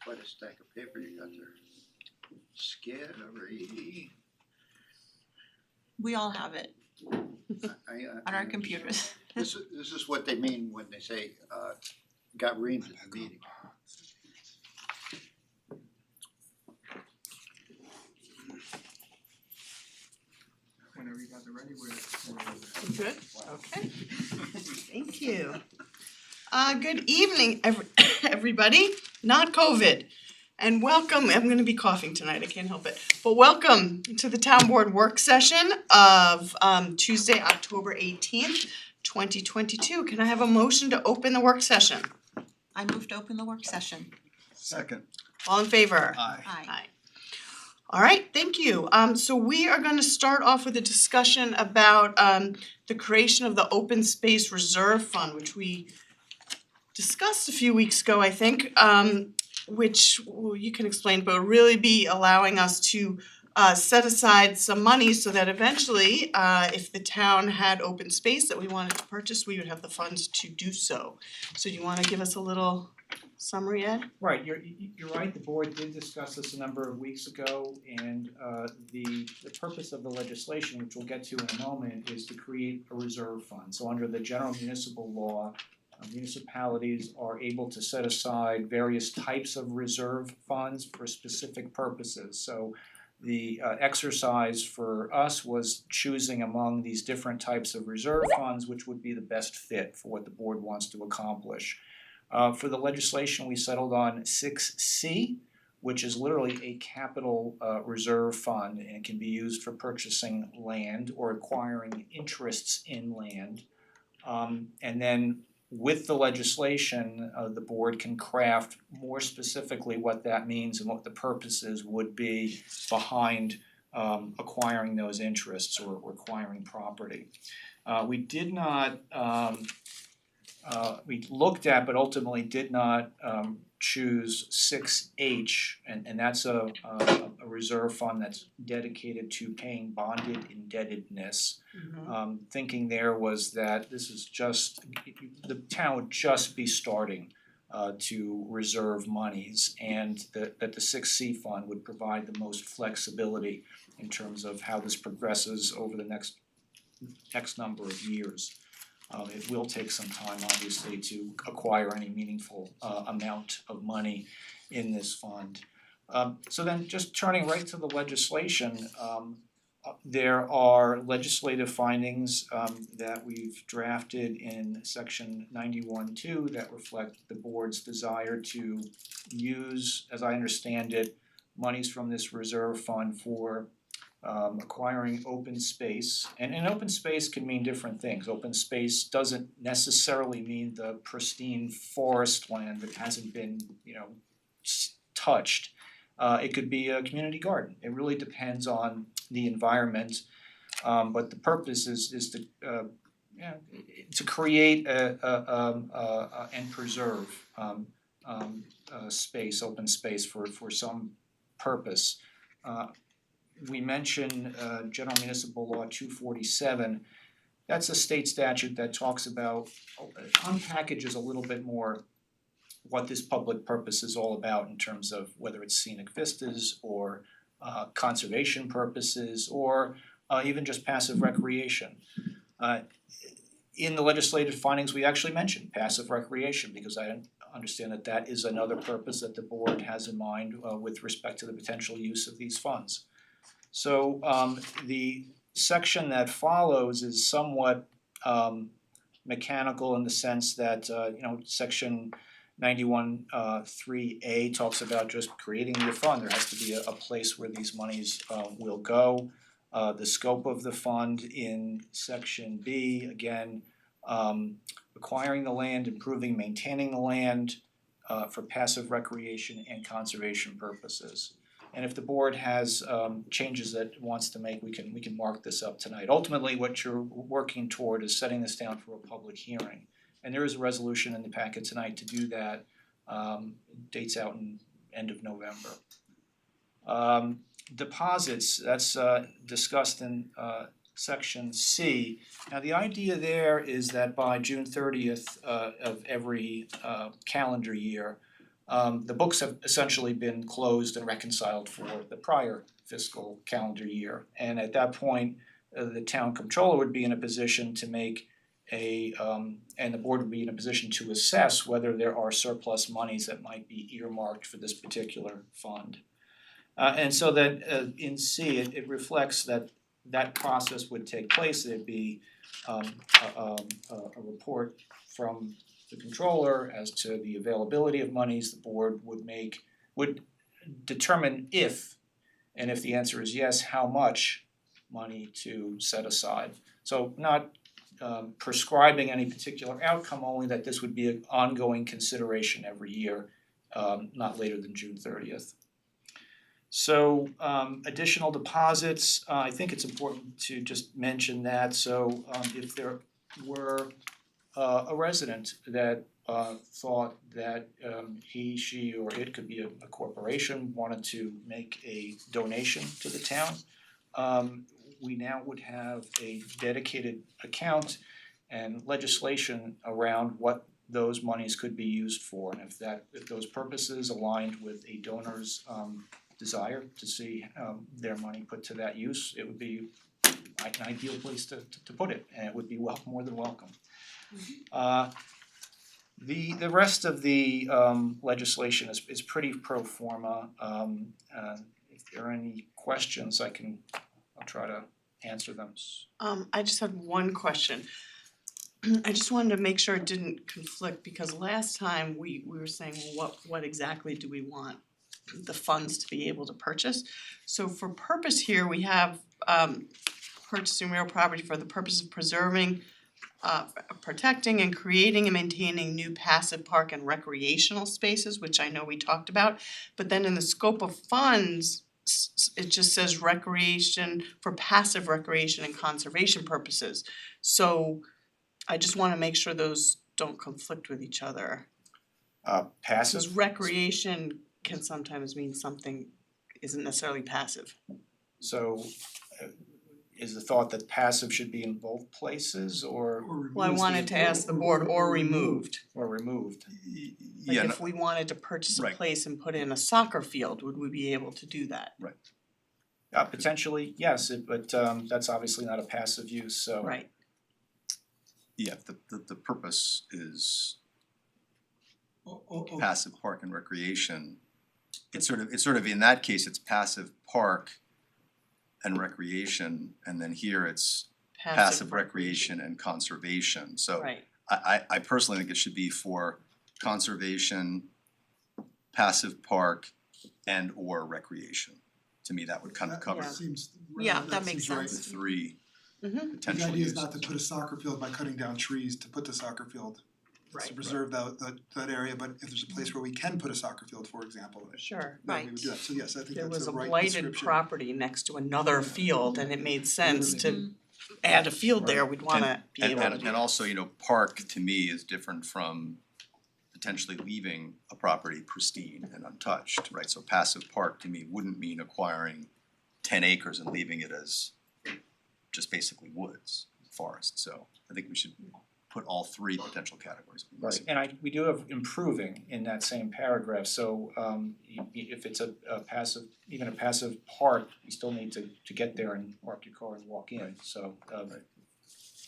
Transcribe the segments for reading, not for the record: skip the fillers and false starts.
quite a stack of paper you got there. Scary. We all have it on our I computers. This is what they mean when they say, got reamed at the meeting. Whenever you guys are ready, we're Good, okay. Thank you. Good evening, everybody, not COVID. And welcome, I'm gonna be coughing tonight, I can't help it. But welcome to the town board work session of Tuesday, October 18th, 2022. Can I have a motion to open the work session? I move to open the work session. second. All in favor? Aye. Aye. All right, thank you. So we are gonna start off with a discussion about the creation of the Open Space Reserve Fund, which we discussed a few weeks ago, I think, which you can explain, but will really be allowing us to set aside some money so that eventually, if the town had open space that we wanted to purchase, we would have the funds to do so. So do you wanna give us a little summary, Ed? Right, you're right, the board did discuss this a number of weeks ago, and the purpose of the legislation, which we'll get to in a moment, is to create a reserve fund. So under the general municipal law, municipalities are able to set aside various types of reserve funds for specific purposes. So the exercise for us was choosing among these different types of reserve funds which would be the best fit for what the board wants to accomplish. For the legislation, we settled on 6C, which is literally a capital reserve fund, and it can be used for purchasing land or acquiring interests in land. And then with the legislation, the board can craft more specifically what that means and what the purposes would be behind acquiring those interests or acquiring property. We did not we looked at but ultimately did not choose 6H, and that's a reserve fund that's dedicated to paying bonded indebtedness. Thinking there was that this is just, the town would just be starting to reserve monies, and that the 6C fund would provide the most flexibility in terms of how this progresses over the next X number of years. It will take some time, obviously, to acquire any meaningful amount of money in this fund. So then just turning right to the legislation, there are legislative findings that we've drafted in section 91(2) that reflect the board's desire to use, as I understand it, monies from this reserve fund for acquiring open space, and open space can mean different things. Open space doesn't necessarily mean the pristine forest land that hasn't been, touched. It could be a community garden. It really depends on the environment, but the purpose is to create and preserve space, open space for some purpose. We mentioned General Municipal Law 247. That's a state statute that talks about, unpackages a little bit more what this public purpose is all about in terms of whether it's scenic vistas or conservation purposes or even just passive recreation. In the legislative findings, we actually mentioned passive recreation because I understand that that is another purpose that the board has in mind with respect to the potential use of these funds. So the section that follows is somewhat mechanical in the sense that section 91(3)(a) talks about just creating the fund. There has to be a place where these monies will go. The scope of the fund in section B, again, acquiring the land, improving, maintaining the land for passive recreation and conservation purposes. And if the board has changes that it wants to make, we can mark this up tonight. Ultimately, what you're working toward is setting this down for a public hearing. And there is a resolution in the packet tonight to do that. Dates out in end of November. Deposits, that's discussed in section C. Now the idea there is that by June 30th of every calendar year, The books have essentially been closed and reconciled for the prior fiscal calendar year. And at that point, the town controller would be in a position to make and the board would be in a position to assess whether there are surplus monies that might be earmarked for this particular fund. And so that in C, it reflects that process would take place. There'd be a report from the controller as to the availability of monies. The board would determine if the answer is yes, how much money to set aside. So not prescribing any particular outcome, only that this would be an ongoing consideration every year, not later than June 30th. So additional deposits, I think it's important to just mention that. So if there were a resident that thought that he, she, or it could be a corporation, wanted to make a donation to the town, we now would have a dedicated account and legislation around what those monies could be used for. And if those purposes aligned with a donor's desire to see their money put to that use, it would be an ideal place to put it, and it would be more than welcome. The rest of the legislation is pretty pro forma. If there are any questions, I'll try to answer them. I just had one question. I just wanted to make sure it didn't conflict, because last time we were saying, well, what exactly do we want the funds to be able to purchase? So for purpose here, we have purchasing real property for the purpose of preserving, protecting and creating and maintaining new passive park and recreational spaces, which I know we talked about. But then in the scope of funds, it just says recreation for passive recreation and conservation purposes. So I just wanna make sure those don't conflict with each other. Passive. Because recreation can sometimes mean something isn't necessarily passive. So is the thought that passive should be in both places or Well, I wanted to ask the board, or removed. removed? Like Yeah, if we wanted to purchase a Right. place and put in a soccer field, would we be able to do that? Potentially, yes, but that's obviously not a passive use, so. Right, yeah, the purpose is passive park and recreation. It's sort of in that case, it's passive park and recreation, and then here it's passive recreation and conservation. So Right, I personally think it should be for conservation, passive park, and or recreation. To me, that would kind of cover Yeah. Seems, Yeah, that that makes seems right. the sense. three mm-hmm, The potential idea is uses. not to put a soccer field by cutting down trees to put the soccer field. It's Right. to preserve that area, but if there's a place where we can put a soccer field, for example, sure. then we would do that. So yes, I think There that's was a a right blighted description. property next to another field, and it made sense to Mhm. add a field there, we'd wanna be And able to do and also, you know, park to me is different from potentially leaving a property pristine and untouched, right? So passive park to me wouldn't mean acquiring 10 acres and leaving it as just basically woods, forest. So I think we should put all three potential categories. Right, and we do have improving in that same paragraph, so if it's a passive, even a passive park, you still need to get there and park your car and walk in, so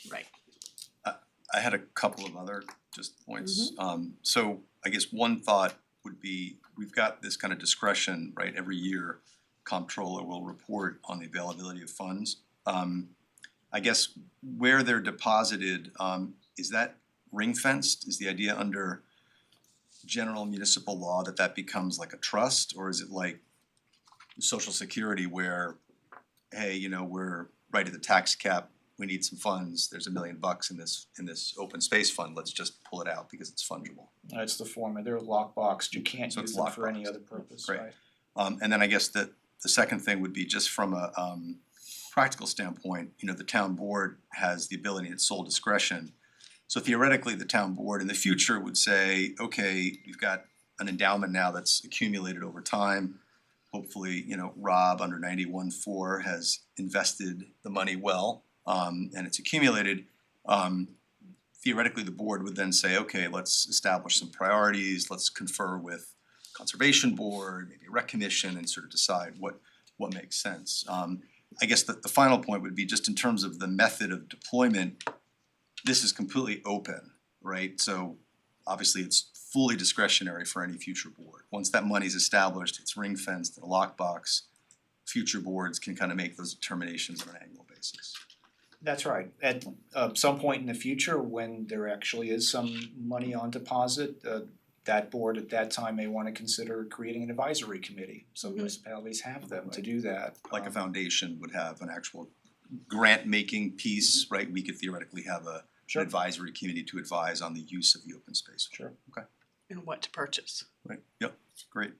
Right, I had a couple of other just points. So I guess one thought would be, we've got this kind of discretion, right? Every year, comptroller will report on the availability of funds. I guess where they're deposited, is that ring fenced? Is the idea under general municipal law that becomes like a trust? Or is it like Social Security where, hey, you know, we're right at the tax cap, we need some funds, there's $1 million in this open space fund, let's just pull it out because it's fungible. that's the form, they're lockboxed, you can't So it's use them for any lockboxed. other purpose, Great. right? And then I guess the second thing would be just from a practical standpoint, you know, the town board has the ability at sole discretion. So theoretically, the town board in the future would say, okay, we've got an endowment now that's accumulated over time. Hopefully, you know, Rob under 91-4 has invested the money well, and it's accumulated. Theoretically, the board would then say, okay, let's establish some priorities, let's confer with conservation board, maybe a rec commission, and sort of decide what makes sense. I guess the final point would be just in terms of the method of deployment, this is completely open, right? So obviously it's fully discretionary for any future board. Once that money's established, it's ring fenced in a lockbox, future boards can kind of make those determinations on an annual basis. That's right. At some point in the future, when there actually is some money on deposit, that board at that time may wanna consider creating an advisory committee. So municipalities have them to do that. Like a foundation would have an actual grant-making piece, right? We could theoretically have an Sure. advisory committee to advise on the use of the open space. Sure. And what to purchase. Right, yep, great.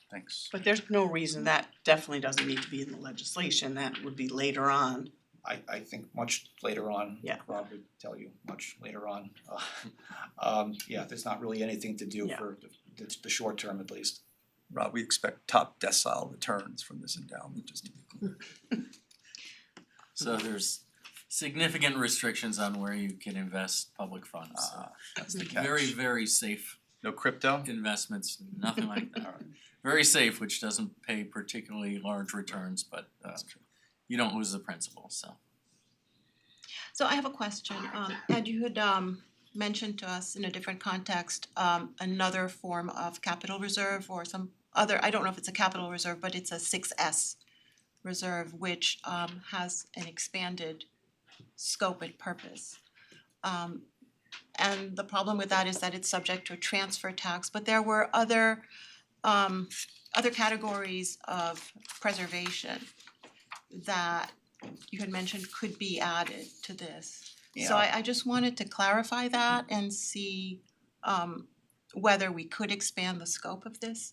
Thanks. But there's no reason that definitely doesn't need to be in the legislation, that would be later on. I think much later on, Yeah. Rob would tell you much later on. Yeah, there's not really anything to do Yeah. for the short term at least. Rob, we expect top decile returns from this endowment, just to be clear. So there's significant restrictions on where you can invest public funds, so That's the catch. very, very safe No crypto? investments, nothing like that. Very safe, which doesn't pay particularly large returns, but That's true. you don't lose the principal, so. So I have a question. Ed, you had mentioned to us in a different context, another form of capital reserve or some other, I don't know if it's a capital reserve, but it's a 6S reserve, which has an expanded scope and purpose. And the problem with that is that it's subject to a transfer tax, but there were other categories of preservation that you had mentioned could be added to this. So I just wanted to clarify that and see whether we could expand the scope of this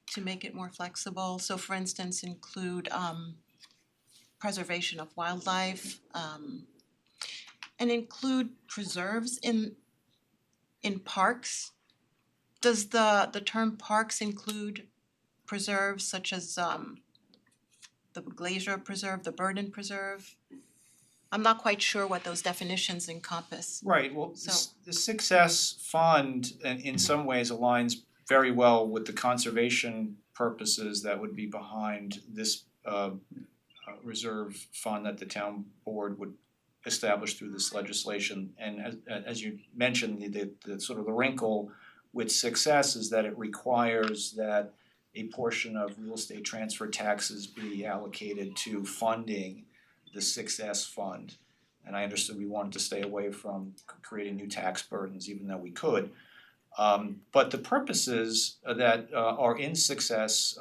to make it more flexible. So for instance, include preservation of wildlife, and include preserves in parks. Does the term parks include preserves such as the Glacier Preserve, the Burden Preserve? I'm not quite sure what those definitions encompass. Right, well, So- the 6S fund in some ways aligns very well with the conservation purposes that would be behind this reserve fund that the town board would establish through this legislation. And as you mentioned, the sort of the wrinkle with 6S is that it requires that a portion of real estate transfer taxes be allocated to funding the 6S fund. And I understood we wanted to stay away from creating new tax burdens, even though we could. But the purposes that are in 6S,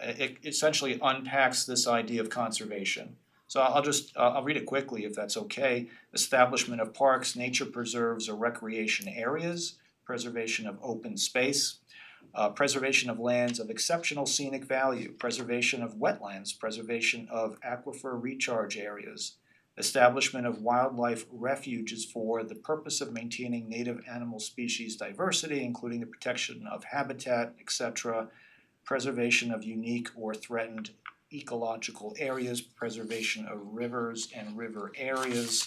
it essentially unpacks this idea of conservation. So I'll read it quickly if that's okay. Establishment of parks, nature preserves or recreation areas, preservation of open space, preservation of lands of exceptional scenic value, preservation of wetlands, preservation of aquifer recharge areas, establishment of wildlife refuges for the purpose of maintaining native animal species diversity, including the protection of habitat, etc., preservation of unique or threatened ecological areas, preservation of rivers and river areas.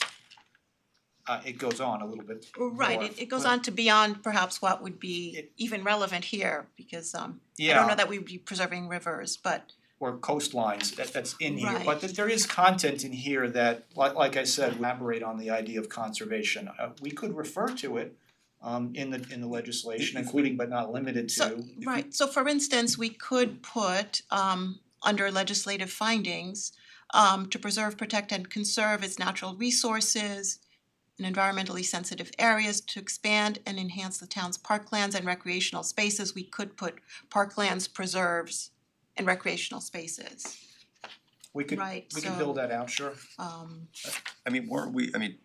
It goes on a little bit more. Right, it goes on to beyond perhaps what would be even relevant here, because I Yeah. don't know that we would be preserving rivers, but Or coastlines, that's in here, Right. but there is content in here that, like I said, elaborate on the idea of conservation. We could refer to it in the legislation, including but not limited to. so, right, so for instance, we could put under legislative findings to preserve, protect and conserve its natural resources and environmentally sensitive areas, to expand and enhance the town's parklands and recreational spaces. We could put parklands, preserves and recreational spaces. We could Right, we could so- build that out, sure. I mean,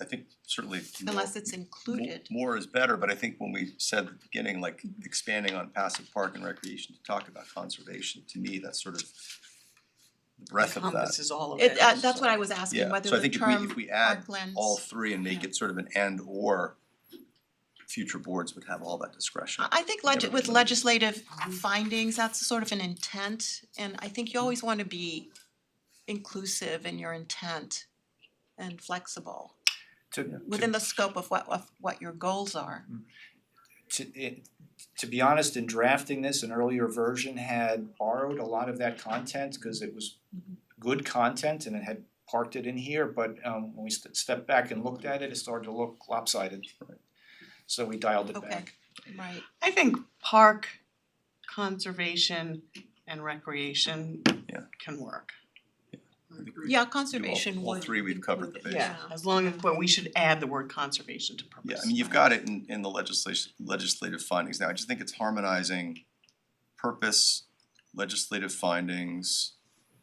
I think certainly Unless it's included. more is better, but I think when we said at the beginning, like expanding on passive park and recreation to talk about conservation, to me, that's sort of the breadth of that. Encompasses all of it. It that's what I was asking, Yeah, whether so I the think term if we add parklands. all three and make yeah. it sort of an and or, future boards would have all that discretion. I think with legislative findings, that's sort of an intent, and I think you always wanna be inclusive in your intent and flexible To within the scope of what your goals are. to be honest, in drafting this, an earlier version had borrowed a lot of that content because it was good content and it had parked it in here, but when we stepped back and looked at it, it started to look lopsided. So we dialed it Okay. back. Right. I think park, conservation, and recreation Yeah. can work. Yeah, conservation all would three we've covered the include- bases. Yeah, as long as, but we should add the word conservation to purpose. Yeah, I mean, you've got it in the legislative findings now, I just think it's harmonizing purpose, legislative findings,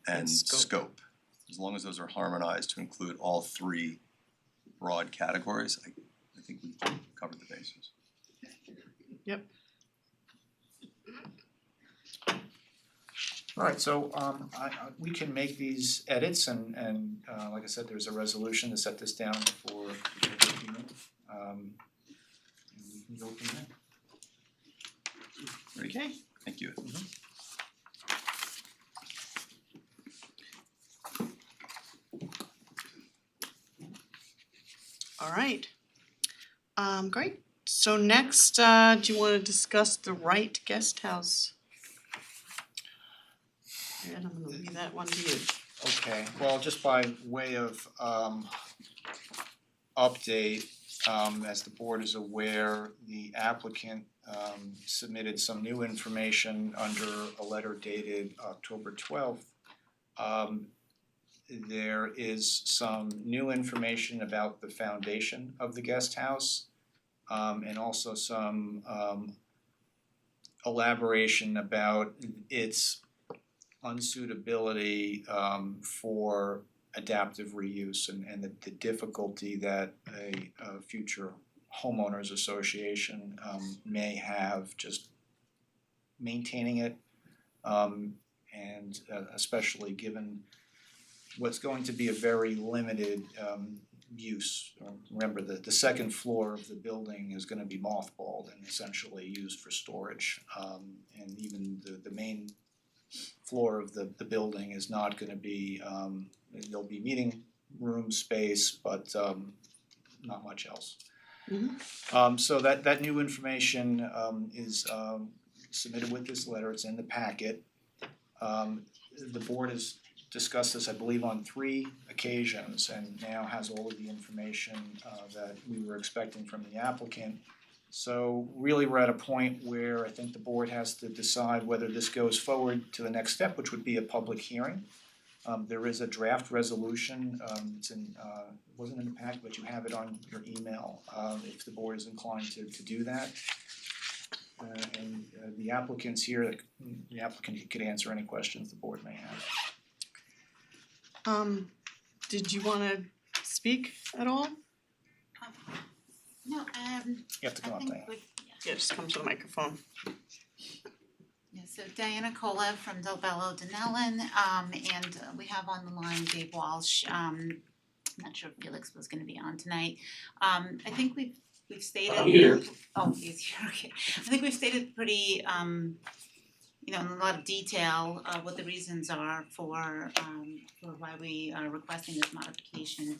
and And scope. scope. As long as those are harmonized to include all three broad categories, I think we've covered the bases. Alright, so we can make these edits and like I said, there's a resolution to set this down for review. And we can go from there. Great, Okay. thank you. Alright. Great. So next, do you wanna discuss the Wright Guest House? And I'm gonna leave that one to you. Okay, well, just by way of update, as the board is aware, the applicant submitted some new information under a letter dated October 12th. There is some new information about the foundation of the guest house, and also some elaboration about its unsuitability for adaptive reuse and the difficulty that a future homeowners association may have just maintaining it, and especially given what's going to be a very limited use. Remember, the second floor of the building is gonna be mothballed and essentially used for storage, and even the main floor of the building is not gonna be, there'll be meeting room space, but not much else. So that new information is submitted with this letter, it's in the packet. The board has discussed this, I believe, on 3 occasions and now has all of the information that we were expecting from the applicant. So really, we're at a point where I think the board has to decide whether this goes forward to the next step, which would be a public hearing. There is a draft resolution, it's in, it wasn't in the packet, but you have it on your email, if the board is inclined to do that. And the applicant's here, the applicant could answer any questions the board may have. Did you wanna speak at all? No, You have to I come up, think Diane. Yeah, just come to the microphone. yeah, so Diana Kolev from Del Bello Denellen, and we have on the line Dave Walsh. I'm not sure if Felix was gonna be on tonight. I think we've stated. I'm here. Oh, he's here, okay. I think we've stated pretty, in a lot of detail, what the reasons are for why we are requesting this modification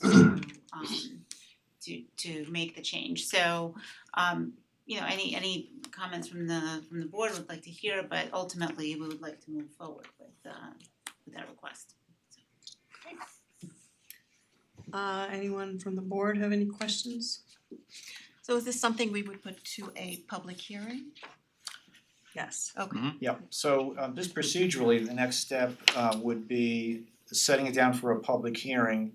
to make the change. So, any comments from the board would like to hear, but ultimately we would like to move forward with that request. Anyone from the board have any questions? So is this something we would put to a public hearing? Yes. Okay. Yeah, so just procedurally, the next step would be setting it down for a public hearing.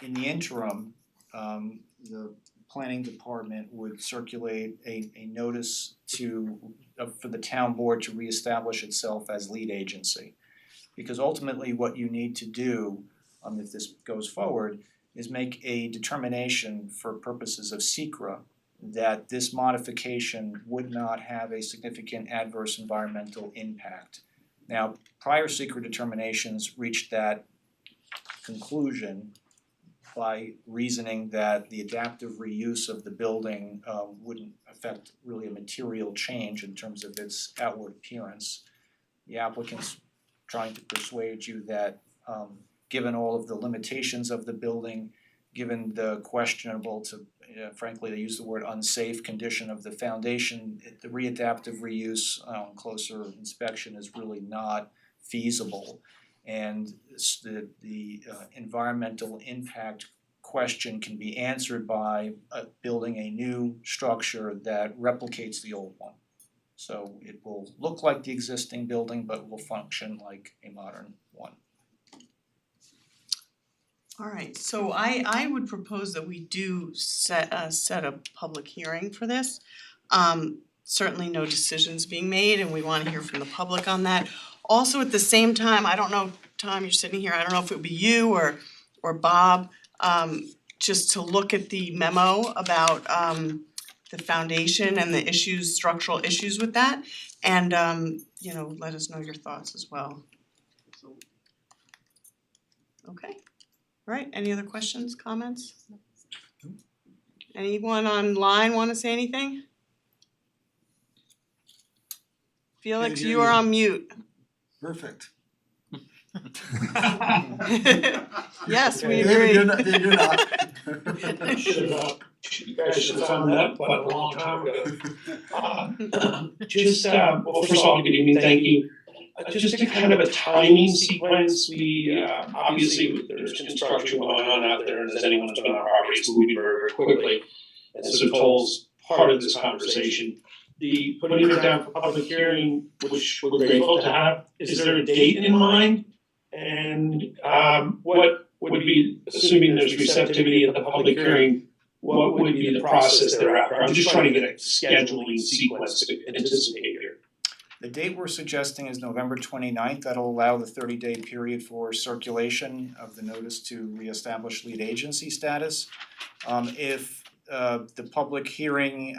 In the interim, the planning department would circulate a notice for the town board to reestablish itself as lead agency. Because ultimately what you need to do, if this goes forward, is make a determination for purposes of SECRA that this modification would not have a significant adverse environmental impact. Now, prior SECRA determinations reached that conclusion by reasoning that the adaptive reuse of the building wouldn't affect really a material change in terms of its outward appearance. The applicant's trying to persuade you that given all of the limitations of the building, given the questionable to, frankly, they use the word unsafe condition of the foundation, the readaptive reuse on closer inspection is really not feasible. And the environmental impact question can be answered by building a new structure that replicates the old one. So it will look like the existing building, but will function like a modern one. Alright, so I would propose that we do set a public hearing for this. Certainly no decisions being made and we wanna hear from the public on that. Also at the same time, I don't know, Tom, you're sitting here, I don't know if it would be you or Bob, just to look at the memo about the foundation and the issues, structural issues with that, and let us know your thoughts as well. Okay, alright, any other questions, comments? Anyone online wanna say anything? Felix, hear you are you. on mute. Perfect. Yes, we David, agree. you're not, you're not. You guys should have found that button a long time ago. Well, first of all, good evening, thank you. Just a kind of a timing sequence, we, obviously, there's construction going on out there, and as anyone who's been on our property, it's moving very, very quickly. And so Toll's part of this conversation. The putting it down for public hearing, which we're grateful to have, is there a date in mind? And what would be, assuming there's receptivity at the public hearing, what would be the process thereafter? I'm just trying to get a scheduling sequence to anticipate here. The date we're suggesting is November 29th. That'll allow the 30-day period for circulation of the notice to reestablish lead agency status. If the public hearing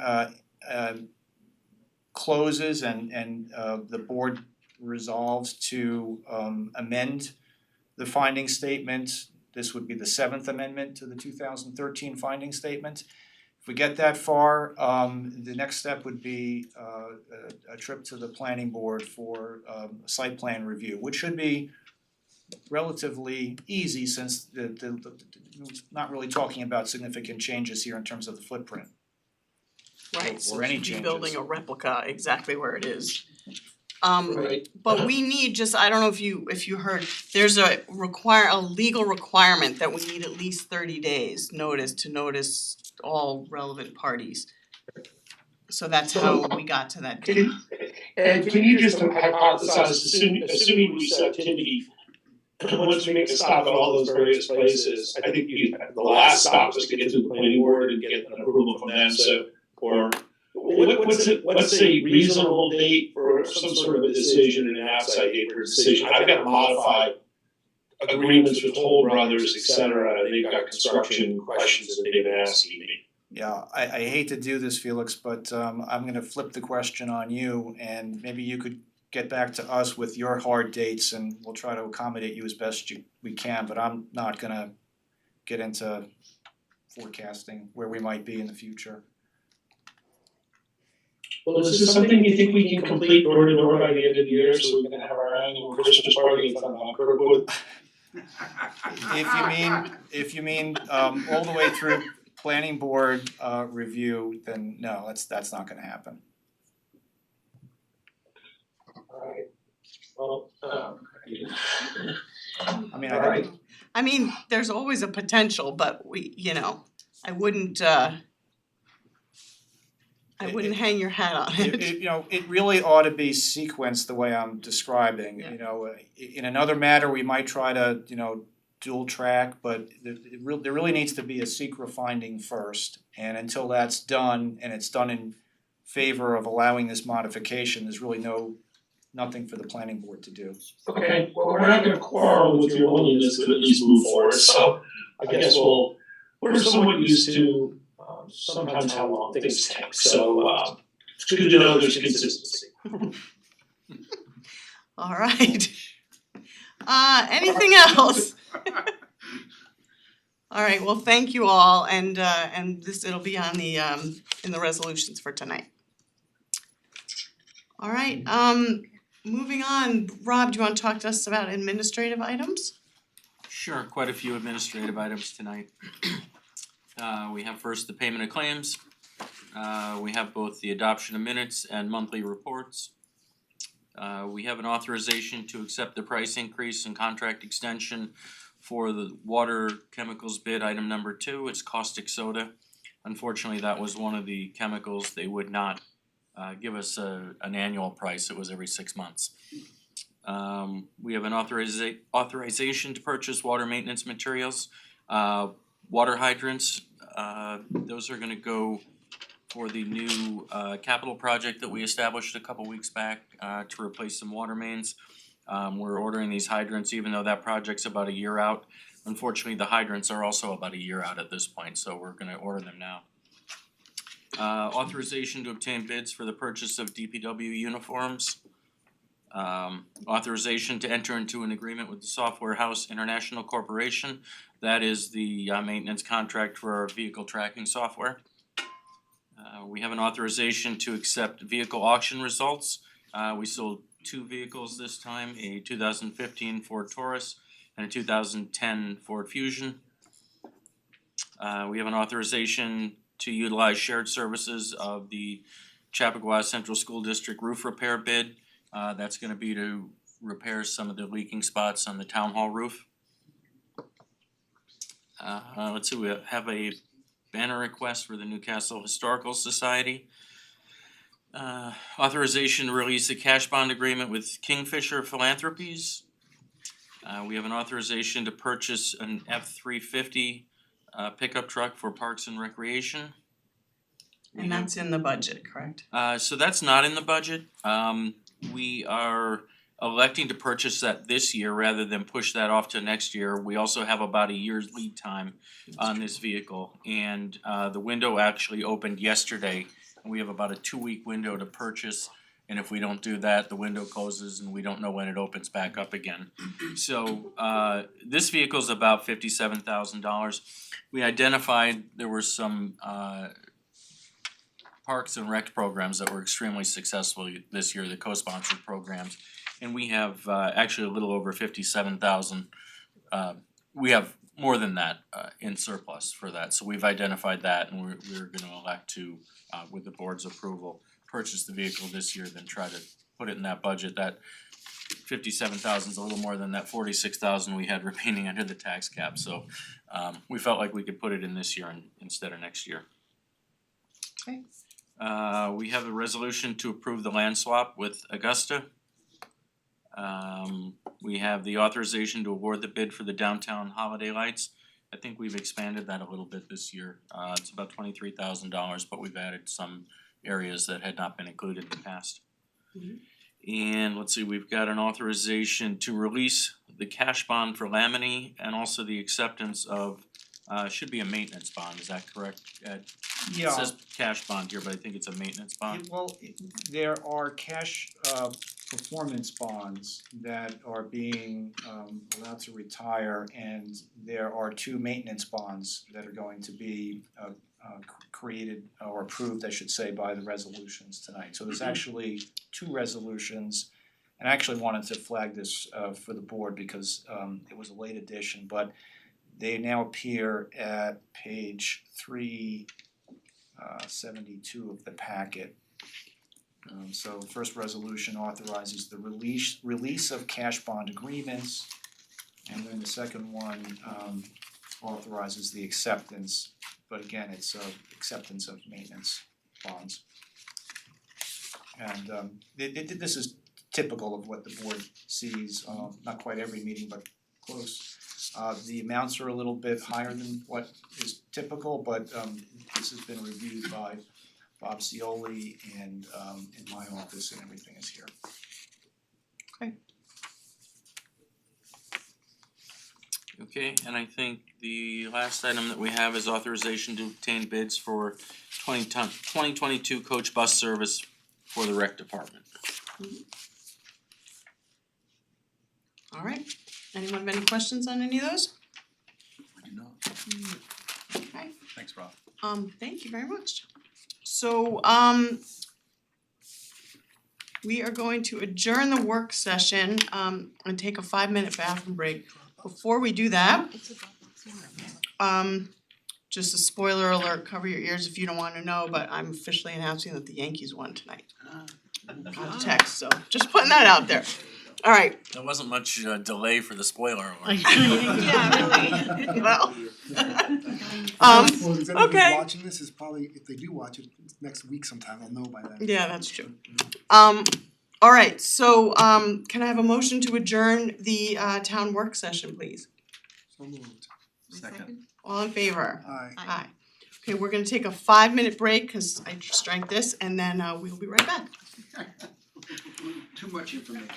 closes and the board resolves to amend the finding statement, this would be the 7th amendment to the 2013 finding statement. If we get that far, the next step would be a trip to the planning board for a site plan review, which should be relatively easy since we're not really talking about significant changes here in terms of the footprint. Right, or so any she'd be building changes. a replica exactly where it is. Right. But we need just, I don't know if you heard, there's a legal requirement that we need at least 30 days notice to notice all relevant parties. So that's how we got to that date. And can you just hypothesize, assuming receptivity, once we make a stop at all those various places, I think the last stop was to get to the planning board and get an approval from them, so, or what's a reasonable date for some sort of a decision and an outside date for a decision? I've got to modify agreements with Toll Brothers, et cetera, they've got construction questions that they've been asking me. Yeah, I hate to do this, Felix, but I'm gonna flip the question on you and maybe you could get back to us with your hard dates and we'll try to accommodate you as best we can, but I'm not gonna get into forecasting where we might be in the future. Well, is this something you think we can complete door to door by the end of the year so we can have our annual Christmas party in front of Kirkwood? If you mean all the way through planning board review, then no, that's not gonna happen. Alright, well, I mean, Alright. I mean, there's always a potential, but I wouldn't hang your hat on it. It really ought to be sequenced the way I'm describing, Yeah. In another matter, we might try to, dual track, but there really needs to be a secret finding first. And until that's done, and it's done in favor of allowing this modification, there's really nothing for the planning board to do. okay, well, we're not gonna quarrel with your willingness to at least move forward, so I guess we're somewhat used to sometimes how long things take, so it's good to know there's consistency. Alright. Anything else? Alright, well, thank you all and it'll be on the in the resolutions for tonight. Alright, moving on, Rob, do you wanna talk to us about administrative items? Sure, quite a few administrative items tonight. We have first the payment of claims. We have both the adoption of minutes and monthly reports. We have an authorization to accept the price increase and contract extension for the water chemicals bid, item number 2, it's caustic soda. Unfortunately, that was one of the chemicals they would not give us an annual price, it was every 6 months. We have an authorization to purchase water maintenance materials, water hydrants, those are gonna go for the new capital project that we established a couple weeks back to replace some water mains. We're ordering these hydrants even though that project's about a year out. Unfortunately, the hydrants are also about a year out at this point, so we're gonna order them now. Authorization to obtain bids for the purchase of DPW uniforms. Authorization to enter into an agreement with the Software House International Corporation. That is the maintenance contract for our vehicle tracking software. We have an authorization to accept vehicle auction results. We sold 2 vehicles this time, a 2015 Ford Taurus and a 2010 Ford Fusion. We have an authorization to utilize shared services of the Chappaqua Central School District roof repair bid. That's gonna be to repair some of the leaking spots on the town hall roof. Let's see, we have a banner request for the Newcastle Historical Society. Authorization to release a cash bond agreement with Kingfisher Philanthropies. We have an authorization to purchase an F-350 pickup truck for Parks and Recreation. And that's in the budget, correct? So that's not in the budget. We are electing to purchase that this year rather than push that off to next year. We also have about a year's lead time on this vehicle, and the window actually opened yesterday. We have about a 2-week window to purchase, and if we don't do that, the window closes and we don't know when it opens back up again. So this vehicle's about $57,000. We identified there were some Parks and Rec programs that were extremely successful this year, the co-sponsored programs. And we have actually a little over 57,000, we have more than that in surplus for that. So we've identified that, and we're gonna elect to, with the board's approval, purchase the vehicle this year, then try to put it in that budget. That 57,000 is a little more than that 46,000 we had remaining under the tax cap, so we felt like we could put it in this year instead of next year. Okay. We have a resolution to approve the land swap with Augusta. We have the authorization to award the bid for the downtown holiday lights. I think we've expanded that a little bit this year. It's about $23,000, but we've added some areas that had not been included in the past. And let's see, we've got an authorization to release the cash bond for Lamini and also the acceptance of should be a maintenance bond, is that correct, Ed? Yeah. It says cash bond here, but I think it's a maintenance bond. There are cash performance bonds that are being allowed to retire, and there are 2 maintenance bonds that are going to be created or approved, I should say, by the resolutions tonight. So there's actually 2 resolutions, and I actually wanted to flag this for the board because it was a late addition, but they now appear at page 372 of the packet. So the first resolution authorizes the release of cash bond agreements, and then the second one authorizes the acceptance, but again, it's acceptance of maintenance bonds. And this is typical of what the board sees, not quite every meeting, but close. The amounts are a little bit higher than what is typical, but this has been reviewed by Bob Cioli and in my office, and everything is here. Okay, and I think the last item that we have is authorization to obtain bids for 2022 coach bus service for the rec department. Alright, anyone have any questions on any of those? I do not. Okay. Thanks, Rob. Thank you very much. So we are going to adjourn the work session and take a 5-minute bathroom break. Before we do that, just a spoiler alert, cover your ears if you don't wanna know, but I'm officially announcing that the Yankees won tonight. Got a text, so just putting that out there. Alright, There wasn't much delay for the spoiler alert. yeah, really, well. Well, does anyone who's okay. watching this is probably, if they do watch it, it's next week sometime, they'll know by then. Yeah, that's true. Alright, so can I have a motion to adjourn the town work session, please? So moved. Second. All in favor? Aye. Aye. Okay, we're gonna take a 5-minute break, cause I just drank this, and then we'll be right back. Too much information.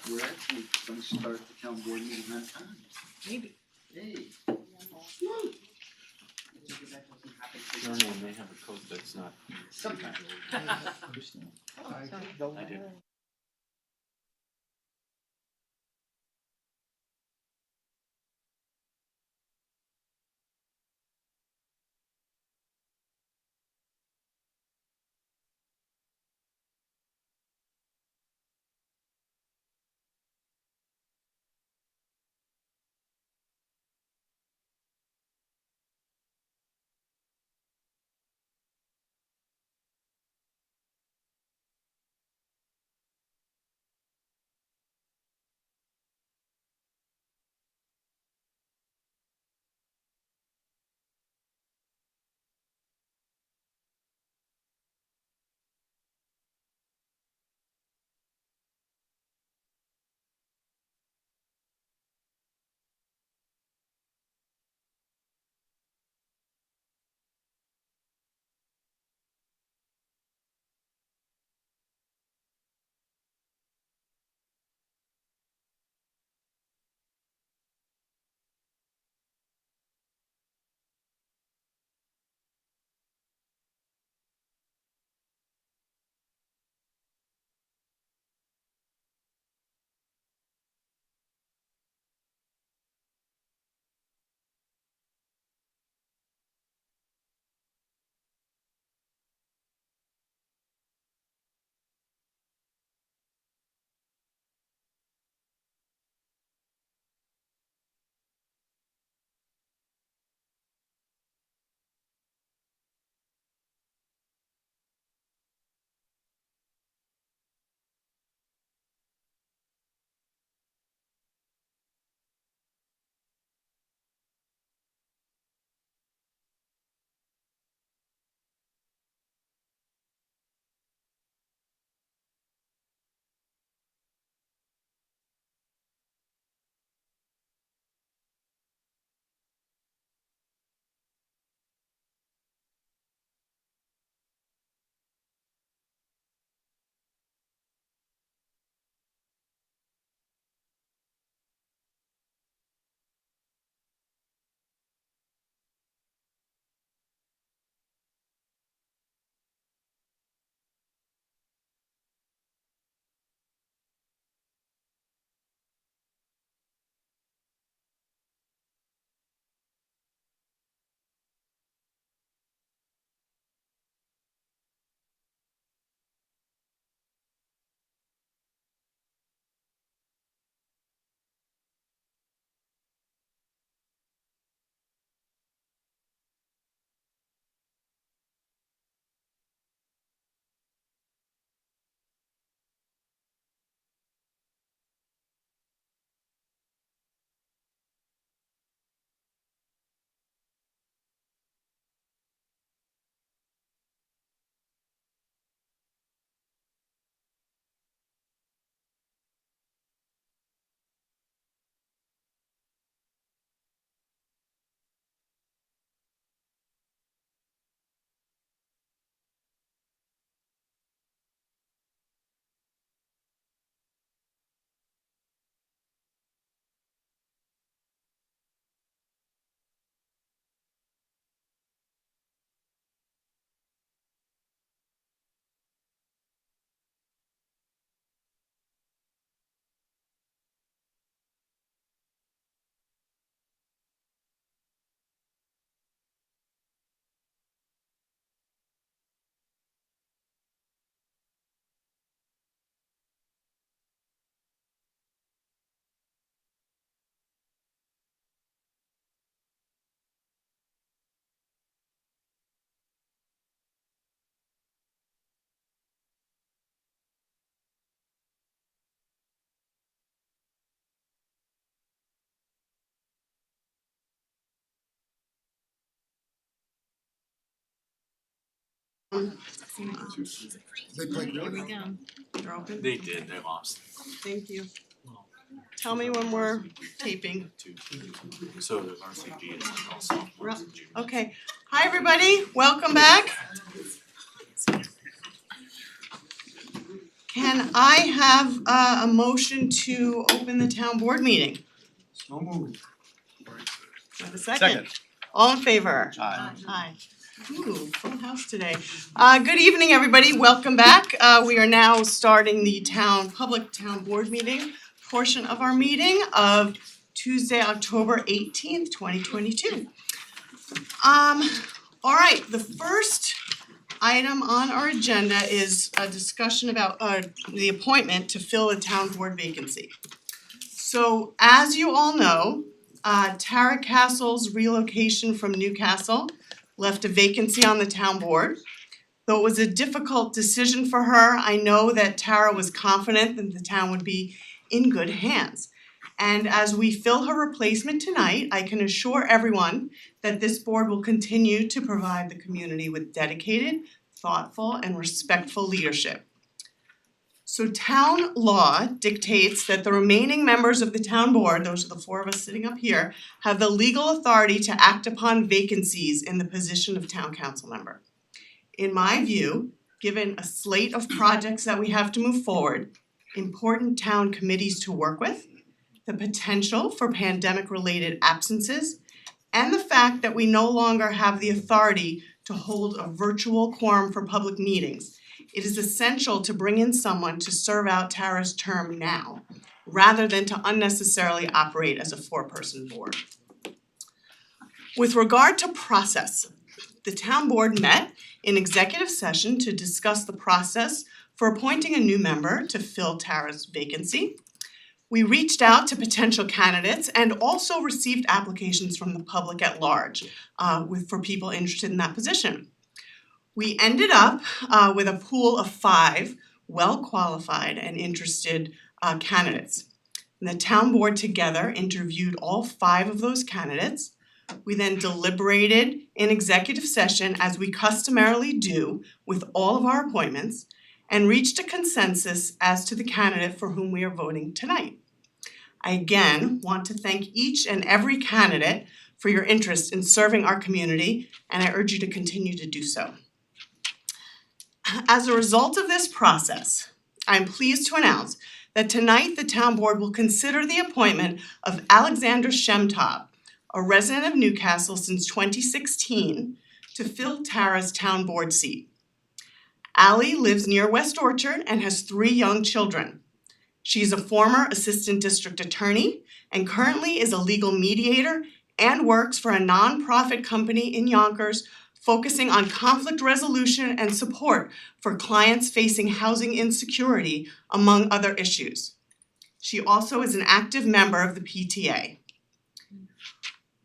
We're actually gonna start the town board meeting on time. Maybe. Hey. Normally they have a code that's not. Sometimes. I do. They played Here really we go. You're open? They did, they lost. Thank you. Tell me when we're taping. So the RCG is like all sophomores and juniors. Okay. Hi, everybody. Welcome back. Can I have a motion to open the town board meeting? So moved. Do I have a second? All in favor? Aye. Aye. Ooh, full house today. Good evening, everybody. Welcome back. We are now starting the public town board meeting portion of our meeting of Tuesday, October 18th, 2022. All right, the first item on our agenda is a discussion about the appointment to fill a town board vacancy. So as you all know, Tara Castle's relocation from Newcastle left a vacancy on the town board. Though it was a difficult decision for her, I know that Tara was confident that the town would be in good hands. And as we fill her replacement tonight, I can assure everyone that this board will continue to provide the community with dedicated, thoughtful, and respectful leadership. So town law dictates that the remaining members of the town board, those are the four of us sitting up here, have the legal authority to act upon vacancies in the position of town council member. In my view, given a slate of projects that we have to move forward, important town committees to work with, the potential for pandemic-related absences, and the fact that we no longer have the authority to hold a virtual quorum for public meetings, it is essential to bring in someone to serve out Tara's term now, rather than to unnecessarily operate as a four-person board. With regard to process, the town board met in executive session to discuss the process for appointing a new member to fill Tara's vacancy. We reached out to potential candidates and also received applications from the public at large for people interested in that position. We ended up with a pool of 5 well-qualified and interested candidates. And the town board together interviewed all 5 of those candidates. We then deliberated in executive session, as we customarily do with all of our appointments, and reached a consensus as to the candidate for whom we are voting tonight. I again want to thank each and every candidate for your interest in serving our community, and I urge you to continue to do so. As a result of this process, I'm pleased to announce that tonight the town board will consider the appointment of Alexander Shemtob, a resident of Newcastle since 2016, to fill Tara's town board seat. Ally lives near West Orchard and has 3 young children. She's a former assistant district attorney and currently is a legal mediator and works for a nonprofit company in Yonkers focusing on conflict resolution and support for clients facing housing insecurity, among other issues. She also is an active member of the PTA.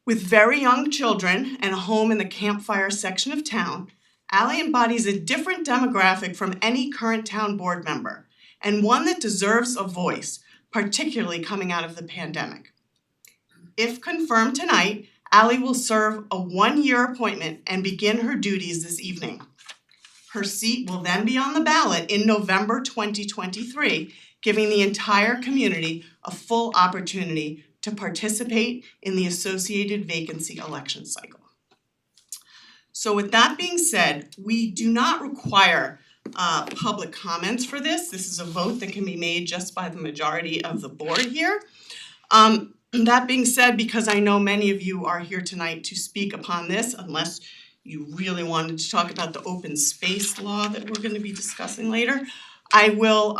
With very young children and a home in the Campfire section of town, Ally embodies a different demographic from any current town board member, and one that deserves a voice, particularly coming out of the pandemic. If confirmed tonight, Ally will serve a 1-year appointment and begin her duties this evening. Her seat will then be on the ballot in November 2023, giving the entire community a full opportunity to participate in the associated vacancy election cycle. So with that being said, we do not require public comments for this. This is a vote that can be made just by the majority of the board here. That being said, because I know many of you are here tonight to speak upon this, unless you really wanted to talk about the open space law that we're gonna be discussing later, I will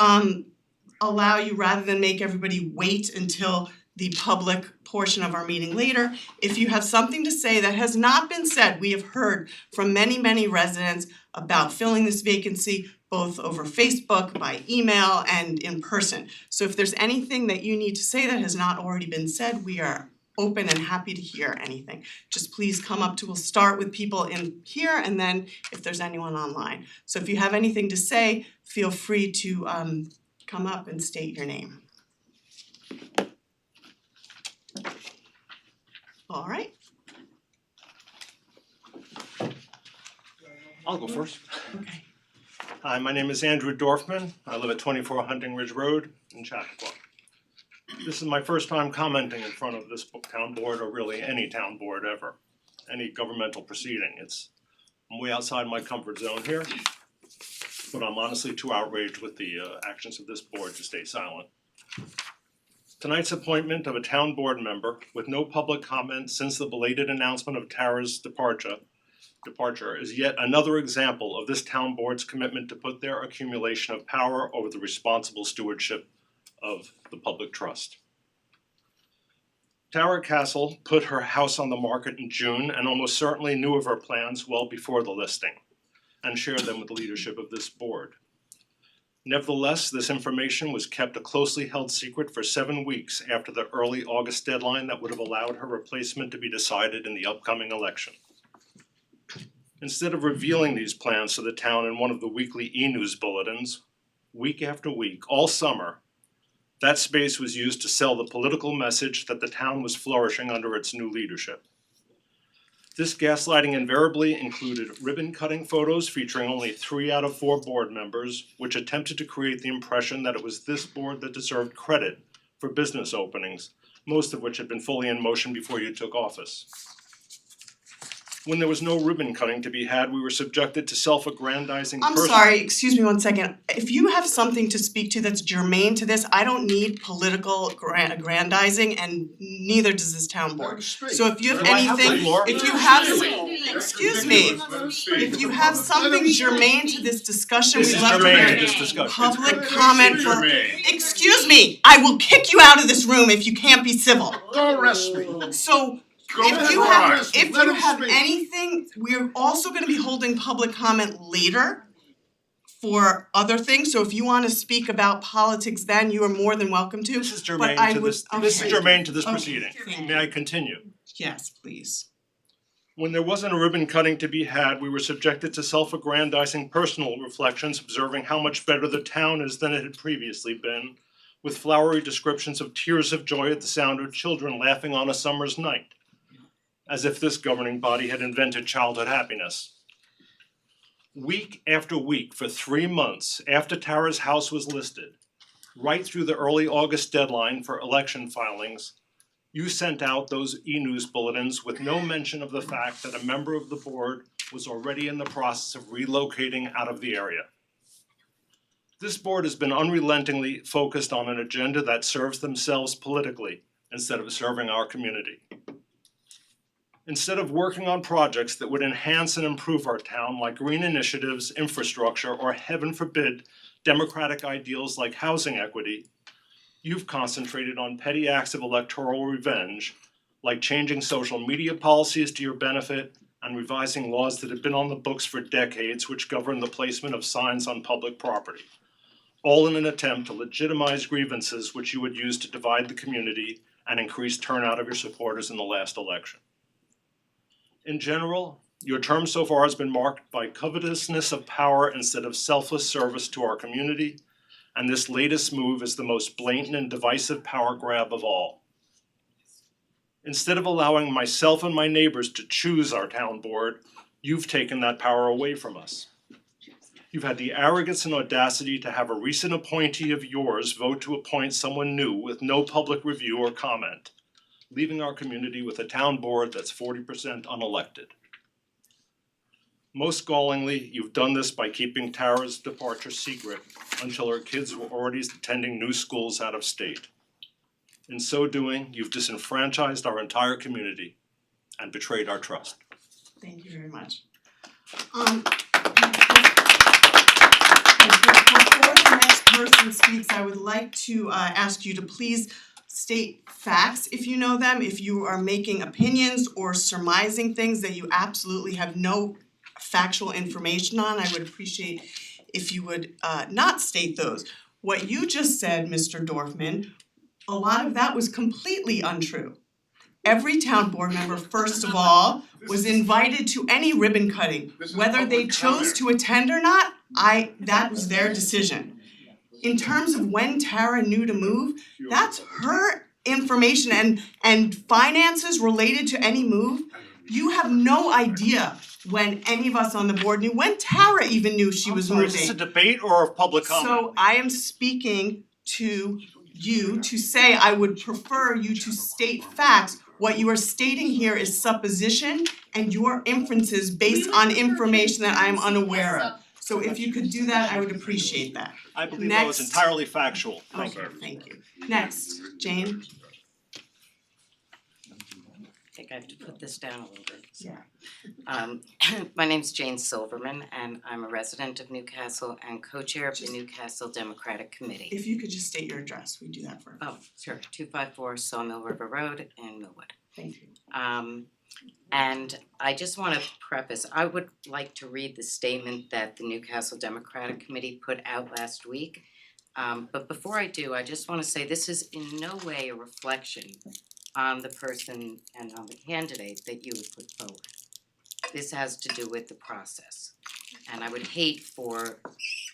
allow you, rather than make everybody wait until the public portion of our meeting later, if you have something to say that has not been said. We have heard from many, many residents about filling this vacancy, both over Facebook, by email, and in person. So if there's anything that you need to say that has not already been said, we are open and happy to hear anything. Just please come up to, we'll start with people in here, and then if there's anyone online. So if you have anything to say, feel free to come up and state your name. All right. I'll go first. Okay. Hi, my name is Andrew Dorfman. I live at 24 Hunting Ridge Road in Chappaqua. This is my first time commenting in front of this town board, or really any town board ever, any governmental proceeding. I'm way outside my comfort zone here, but I'm honestly too outraged with the actions of this board to stay silent. Tonight's appointment of a town board member with no public comment since the belated announcement of Tara's departure is yet another example of this town board's commitment to put their accumulation of power over the responsible stewardship of the public trust. Tara Castle put her house on the market in June and almost certainly knew of her plans well before the listing and shared them with the leadership of this board. Nevertheless, this information was kept a closely held secret for 7 weeks after the early August deadline that would have allowed her replacement to be decided in the upcoming election. Instead of revealing these plans to the town in one of the weekly e-news bulletins, week after week, all summer, that space was used to sell the political message that the town was flourishing under its new leadership. This gaslighting invariably included ribbon-cutting photos featuring only 3 out of 4 board members, which attempted to create the impression that it was this board that deserved credit for business openings, most of which had been fully in motion before you took office. When there was no ribbon cutting to be had, we were subjected to self-aggrandizing I'm sorry, excuse me one second. If you have something to speak to that's germane to this, I don't need political aggrandizing, and neither does this town board. So if you have anything, if you have, excuse me, if you have something germane to this discussion, we'd love to hear public comment for, excuse me, I will kick you out of this room if you can't be civil. Don't arrest me. So if you have anything, we're also gonna be holding public comment later for other things, so if you wanna speak about politics then, you are more than welcome to. This is germane I to would- this, this is okay. germane to this Okay. proceeding. May I continue? Yes, please. When there wasn't a ribbon cutting to be had, we were subjected to self-aggrandizing personal reflections, observing how much better the town is than it had previously been, with flowery descriptions of tears of joy at the sound of children laughing on a summer's night, as if this governing body had invented childhood happiness. Week after week for 3 months after Tara's house was listed, right through the early August deadline for election filings, you sent out those e-news bulletins with no mention of the fact that a member of the board was already in the process of relocating out of the area. This board has been unrelentingly focused on an agenda that serves themselves politically instead of serving our community. Instead of working on projects that would enhance and improve our town, like green initiatives, infrastructure, or heaven forbid, democratic ideals like housing equity, you've concentrated on petty acts of electoral revenge, like changing social media policies to your benefit and revising laws that have been on the books for decades which govern the placement of signs on public property, all in an attempt to legitimize grievances which you would use to divide the community and increase turnout of your supporters in the last election. In general, your term so far has been marked by covetousness of power instead of selfless service to our community, and this latest move is the most blatant and divisive power grab of all. Instead of allowing myself and my neighbors to choose our town board, you've taken that power away from us. You've had the arrogance and audacity to have a recent appointee of yours vote to appoint someone new with no public review or comment, leaving our community with a town board that's 40% unelected. Most gallingly, you've done this by keeping Tara's departure secret until her kids were already attending new schools out of state. In so doing, you've disenfranchised our entire community and betrayed our trust. Thank you very much. Before the next person speaks, I would like to ask you to please state facts if you know them. If you are making opinions or surmising things that you absolutely have no factual information on, I would appreciate if you would not state those. What you just said, Mr. Dorfman, a lot of that was completely untrue. Every town board member, first of all, was invited to any ribbon cutting. Whether they chose to attend or not, that was their decision. In terms of when Tara knew to move, that's her information and finances related to any move. You have no idea when any of us on the board knew, when Tara even knew she was Is this a moving. debate or a public comment? So I am speaking to you to say I would prefer you to state facts. What you are stating here is supposition and your inferences based on information that I am unaware of. So if you could do that, I would appreciate that. I believe that was Next. entirely factual. Thank Okay, you. thank you. Next, Jane. I think I have to put this down a little bit. Yeah. My name's Jane Silverman and I'm a resident of Newcastle and co-chair of the Newcastle Democratic Committee. If you could just state your address, we do that for. Oh, sure, 254 Sawmill River Road in Millwood. Thank you. And I just wanna preface, I would like to read the statement that the Newcastle Democratic Committee put out last week. But before I do, I just wanna say this is in no way a reflection on the person and on the candidate that you would put forward. This has to do with the process. And I would hate for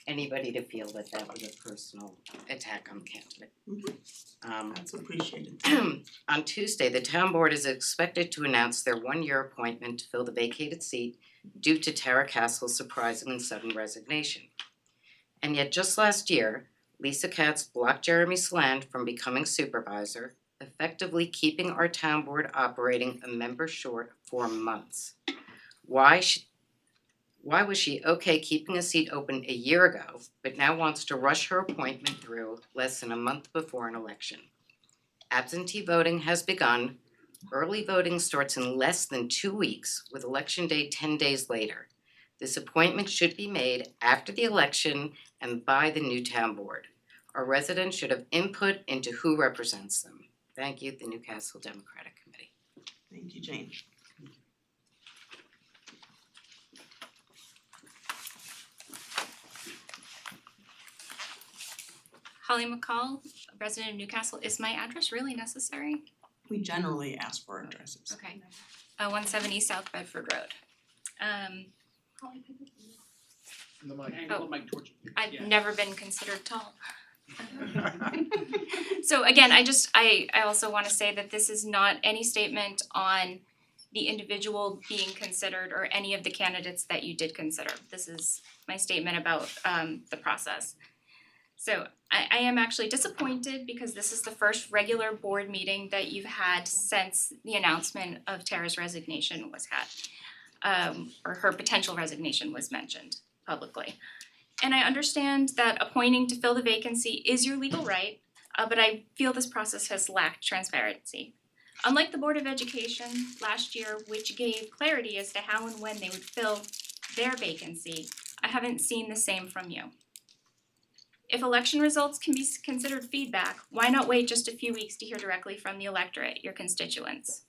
anybody to feel that that was a personal attack on the candidate. That's appreciated. On Tuesday, the town board is expected to announce their one-year appointment to fill the vacated seat due to Tara Castle's surprising and sudden resignation. And yet just last year, Lisa Katz blocked Jeremy Sland from becoming supervisor, effectively keeping our town board operating a member short for months. Why was she okay keeping a seat open a year ago, but now wants to rush her appointment through less than a month before an election? Absentee voting has begun. Early voting starts in less than 2 weeks, with election day 10 days later. This appointment should be made after the election and by the new town board. Our residents should have input into who represents them. Thank you, the Newcastle Democratic Committee. Thank you, Jane. Holly McCall, resident of Newcastle. Is my address really necessary? We generally ask for addresses. Okay. 170 South Bedford Road. The mic. Oh, I've never been considered tall. So again, I also wanna say that this is not any statement on the individual being considered or any of the candidates that you did consider. This is my statement about the process. So I am actually disappointed because this is the first regular board meeting that you've had since the announcement of Tara's resignation was had. Or her potential resignation was mentioned publicly. And I understand that appointing to fill the vacancy is your legal right, but I feel this process has lacked transparency. Unlike the Board of Education last year, which gave clarity as to how and when they would fill their vacancy, I haven't seen the same from you. If election results can be considered feedback, why not wait just a few weeks to hear directly from the electorate, your constituents?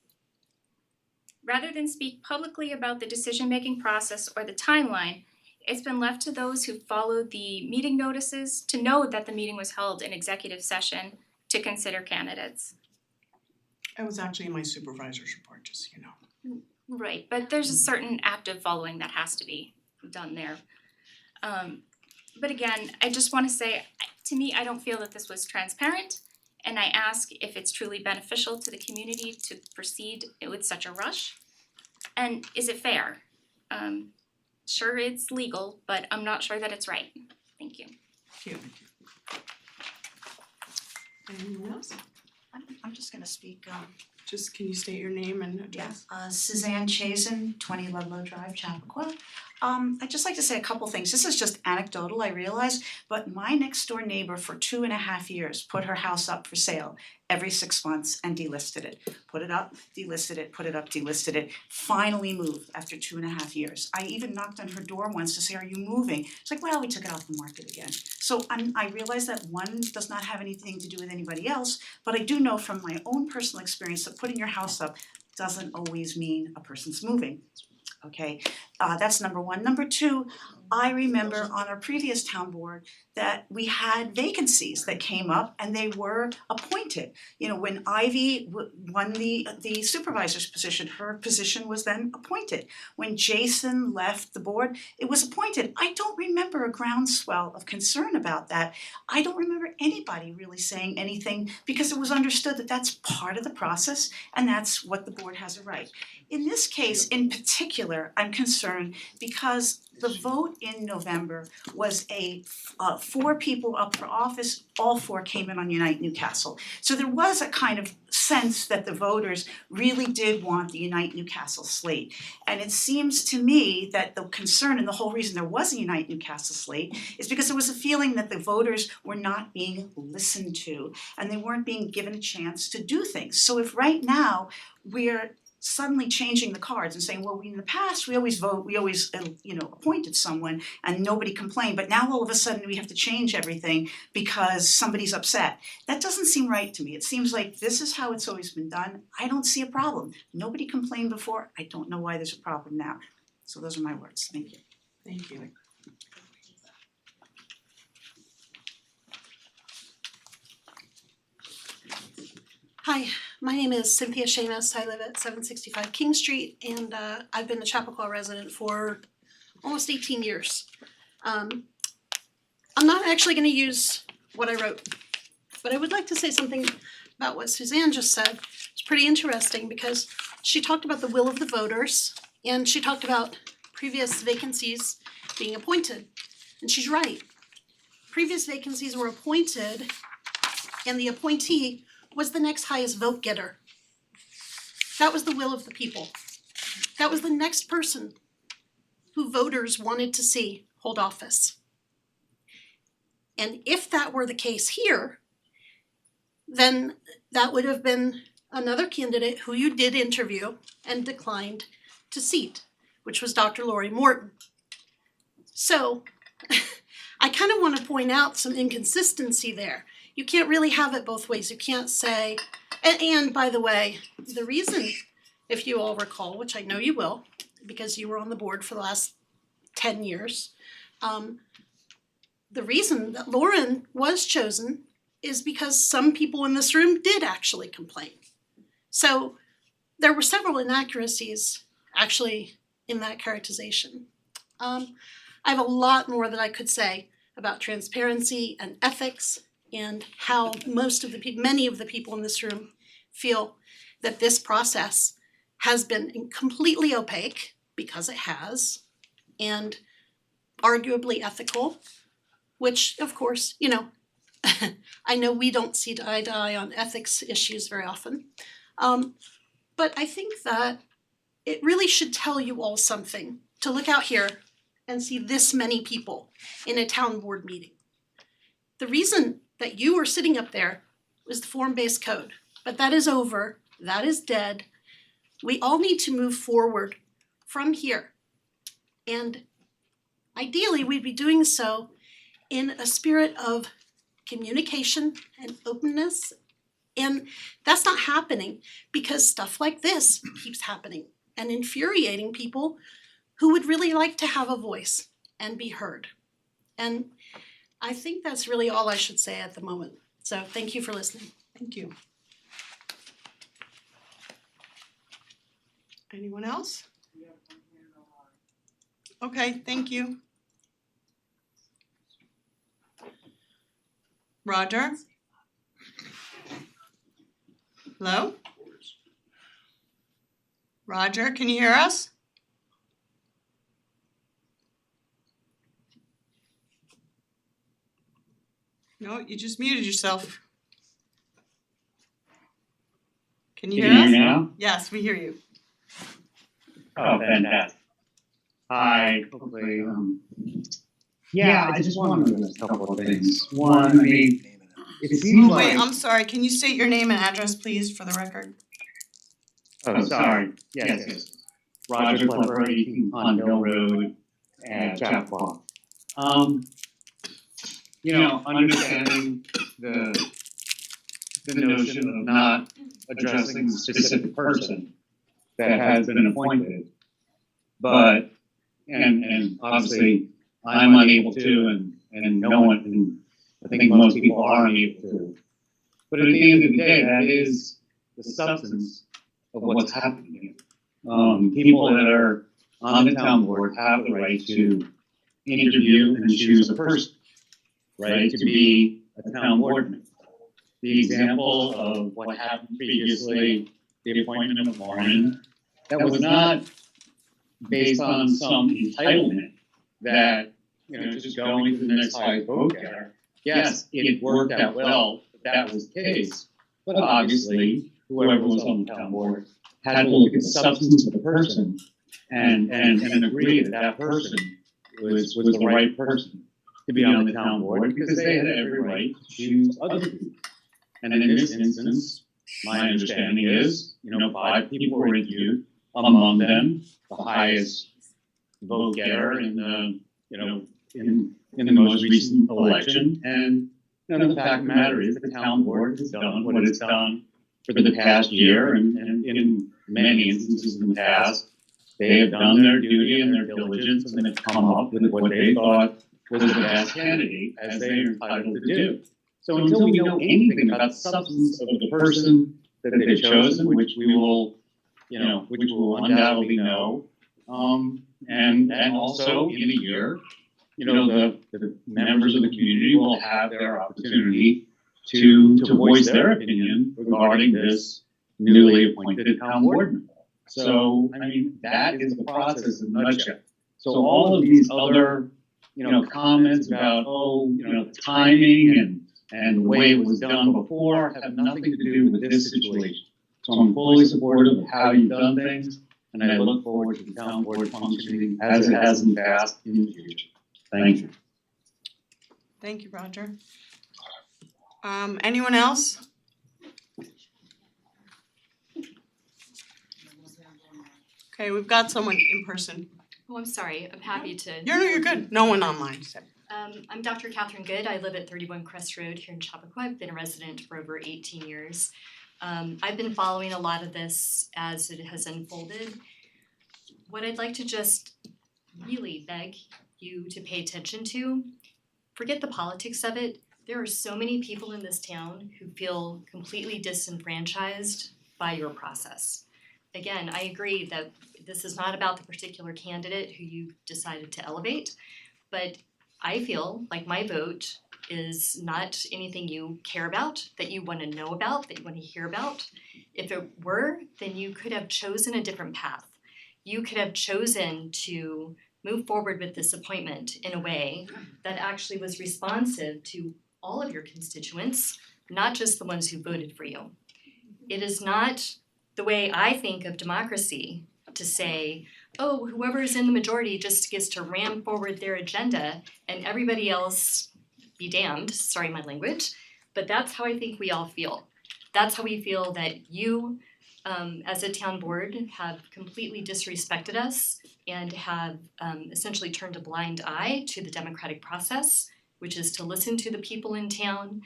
Rather than speak publicly about the decision-making process or the timeline, it's been left to those who followed the meeting notices to know that the meeting was held in executive session to consider candidates. It was actually in my supervisor's report, just so you know. Right, but there's a certain active following that has to be done there. But again, I just wanna say, to me, I don't feel that this was transparent, and I ask if it's truly beneficial to the community to proceed with such a rush. And is it fair? Sure, it's legal, but I'm not sure that it's right. Thank you. Thank you. Anyone else? I'm just gonna speak, Just can you state your name and address? Suzanne Chazen, 20 Ludlow Drive, Chappaqua. I'd just like to say a couple things. This is just anecdotal, I realize, but my next door neighbor for 2.5 years put her house up for sale every 6 months and delisted it. Put it up, delisted it, put it up, delisted it, finally moved after 2.5 years. I even knocked on her door once to say, "Are you moving?" It's like, well, we took it off the market again. So I realize that one does not have anything to do with anybody else, but I do know from my own personal experience that putting your house up doesn't always mean a person's moving. Okay, that's number one. Number two, I remember on our previous town board that we had vacancies that came up and they were appointed. You know, when Ivy won the supervisor's position, her position was then appointed. When Jason left the board, it was appointed. I don't remember a groundswell of concern about that. I don't remember anybody really saying anything because it was understood that that's part of the process and that's what the board has a right. In this case, in particular, I'm concerned because the vote in November was 4 people up for office, all 4 came in on Unite Newcastle. So there was a kind of sense that the voters really did want the Unite Newcastle slate. And it seems to me that the concern and the whole reason there was a Unite Newcastle slate is because there was a feeling that the voters were not being listened to and they weren't being given a chance to do things. So if right now we're suddenly changing the cards and saying, well, in the past, we always appointed someone and nobody complained, but now all of a sudden we have to change everything because somebody's upset. That doesn't seem right to me. It seems like this is how it's always been done. I don't see a problem. Nobody complained before. I don't know why there's a problem now. So those are my words. Thank you. Thank you. Hi, my name is Cynthia Shamus. I live at 765 King Street and I've been a Chappaqua resident for almost 18 years. I'm not actually going to use what I wrote, but I would like to say something about what Suzanne just said. It's pretty interesting because she talked about the will of the voters and she talked about previous vacancies being appointed. And she's right. Previous vacancies were appointed and the appointee was the next highest vote getter. That was the will of the people. That was the next person who voters wanted to see hold office. And if that were the case here, then that would have been another candidate who you did interview and declined to seat, which was Dr. Lori Morton. So I kind of want to point out some inconsistency there. You can't really have it both ways. You can't say, and by the way, the reason, if you all recall, which I know you will, because you were on the board for the last 10 years, the reason that Lauren was chosen is because some people in this room did actually complain. So there were several inaccuracies actually in that characterization. I have a lot more that I could say about transparency and ethics and how many of the people in this room feel that this process has been completely opaque, because it has, and arguably ethical, which of course, I know we don't see eye to eye on ethics issues very often. But I think that it really should tell you all something to look out here and see this many people in a town board meeting. The reason that you are sitting up there was the form-based code, but that is over, that is dead. We all need to move forward from here. And ideally, we'd be doing so in a spirit of communication and openness. And that's not happening because stuff like this keeps happening and infuriating people who would really like to have a voice and be heard. And I think that's really all I should say at the moment. So thank you for listening. Thank you. Anyone else? Okay, thank you. Roger? Hello? Roger, can you hear us? No, you just muted yourself. Can you hear us? Can you hear me now? Yes, we hear you. Oh, fantastic. Hi, hopefully, yeah, I just wanted to address a couple of things. One, I mean, it seems like. Wait, I'm sorry, can you state your name and address, please, for the record? Oh, sorry, yes. Roger Klepper, 18 Pond Hill Road at Chappaqua. Understanding the notion of not addressing the specific person that has been appointed, but, and obviously I'm unable to and no one, and I think most people are unable to. But at the end of the day, that is the substance of what's happening here. People that are on the town board have the right to interview and choose a person, right, to be a town board member. The example of what happened previously, the appointment of Lauren, that was not based on some entitlement that, just going to the next highest vote getter. Yes, it worked out well, that was the case. But obviously, whoever was on the town board had to look at the substance of the person and agree that that person was the right person to be on the town board because they had every right to choose other people. And in this instance, my understanding is, 5 people were interviewed, among them the highest vote getter in the, in the most recent election. And the fact of the matter is the town board has done what it's done for the past year and in many instances in the past. They have done their duty and their diligence and have come up with what they thought was the best candidate, as they are entitled to do. So until we know anything about the substance of the person that they've chosen, which we will undoubtedly know, and also in a year, the members of the community will have their opportunity to voice their opinion regarding this newly appointed town board member. So, that is the process in a nutshell. So all of these other, comments about, timing and the way it was done before have nothing to do with this situation. So I'm fully supportive of how you've done things, and I look forward to the town board functioning as it has in the past in the future. Thank you. Thank you, Roger. Anyone else? Okay, we've got someone in person. Oh, I'm sorry, I'm happy to. You're good. No one online. I'm Dr. Catherine Good. I live at 31 Crest Road here in Chappaqua. I've been a resident for over 18 years. I've been following a lot of this as it has unfolded. What I'd like to just really beg you to pay attention to, forget the politics of it. There are so many people in this town who feel completely disenfranchised by your process. Again, I agree that this is not about the particular candidate who you decided to elevate, but I feel like my vote is not anything you care about, that you want to know about, that you want to hear about. If it were, then you could have chosen a different path. You could have chosen to move forward with this appointment in a way that actually was responsive to all of your constituents, not just the ones who voted for you. It is not the way I think of democracy to say, oh, whoever is in the majority just gets to ram forward their agenda and everybody else be damned, sorry my language, but that's how I think we all feel. That's how we feel that you, as a town board, have completely disrespected us and have essentially turned a blind eye to the democratic process, which is to listen to the people in town,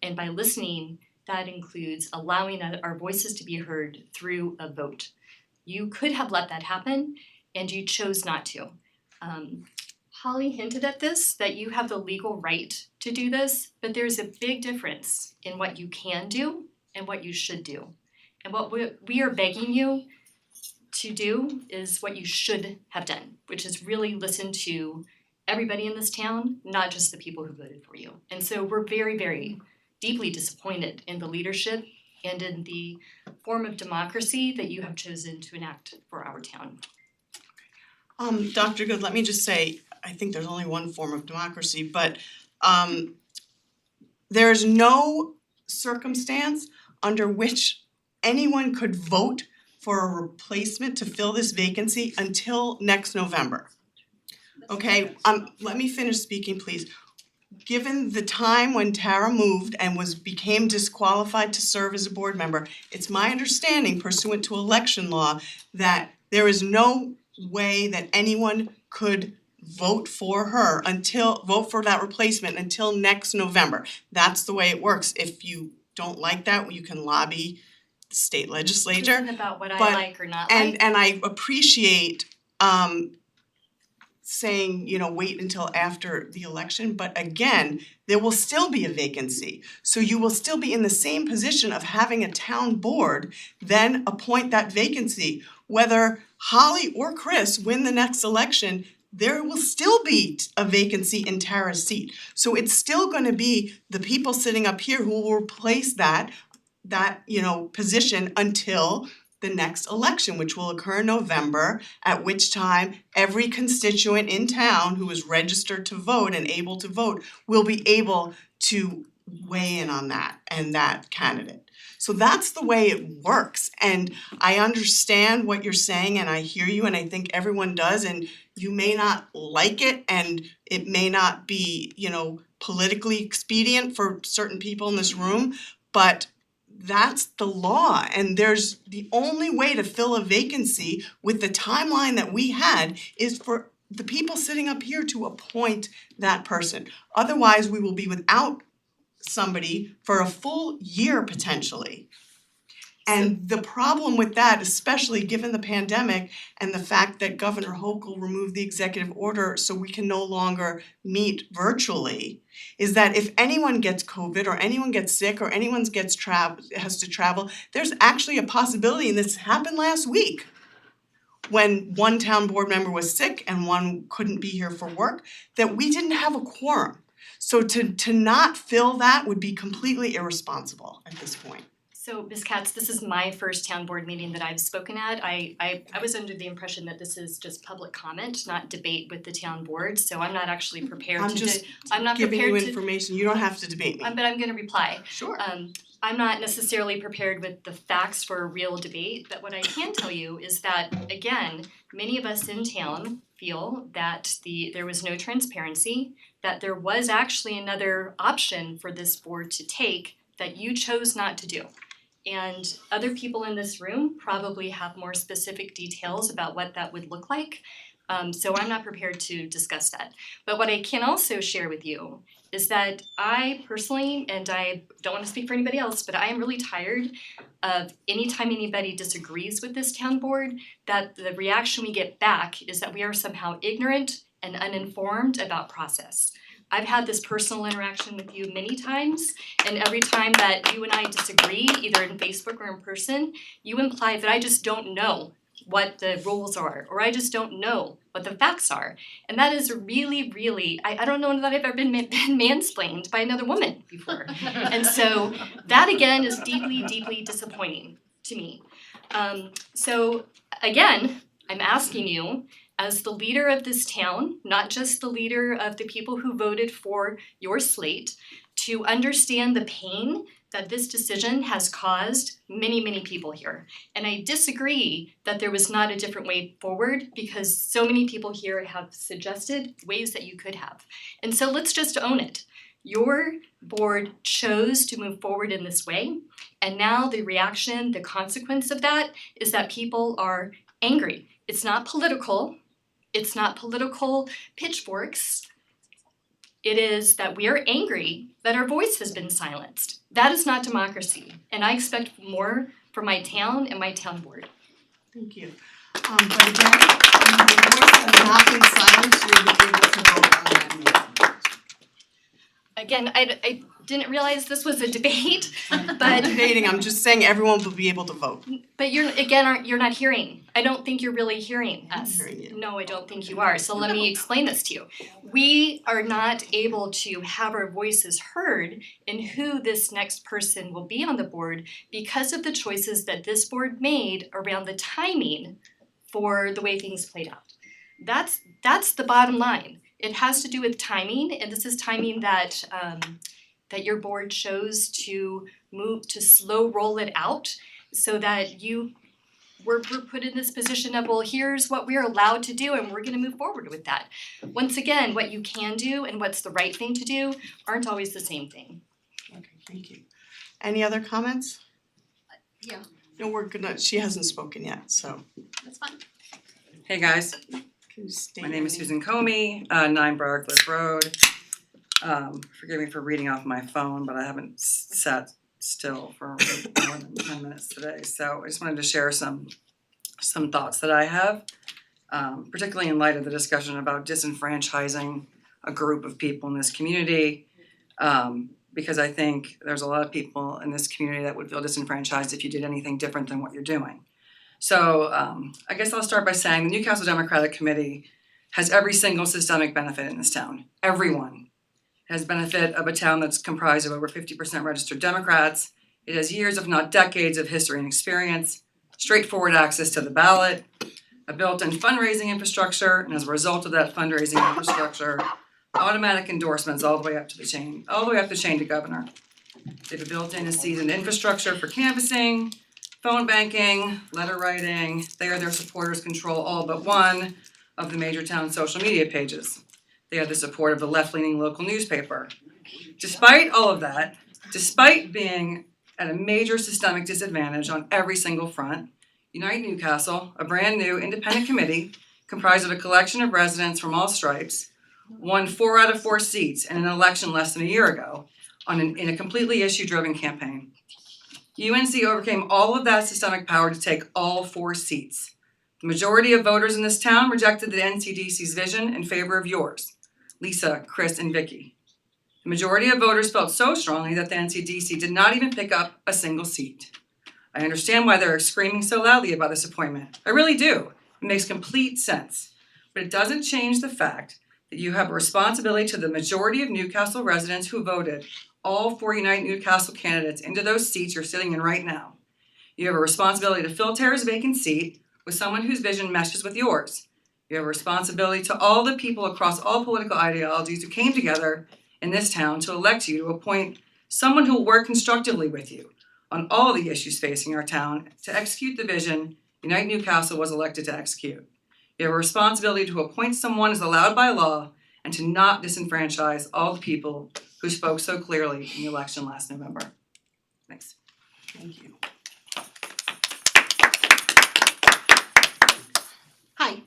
and by listening, that includes allowing our voices to be heard through a vote. You could have let that happen, and you chose not to. Holly hinted at this, that you have the legal right to do this, but there's a big difference in what you can do and what you should do. And what we are begging you to do is what you should have done, which is really listen to everybody in this town, not just the people who voted for you. And so we're very, very deeply disappointed in the leadership and in the form of democracy that you have chosen to enact for our town. Dr. Good, let me just say, I think there's only one form of democracy, but there is no circumstance under which anyone could vote for a replacement to fill this vacancy until next November. Okay, let me finish speaking, please. Given the time when Tara moved and became disqualified to serve as a board member, it's my understanding pursuant to election law that there is no way that anyone could vote for that replacement until next November. That's the way it works. If you don't like that, you can lobby the state legislature. This isn't about what I But- like or not And like. and I appreciate saying, wait until after the election, but again, there will still be a vacancy. So you will still be in the same position of having a town board then appoint that vacancy. Whether Holly or Chris win the next election, there will still be a vacancy in Tara's seat. So it's still gonna be the people sitting up here who will replace that position until the next election, which will occur in November, at which time every constituent in town who is registered to vote and able to vote will be able to weigh in on that and that candidate. So that's the way it works, and I understand what you're saying and I hear you and I think everyone does, and you may not like it and it may not be, politically expedient for certain people in this room, but that's the law, and there's the only way to fill a vacancy with the timeline that we had is for the people sitting up here to appoint that person. Otherwise, we will be without somebody for a full year potentially. And the problem with that, especially given the pandemic and the fact that Governor Hochul removed the executive order so we can no longer meet virtually, is that if anyone gets COVID or anyone gets sick or anyone has to travel, there's actually a possibility, and this happened last week, when one town board member was sick and one couldn't be here for work, that we didn't have a quorum. So to not fill that would be completely irresponsible at this point. So Ms. Katz, this is my first town board meeting that I've spoken at. I was under the impression that this is just public comment, not debate with the town board, so I'm not actually prepared I'm to just I'm not giving prepared you to information, you don't have to debate me. but I'm gonna reply. Sure. I'm not necessarily prepared with the facts for a real debate, but what I can tell you is that, again, many of us in town feel that there was no transparency, that there was actually another option for this board to take that you chose not to do. And other people in this room probably have more specific details about what that would look like. So I'm not prepared to discuss that. But what I can also share with you is that I personally, and I don't want to speak for anybody else, but I am really tired of anytime anybody disagrees with this town board, that the reaction we get back is that we are somehow ignorant and uninformed about process. I've had this personal interaction with you many times, and every time that you and I disagree, either in Facebook or in person, you imply that I just don't know what the rules are, or I just don't know what the facts are. And that is really, really, I don't know that I've ever been mansplained by another woman before. And so that again is deeply, deeply disappointing to me. So again, I'm asking you, as the leader of this town, not just the leader of the people who voted for your slate, to understand the pain that this decision has caused many, many people here. And I disagree that there was not a different way forward, because so many people here have suggested ways that you could have. And so let's just own it. Your board chose to move forward in this way, and now the reaction, the consequence of that is that people are angry. It's not political. It's not political pitchforks. It is that we are angry that our voice has been silenced. That is not democracy, and I expect more from my town and my town board. Thank you. But again, the voice has not been silenced, you'll be able to vote on that meeting. Again, I didn't realize this was a debate, I'm but debating, I'm just saying everyone will be able to vote. but you're not hearing. I don't think you're really hearing us. I'm hearing you. No, I don't think you are. So let me explain this to you. We are not able to have our voices heard in who this next person will be on the board because of the choices that this board made around the timing for the way things played out. That's the bottom line. It has to do with timing, and this is timing that that your board chose to slow roll it out so that we're put in this position of, well, here's what we're allowed to do and we're gonna move forward with that. Once again, what you can do and what's the right thing to do aren't always the same thing. Okay, thank you. Any other comments? Yeah, No, she hasn't spoken yet, so. that's fine. Hey guys, Can you state my name is your Susan Comey, 9 Briarcliff Road. Forgive me for reading off my phone, but I haven't sat still for more than 10 minutes today. So I just wanted to share some thoughts that I have. particularly in light of the discussion about disenfranchising a group of people in this community. Because I think there's a lot of people in this community that would feel disenfranchised if you did anything different than what you're doing. So I guess I'll start by saying the Newcastle Democratic Committee has every single systemic benefit in this town. Everyone has benefit of a town that's comprised of over 50% registered Democrats. It has years, if not decades, of history and experience, straightforward access to the ballot, a built-in fundraising infrastructure, and as a result of that fundraising infrastructure, automatic endorsements all the way up the chain to governor. They have a built-in and seasoned infrastructure for canvassing, phone banking, letter writing. Their supporters control all but one of the major town social media pages. They have the support of the left-leaning local newspaper. Despite all of that, despite being at a major systemic disadvantage on every single front, Unite Newcastle, a brand new independent committee comprised of a collection of residents from all stripes, won 4 out of 4 seats in an election less than a year ago in a completely issue-driven campaign. UNC overcame all of that systemic power to take all 4 seats. The majority of voters in this town rejected the NCDC's vision in favor of yours, Lisa, Chris, and Vicky. The majority of voters felt so strongly that the NCDC did not even pick up a single seat. I understand why they're screaming so loudly about this appointment. I really do. It makes complete sense. But it doesn't change the fact that you have a responsibility to the majority of Newcastle residents who voted all 4 Unite Newcastle candidates into those seats you're sitting in right now. You have a responsibility to fill Tara's vacant seat with someone whose vision meshes with yours. You have a responsibility to all the people across all political ideologies who came together in this town to elect you to appoint someone who will work constructively with you on all the issues facing our town to execute the vision Unite Newcastle was elected to execute. You have a responsibility to appoint someone as allowed by law and to not disenfranchise all the people who spoke so clearly in the election last November. Thanks. Thank you. Hi,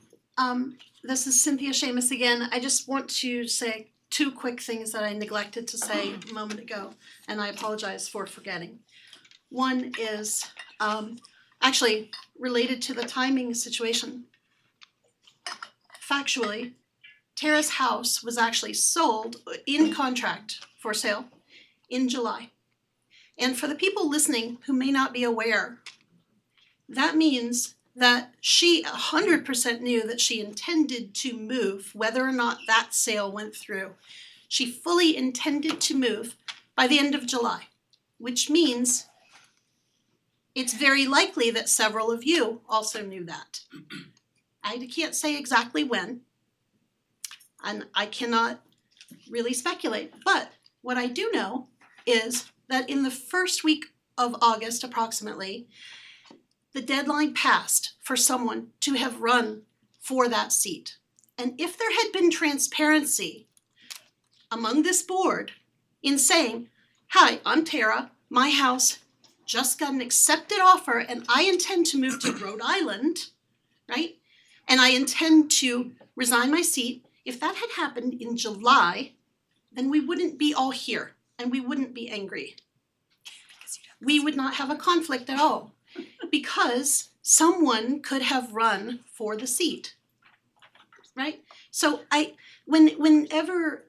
this is Cynthia Seamus again. I just want to say 2 quick things that I neglected to say a moment ago, and I apologize for forgetting. One is actually related to the timing situation. Factually, Tara's house was actually sold in contract for sale in July. And for the people listening who may not be aware, that means that she 100% knew that she intended to move, whether or not that sale went through. She fully intended to move by the end of July, which means it's very likely that several of you also knew that. I can't say exactly when, and I cannot really speculate, but what I do know is that in the first week of August approximately, the deadline passed for someone to have run for that seat. And if there had been transparency among this board in saying, hi, I'm Tara, my house just got an accepted offer and I intend to move to Rhode Island, right? And I intend to resign my seat. If that had happened in July, then we wouldn't be all here and we wouldn't be angry. We would not have a conflict at all because someone could have run for the seat, right? So whenever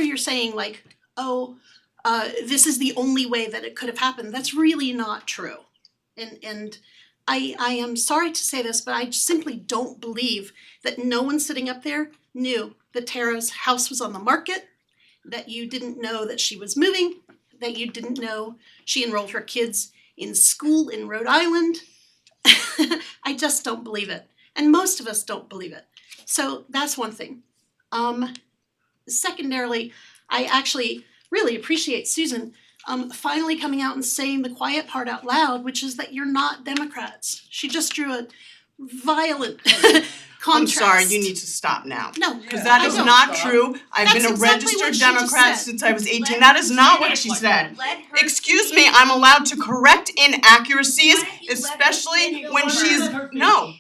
you're saying like, oh, this is the only way that it could have happened, that's really not true. And I am sorry to say this, but I simply don't believe that no one sitting up there knew that Tara's house was on the market, that you didn't know that she was moving, that you didn't know she enrolled her kids in school in Rhode Island. I just don't believe it. And most of us don't believe it. So that's one thing. Secondarily, I actually really appreciate Susan finally coming out and saying the quiet part out loud, which is that you're not Democrats. She just drew a violent contrast. I'm sorry, you need to stop now. No, because that is not true. I've been a That's exactly registered what she just Democrat said. since I was 18. That is not what she said. Excuse me, I'm allowed to correct inaccuracies, especially when she's, no,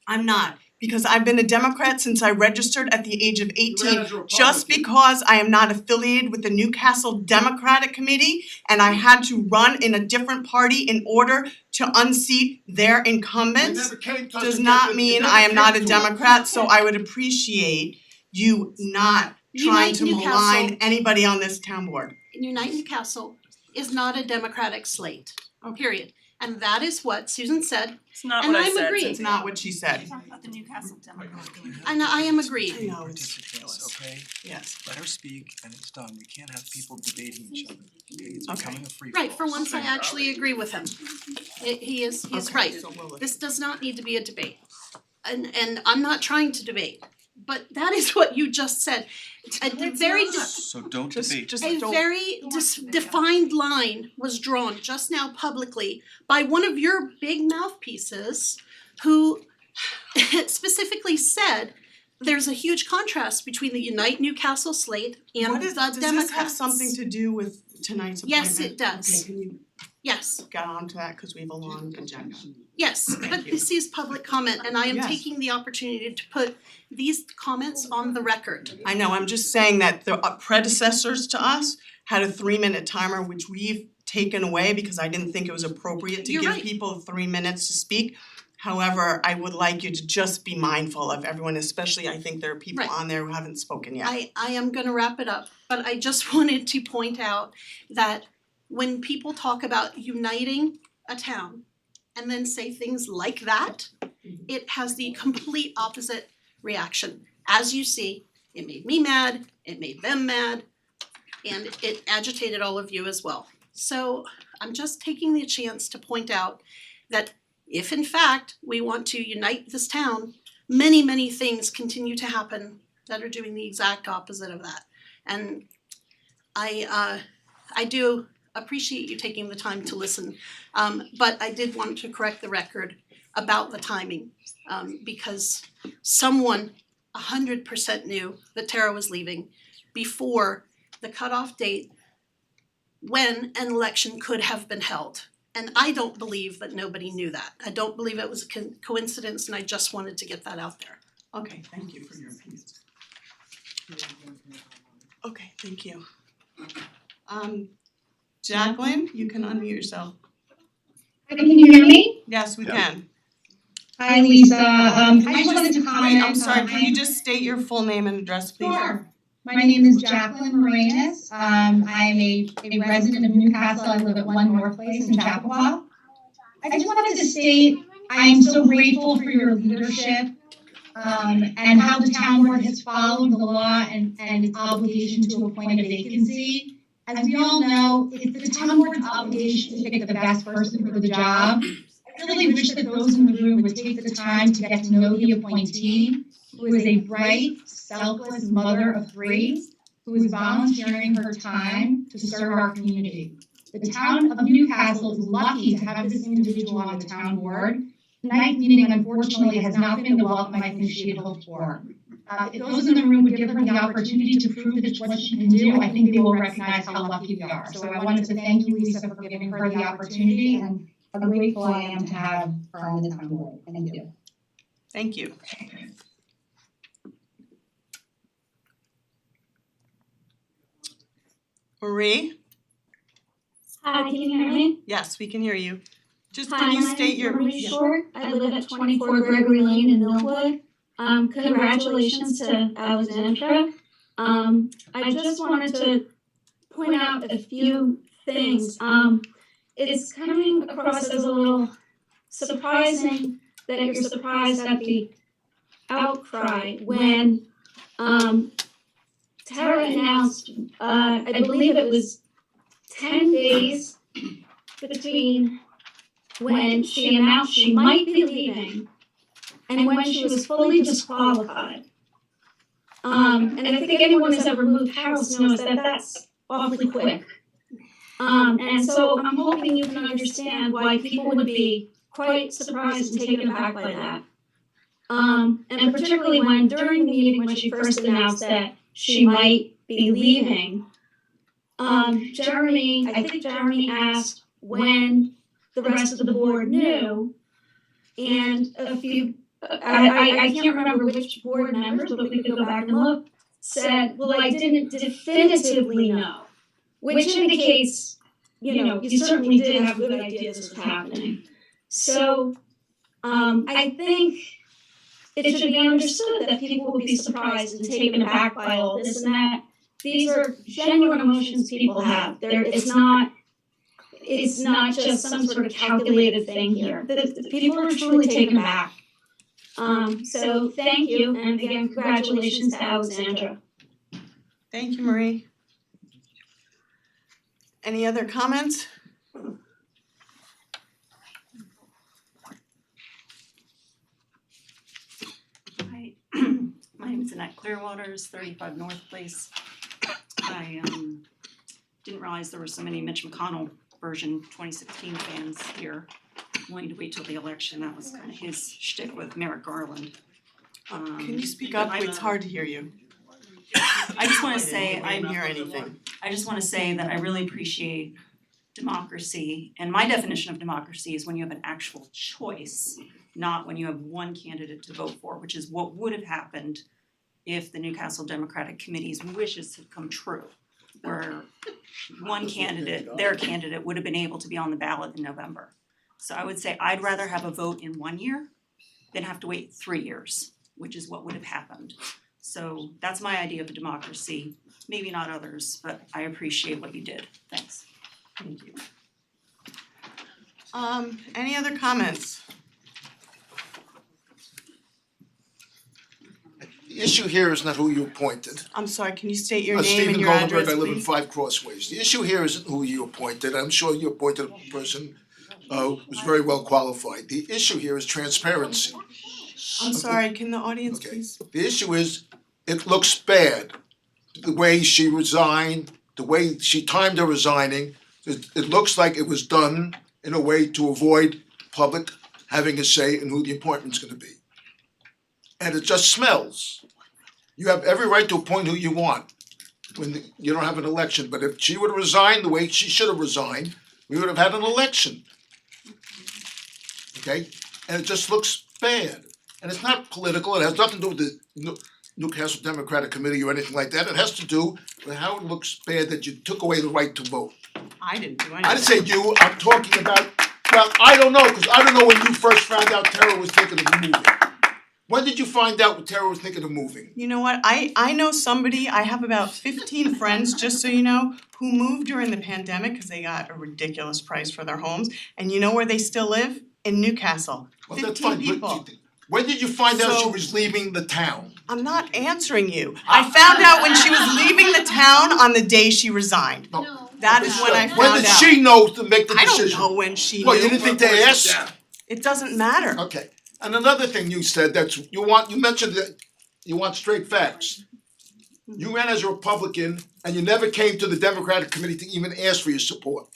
I'm not. because I've been a Democrat since I registered at the age of 18. Just because I am not affiliated with the Newcastle Democratic Committee and I had to run in a different party in order to unseat their incumbents does not mean I am not a Democrat, so I would appreciate you not trying Unite to Newcastle. malign anybody on this town board. Unite Newcastle is not a Democratic slate, period. And that is what Susan said, It's not and what I I'm said. agreed. It's not what she said. About the Newcastle Democrat. And I am agreed. I know, We're it's disciplines, okay? Yes. Let her speak and it's done. We can't have people debating each other, okay? It's Okay. becoming a free for all. Right, for once I actually agree with him. He's Okay, right. so we'll listen. This does not need to be a debate. And I'm not trying to debate, but that is what you just said. A very So don't debate. a very defined line was drawn just now publicly by one of your big mouthpieces who specifically said there's a huge contrast between the Unite Newcastle slate and What is, the does Democrats. this have something to do with tonight's appointment? Yes, it does. Okay, can you Yes. get on to that, cause we have a long agenda. Yes, but this is public comment and I am Yes. taking the opportunity to put these comments on the record. I know, I'm just saying that the predecessors to us had a 3-minute timer, which we've taken away because I didn't think it was appropriate to You're give right. people 3 minutes to speak. However, I would like you to just be mindful of everyone, especially I think there are people Right. on there who haven't spoken yet. I am gonna wrap it up, but I just wanted to point out that when people talk about uniting a town and then say things like that, it has the complete opposite reaction. As you see, it made me mad, it made them mad, and it agitated all of you as well. So I'm just taking the chance to point out that if in fact we want to unite this town, many, many things continue to happen that are doing the exact opposite of that. And I do appreciate you taking the time to listen, but I did want to correct the record about the timing, because someone 100% knew that Tara was leaving before the cutoff date when an election could have been held. And I don't believe that nobody knew that. I don't believe it was a coincidence, and I just wanted to get that out there. Okay, thank you for your opinion. Okay, thank you. Jacqueline, you can unmute yourself. Can you hear me? Yes, we can. Hi, Lisa. I just wanted to comment. I'm sorry, can you just state your full name and address, please? Sure. My name is Jacqueline Moranis. I am a resident of Newcastle. I live at 1 North Place in Chappaqua. I just wanted to state I am so grateful for your leadership and how the town board has followed the law and its obligation to appoint a vacancy. As we all know, it's the town board's obligation to pick the best person for the job. I really wish that those in the room would take the time to get to know the appointee, who is a bright, selfless mother of 3, who is volunteering her time to serve our community. The town of Newcastle is lucky to have this individual on the town board. Tonight's meeting, unfortunately, has not been the welcome I think she had hoped for. If those in the room would give her the opportunity to prove that what she can do, I think they will recognize how lucky we are. So I wanted to thank you, Lisa, for giving her the opportunity, and how grateful I am to have her on the town board. Thank you. Thank you. Marie? Hi, can you hear me? Yes, we can hear you. Just Hi, can you my state name's your? Marie yeah. Short. I live at 24 Gregory Lane in Millwood. Congratulations to Alexandra. I just wanted to point out a few things. It's coming across as a little surprising that you're surprised at the outcry when Tara announced, I believe it was 10 days between when she announced she might be leaving and when she was fully disqualified. And I think anyone who's ever moved house knows that that's awfully quick. And so I'm hoping you can understand why people would be quite surprised and taken aback by that. And particularly when during the meeting when she first announced that she might be leaving, I think Jeremy asked when the rest of the board knew, and a I can't remember which board members, but we could go back and look, said, well, I didn't definitively know, which indicates, you certainly did have good ideas this was happening. So, I think it should be understood that people will be surprised and taken aback by all this and that. These are genuine emotions people have. It's not just some sort of calculated thing here. The people are truly taken aback. So thank you, and again, congratulations to Alexandra. Thank you, Marie. Any other comments? Hi, my name is Annette Clearwaters, 35 North Place. I didn't realize there were so many Mitch McConnell version 2016 fans here, wanting to wait till the election. That was kind of his shtick with Merrick Garland. Can you speak up? It's hard to hear you. I just want to say I didn't hear anything. I just want to say that I really appreciate democracy, and my definition of democracy is when you have an actual choice, not when you have one candidate to vote for, which is what would have happened if the Newcastle Democratic Committee's wishes had come true, where one candidate, their candidate, would have been able to be on the ballot in November. So I would say I'd rather have a vote in 1 year than have to wait 3 years, which is what would have happened. So that's my idea of a democracy, maybe not others, but I appreciate what you did. Thanks. Thank you. Any other comments? The issue here is not who you appointed. I'm sorry, can you state your name and your Stephen address, Goldenberg, I live in please? 5 Crossways. The issue here isn't who you appointed. I'm sure you appointed a person who was very well qualified. The issue here is transparency. I'm sorry, can the audience please? The issue is, it looks bad. The way she resigned, the way she timed her resigning, it looks like it was done in a way to avoid public having a say in who the appointment's gonna be. And it just smells. You have every right to appoint who you want when you don't have an election, but if she would have resigned the way she should have resigned, we would have had an election. Okay? And it just looks bad. And it's not political, it has nothing to do with the Newcastle Democratic Committee or anything like that. It has to do with how it looks bad that you took away the right to vote. I didn't do anything. I didn't say you, I'm talking about, well, I don't know, cause I don't know when you first found out Tara was thinking of moving. When did you find out Tara was thinking of moving? You know what, I know somebody, I have about 15 friends, just so you know, who moved during the pandemic because they got a ridiculous price for their homes. And you know where they still live? In Newcastle. Well, that's 15 fine, people. but when did you find out she So- was leaving the town? I'm not answering you. I found out when she was leaving the town on the day she resigned. That is when I found out. When did she know to make the decision? I don't know when she knew. Well, you didn't think to ask? It doesn't matter. Okay, and another thing you said that's, you mentioned that you want straight facts. You ran as a Republican and you never came to the Democratic Committee to even ask for your support.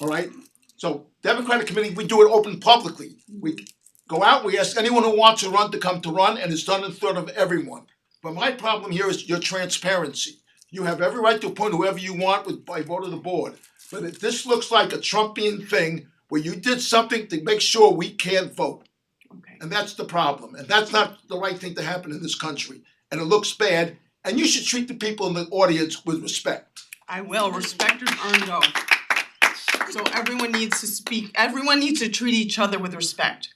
Alright? So Democratic Committee, we do it open publicly. We go out, we ask anyone who wants to run to come to run, and it's done in front of everyone. But my problem here is your transparency. You have every right to appoint whoever you want by vote of the board. But this looks like a Trumpian thing where you did something to make sure we can't vote. And that's the problem, and that's not the right thing to happen in this country. And it looks bad, and you should treat the people in the audience with respect. I will, respect is earned though. So everyone needs to speak, everyone needs to treat each other with respect.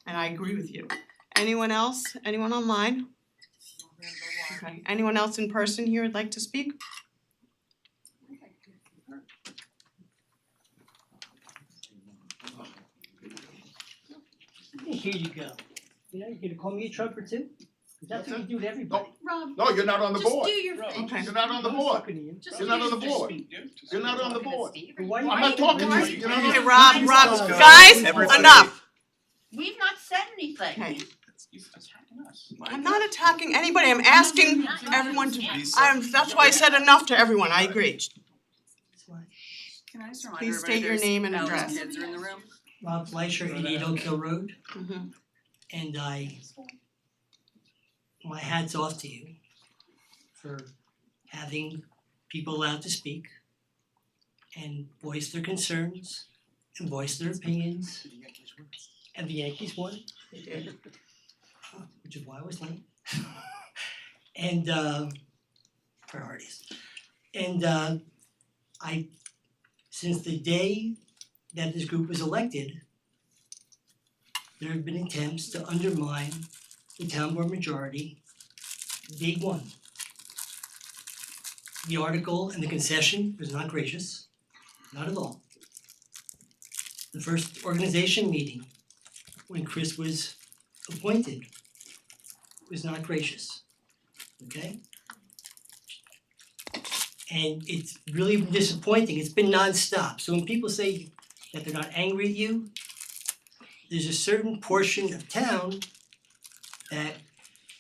And I agree with you. Anyone else? Anyone online? Okay, anyone else in person here would like to speak? Here you go. You know, you're gonna call me a Trumper too? 'Cause that's what you do to everybody. Rob. No, you're not on the board. Just do your thing. Okay. You're not on the board. You're not on the board. You're not on the board. I'm not talking to you. You're not on the Okay, board. Rob, guys, enough. We've not said anything. Okay. I'm not attacking anybody, I'm asking everyone to, that's why I said enough to everyone, I agree. Can I just remind Please everybody state your there's name and Al's address. kids are in the room? Rob Fleischer, 88 Oak Hill Road. Mhm. And my hat's off to you for having people allowed to speak and voice their concerns and voice their opinions. And the Yankees won. which is why I was late. And priorities. And since the day that this group was elected, there have been attempts to undermine the town board majority day one. The article and the concession was not gracious, not at all. The first organization meeting, when Chris was appointed, was not gracious, okay? And it's really been disappointing, it's been nonstop, so when people say that they're not angry at you, there's a certain portion of town that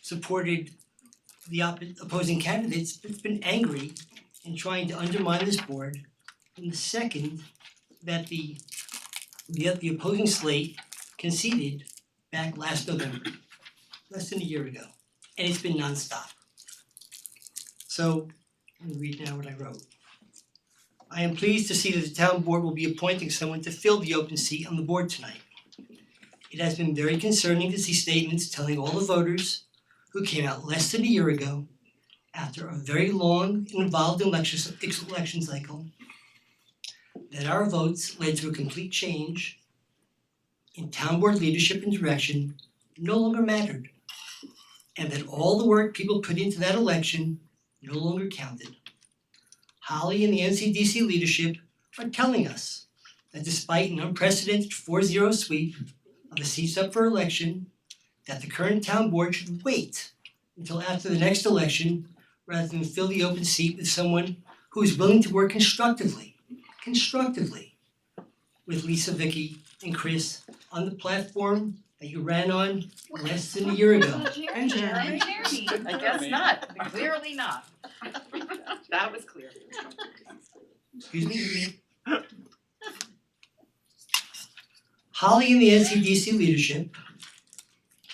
supported the opposing candidates that's been angry and trying to undermine this board from the second that the opposing slate conceded back last November, less than a year ago, and it's been nonstop. So, I'm gonna read now what I wrote. I am pleased to see that the town board will be appointing someone to fill the open seat on the board tonight. It has been very concerning to see statements telling all the voters who came out less than a year ago, after a very long and involved election cycle, that our votes led to a complete change in town board leadership and direction no longer mattered, and that all the work people put into that election no longer counted. Holly and the NCDC leadership are telling us that despite an unprecedented 4-0 sweep of the seats up for election, that the current town board should wait until after the next election rather than fill the open seat with someone who is willing to work constructively with Lisa, Vicky, and Chris on the platform that you ran on less than a year ago. And Jeremy. I guess not, clearly not. That was clear. Excuse me? Holly and the NCDC leadership,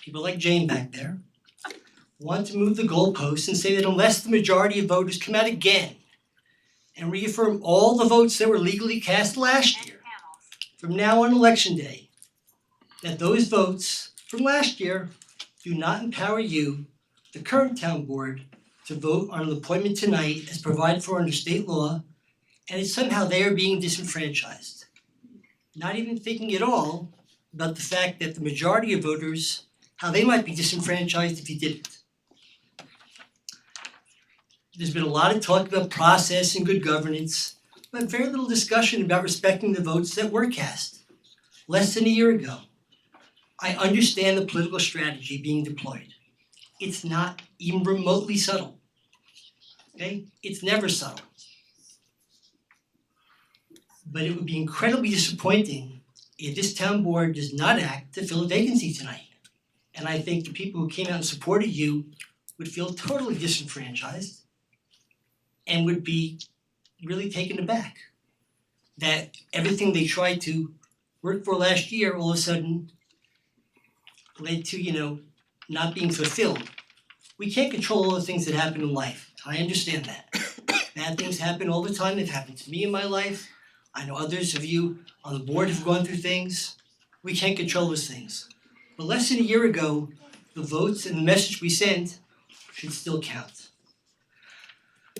people like Jane back there, want to move the goalposts and say that unless the majority of voters come out again and reaffirm all the votes that were legally cast last year, from now on election day, that those votes from last year do not empower you, the current town board, to vote on an appointment tonight as provided for under state law, and it's somehow they are being disenfranchised. Not even thinking at all about the fact that the majority of voters, how they might be disenfranchised if you didn't. There's been a lot of talk about process and good governance, but very little discussion about respecting the votes that were cast less than a year ago. I understand the political strategy being deployed. It's not even remotely subtle. Okay? It's never subtle. But it would be incredibly disappointing if this town board does not act to fill a vacancy tonight. And I think the people who came out and supported you would feel totally disenfranchised and would be really taken aback that everything they tried to work for last year all of a sudden led to, not being fulfilled. We can't control all the things that happen in life. I understand that. Bad things happen all the time. They've happened to me in my life. I know others of you on the board have gone through things. We can't control those things. But less than a year ago, the votes and the message we sent should still count.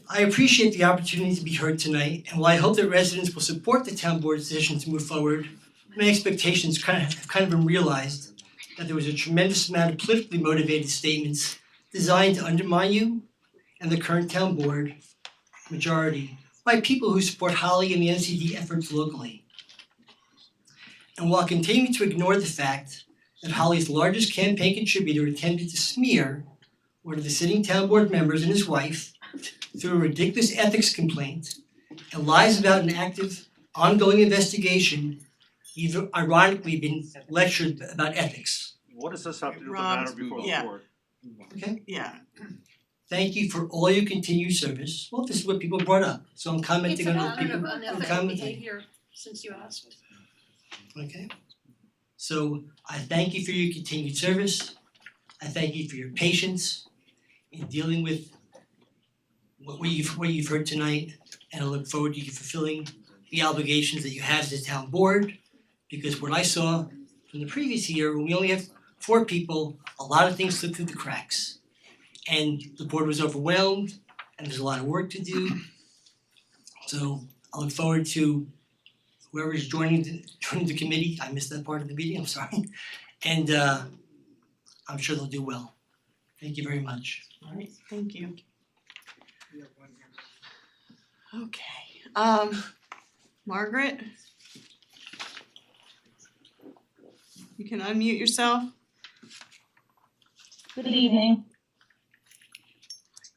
I appreciate the opportunity to be heard tonight, and while I hope that residents will support the town board's decision to move forward, my expectations have kind of been realized that there was a tremendous amount of politically motivated statements designed to undermine you and the current town board majority by people who support Holly and the NCD efforts locally. And while continuing to ignore the fact that Holly's largest campaign contributor attempted to smear one of the sitting town board members and his wife through a ridiculous ethics complaint and lies about an active, ongoing investigation, you've ironically been lectured about ethics. What does this have to do with the Rob, matter before the yeah. board? Okay? Yeah. Thank you for all your continued service. Well, this is what people brought up, so I'm commenting on what people commenting. since you asked. Okay? So I thank you for your continued service. I thank you for your patience in dealing with what you've heard tonight, and I look forward to you fulfilling the obligations that you have as a town board, because what I saw from the previous year, when we only have 4 people, a lot of things slipped through the cracks. And the board was overwhelmed and there's a lot of work to do. So I look forward to whoever's joining the committee. I missed that part of the meeting, I'm sorry. And I'm sure they'll do well. Thank you very much. Alright, thank you. Okay, Margaret? You can unmute yourself. Good evening.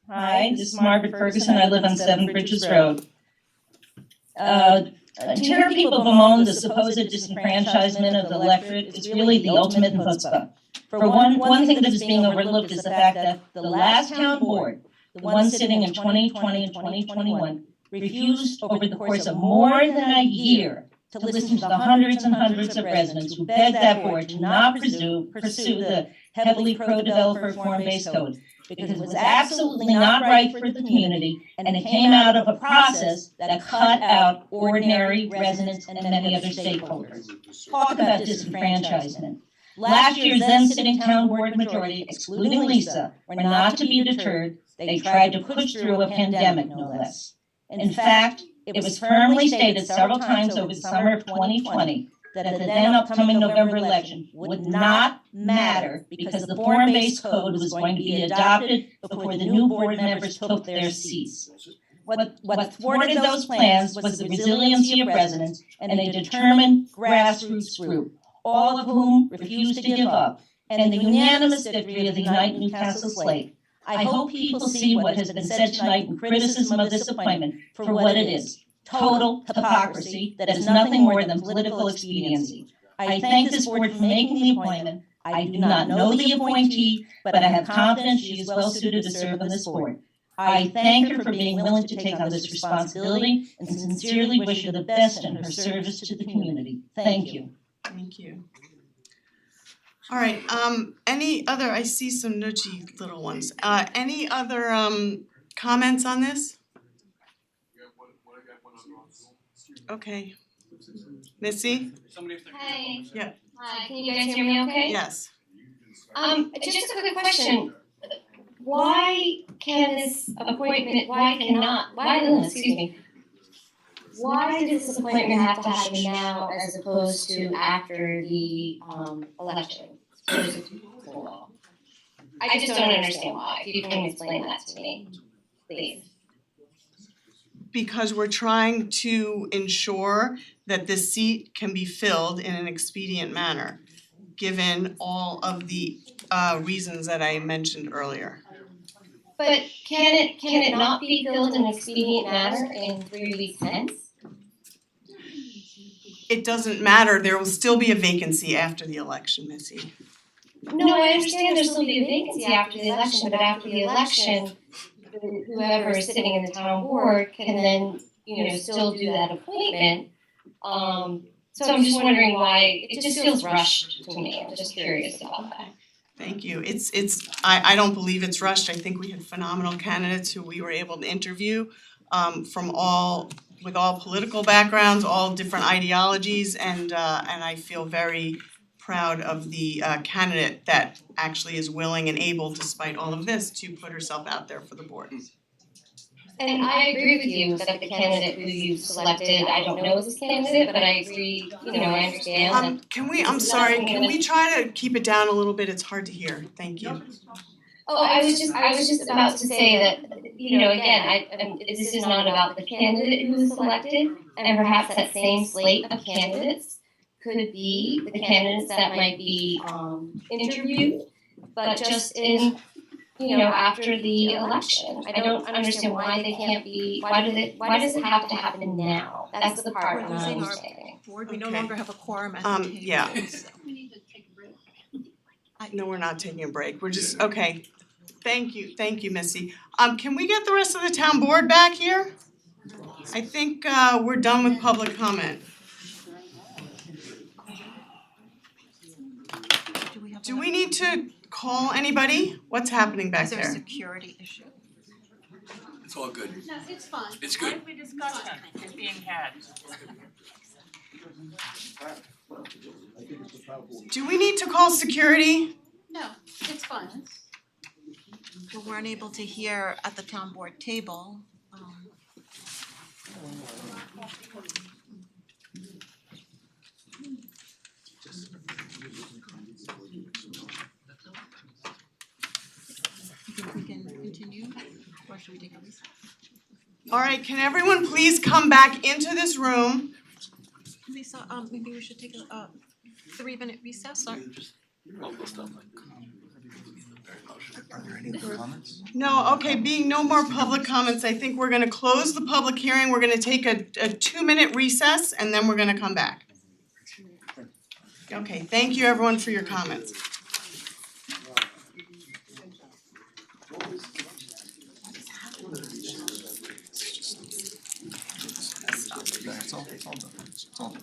Hi, this is Margaret Ferguson. I live on Seven Bridges Road. Interior people bemoan the supposed disenfranchisement of the electorate is really the ultimate chutzpah. For one thing that is being overlooked is the fact that the last town board, the one sitting in 2020 and 2021, refused over the course of more than a year to listen to the hundreds and hundreds of residents who begged that board to not pursue the heavily pro-developer form-based code, because it was absolutely not right for the community, and it came out of a process that cut out ordinary residents and many other stakeholders. Talk about disenfranchisement. Last year's then-sitting town board majority, excluding Lisa, were not to be deterred. They tried to push through a pandemic, no less. In fact, it was firmly stated several times over the summer of 2020 that the then upcoming November election would not matter because the form-based code was going to be adopted before the new board members took their seats. What thwarted those plans was the resiliency of residents and a determined grassroots group, all of whom refused to give up, and the unanimous victory of the Unite Newcastle slate. I hope people see what has been said tonight in criticism of this appointment for what it is: total hypocrisy that is nothing more than political expediency. I thank this board for making the appointment. I do not know the appointee, but I have confidence she is well suited to serve on this board. I thank her for being willing to take on this responsibility and sincerely wish her the best in her service to the community. Thank you. Thank you. All right, any other, I see some nudgy little ones. Any other comments on this? Okay. Missy? Hi. Yeah. Hi, can you guys hear me okay? Yes. Just a quick question. Why can this appointment, why does this appointment have to happen now as opposed to after the election? I just don't understand why. If you can explain that to me, please. Because we're trying to ensure that this seat can be filled in an expedient manner, given all of the reasons that I mentioned earlier. But can it not be filled in an expedient manner in 3 weeks hence? It doesn't matter, there will still be a vacancy after the election, Missy. No, I understand there'll still be a vacancy after the election, but after the election, whoever is sitting in the town board can then, still do that appointment. So I'm just wondering why, it just feels rushed to me, I'm just curious about that. Thank you. I don't believe it's rushed. I think we had phenomenal candidates who we were able to interview with all political backgrounds, all different ideologies, and I feel very proud of the candidate that actually is willing and able, despite all of this, to put herself out there for the board. And I agree with you that the candidate who you selected, I don't know this candidate, but I agree, I understand that. Can we try to keep it down a little bit? It's hard to hear. Thank you. Oh, I was just about to say that, again, this is not about the candidate who was selected, and perhaps that same slate of candidates could be the candidates that might be interviewed, but just in after the election. I don't understand why they can't be, why does it have to happen now? That's the part I'm not understanding. Board, we no longer have a quorum at the table. Yeah. No, we're not taking a break. We're just, okay. Thank you, Missy. Can we get the rest of the town board back here? I think we're done with public comment. Do we need to call anybody? What's happening back there? Is there a security issue? It's all good. No, it's fine. It's good. We discussed it. It's being had. Do we need to call security? No, it's fine. We weren't able to hear at the town board table. You think we can continue, or should we take a recess? All right, can everyone please come back into this room? Lisa, maybe we should take a 3-minute recess, or? Are there any comments? No, okay, being no more public comments, I think we're gonna close the public hearing, we're gonna take a 2-minute recess, and then we're gonna come back. Okay, thank you everyone for your comments. It's all done, it's all done.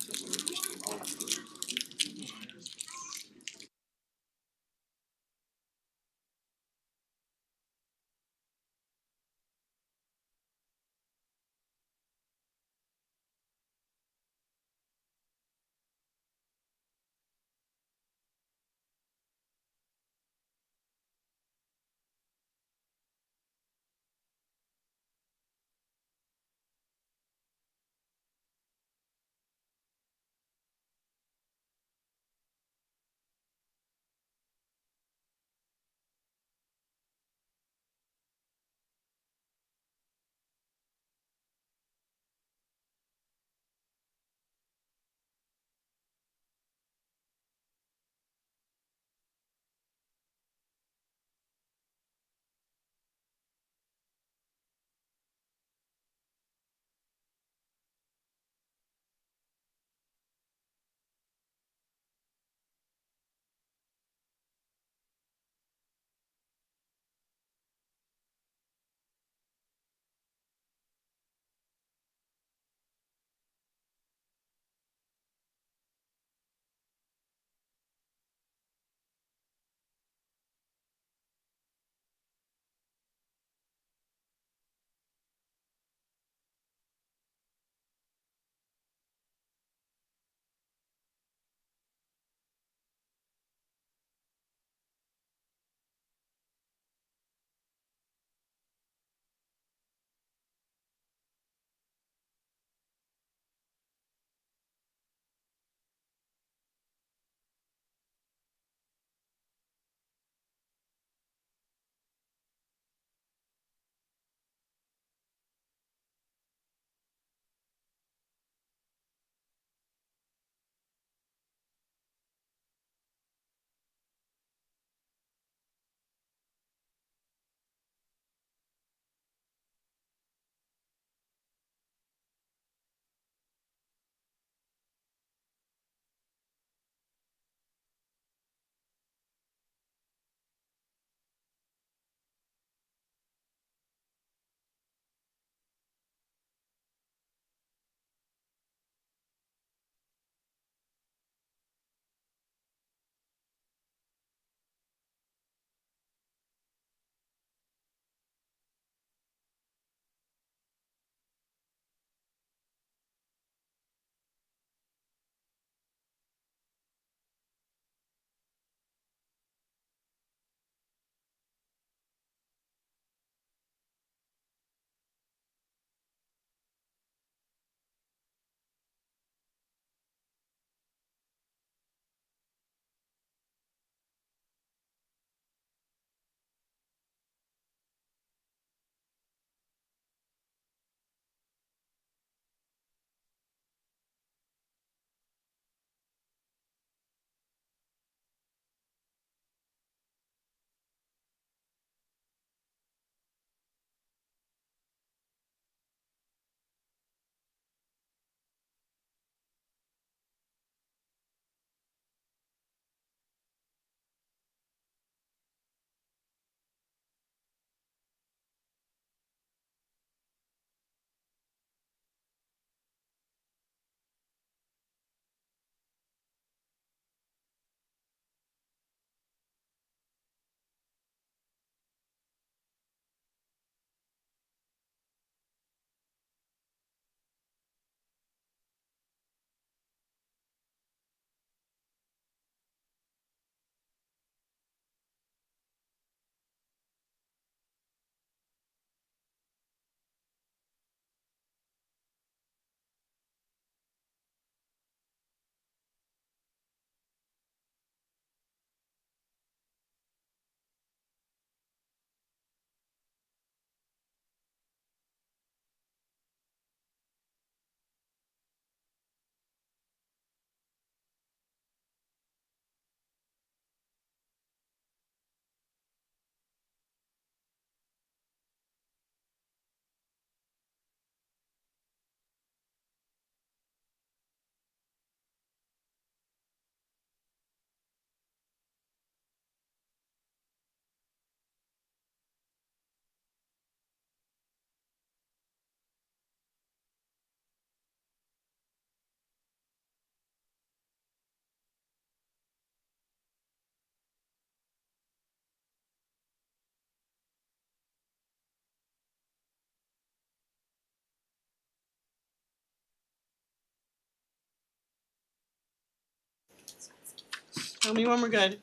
Tell me when we're good.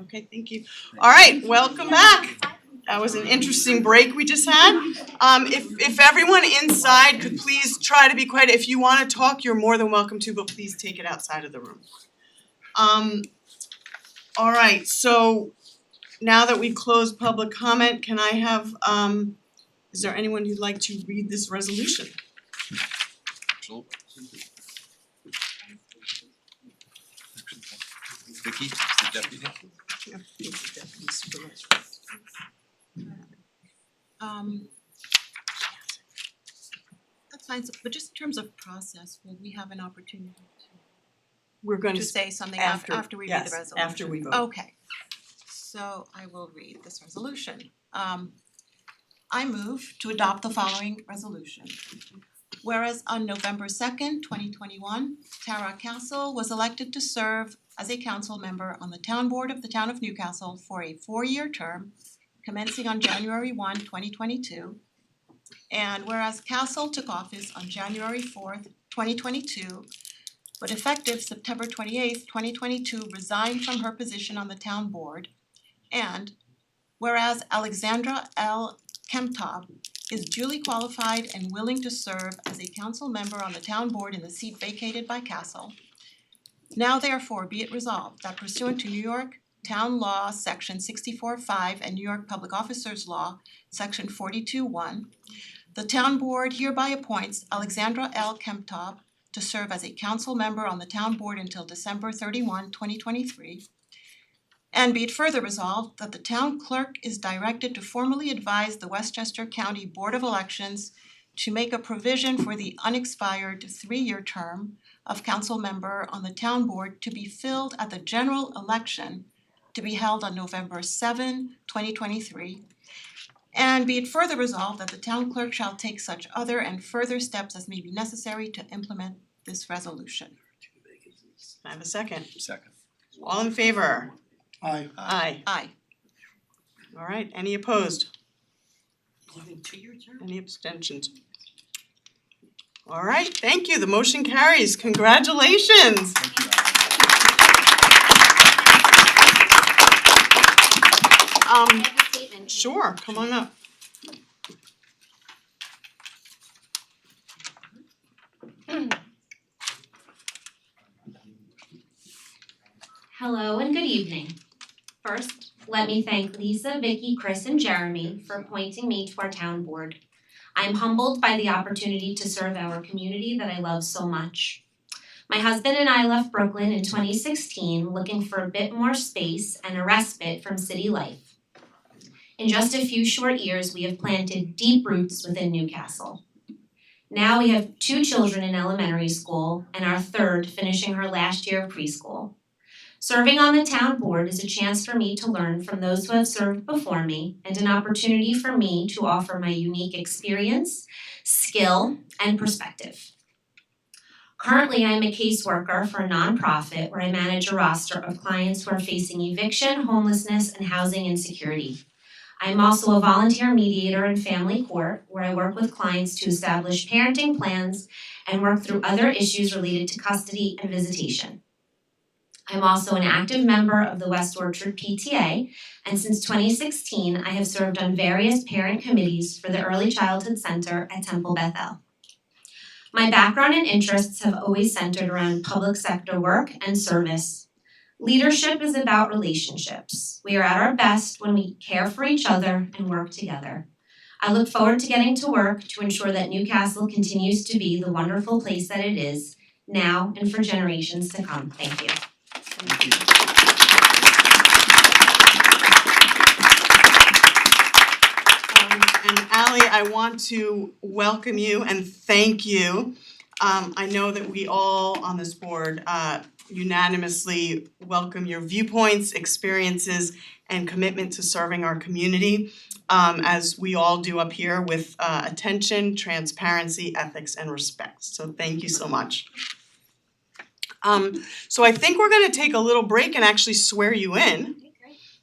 Okay, thank you. All right, welcome back. That was an interesting break we just had. If everyone inside could please try to be quiet. If you wanna talk, you're more than welcome to, but please take it outside of the room. All right, so now that we've closed public comment, can I have, is there anyone who'd like to read this resolution? Vicky, the deputy. That's fine, so, but just in terms of process, will we have an opportunity We're going to to say something after- after we read the yes, resolution? after we vote. Okay, so I will read this resolution. I move to adopt the following resolution. Whereas on November 2nd, 2021, Tara Castle was elected to serve as a council member on the town board of the town of Newcastle for a 4-year term commencing on January 1, 2022. And whereas Castle took office on January 4th, 2022, but effective September 28th, 2022 resigned from her position on the town board. And whereas Alexandra L. Kemptob is duly qualified and willing to serve as a council member on the town board in the seat vacated by Castle. Now therefore be it resolved that pursuant to New York Town Law, Section 64(5) and New York Public Officers Law, Section 42(1), the town board hereby appoints Alexandra L. Kemptob to serve as a council member on the town board until December 31, 2023. And be it further resolved that the town clerk is directed to formally advise the Westchester County Board of Elections to make a provision for the unexpired 3-year term of council member on the town board to be filled at the general election to be held on November 7, 2023. And be it further resolved that the town clerk shall take such other and further steps as may be necessary to implement this resolution. Can I have a second? Second. All in favor? Aye. Aye. Aye. All right, any opposed? Even 2-year term? Any abstentions? All right, thank you, the motion carries, congratulations. Sure, come on up. Hello and good evening. First, let me thank Lisa, Vicky, Chris, and Jeremy for appointing me to our town board. I am humbled by the opportunity to serve our community that I love so much. My husband and I left Brooklyn in 2016 looking for a bit more space and a respite from city life. In just a few short years, we have planted deep roots within Newcastle. Now we have 2 children in elementary school and our 3rd finishing her last year of preschool. Serving on the town board is a chance for me to learn from those who have served before me and an opportunity for me to offer my unique experience, skill, and perspective. Currently, I am a caseworker for a nonprofit where I manage a roster of clients who are facing eviction, homelessness, and housing insecurity. I am also a volunteer mediator in family court where I work with clients to establish parenting plans and work through other issues related to custody and visitation. I'm also an active member of the West Orchard PTA, and since 2016, I have served on various parent committees for the Early Childhood Center at Temple Bethel. My background and interests have always centered around public sector work and service. Leadership is about relationships. We are at our best when we care for each other and work together. I look forward to getting to work to ensure that Newcastle continues to be the wonderful place that it is, now and for generations to come. Thank you. And Ally, I want to welcome you and thank you. I know that we all on this board unanimously welcome your viewpoints, experiences, and commitment to serving our community, as we all do up here with attention, transparency, ethics, and respect. So thank you so much. So I think we're gonna take a little break and actually swear you in.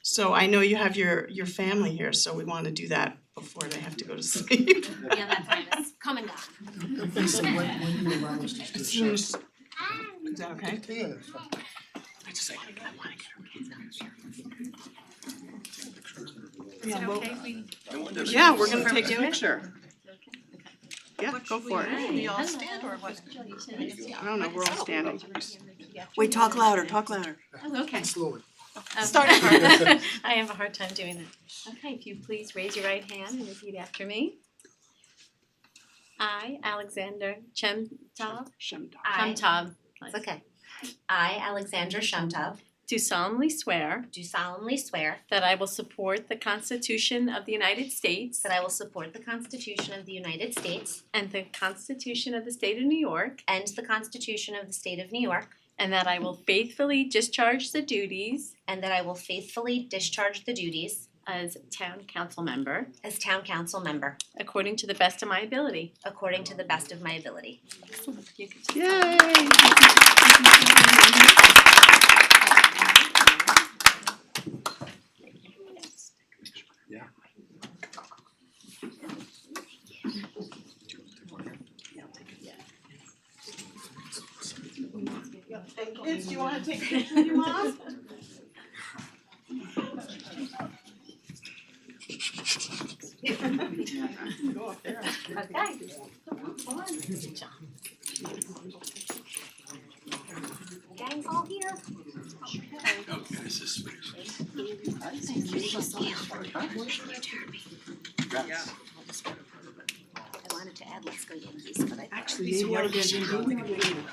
So I know you have your family here, so we wanna do that before they have to go to sleep. Yeah, that time is come and gone. Lisa, when you allow us to Is that okay? Yeah. I Yeah, well, Okay, if we yeah, we're gonna take a picture. Yeah, go for it. We all stand or what? I don't know, we're all standing. Wait, talk louder, talk louder. Oh, okay. Slowly. Start hard. I have a hard time doing that. Okay, if you please raise your right hand and repeat after me. I, Alexander Chemtov. Chemtov. It's okay. I, Alexandra Shumtov, Do solemnly swear do solemnly swear that I will support the Constitution of the United States that I will support the Constitution of the United States and the Constitution of the State of New York, and the Constitution of the State of New York, and that I will faithfully discharge the duties and that I will faithfully discharge the duties as town council member as town council member according to the best of my ability. according to the best of my ability. You can Yay! And kids, do you wanna take a picture of your mom? Go up there. Okay. Gang's all here. Okay, this is sweet. I wanted to add Let's Go Yankees, but I Actually, you yelled at him.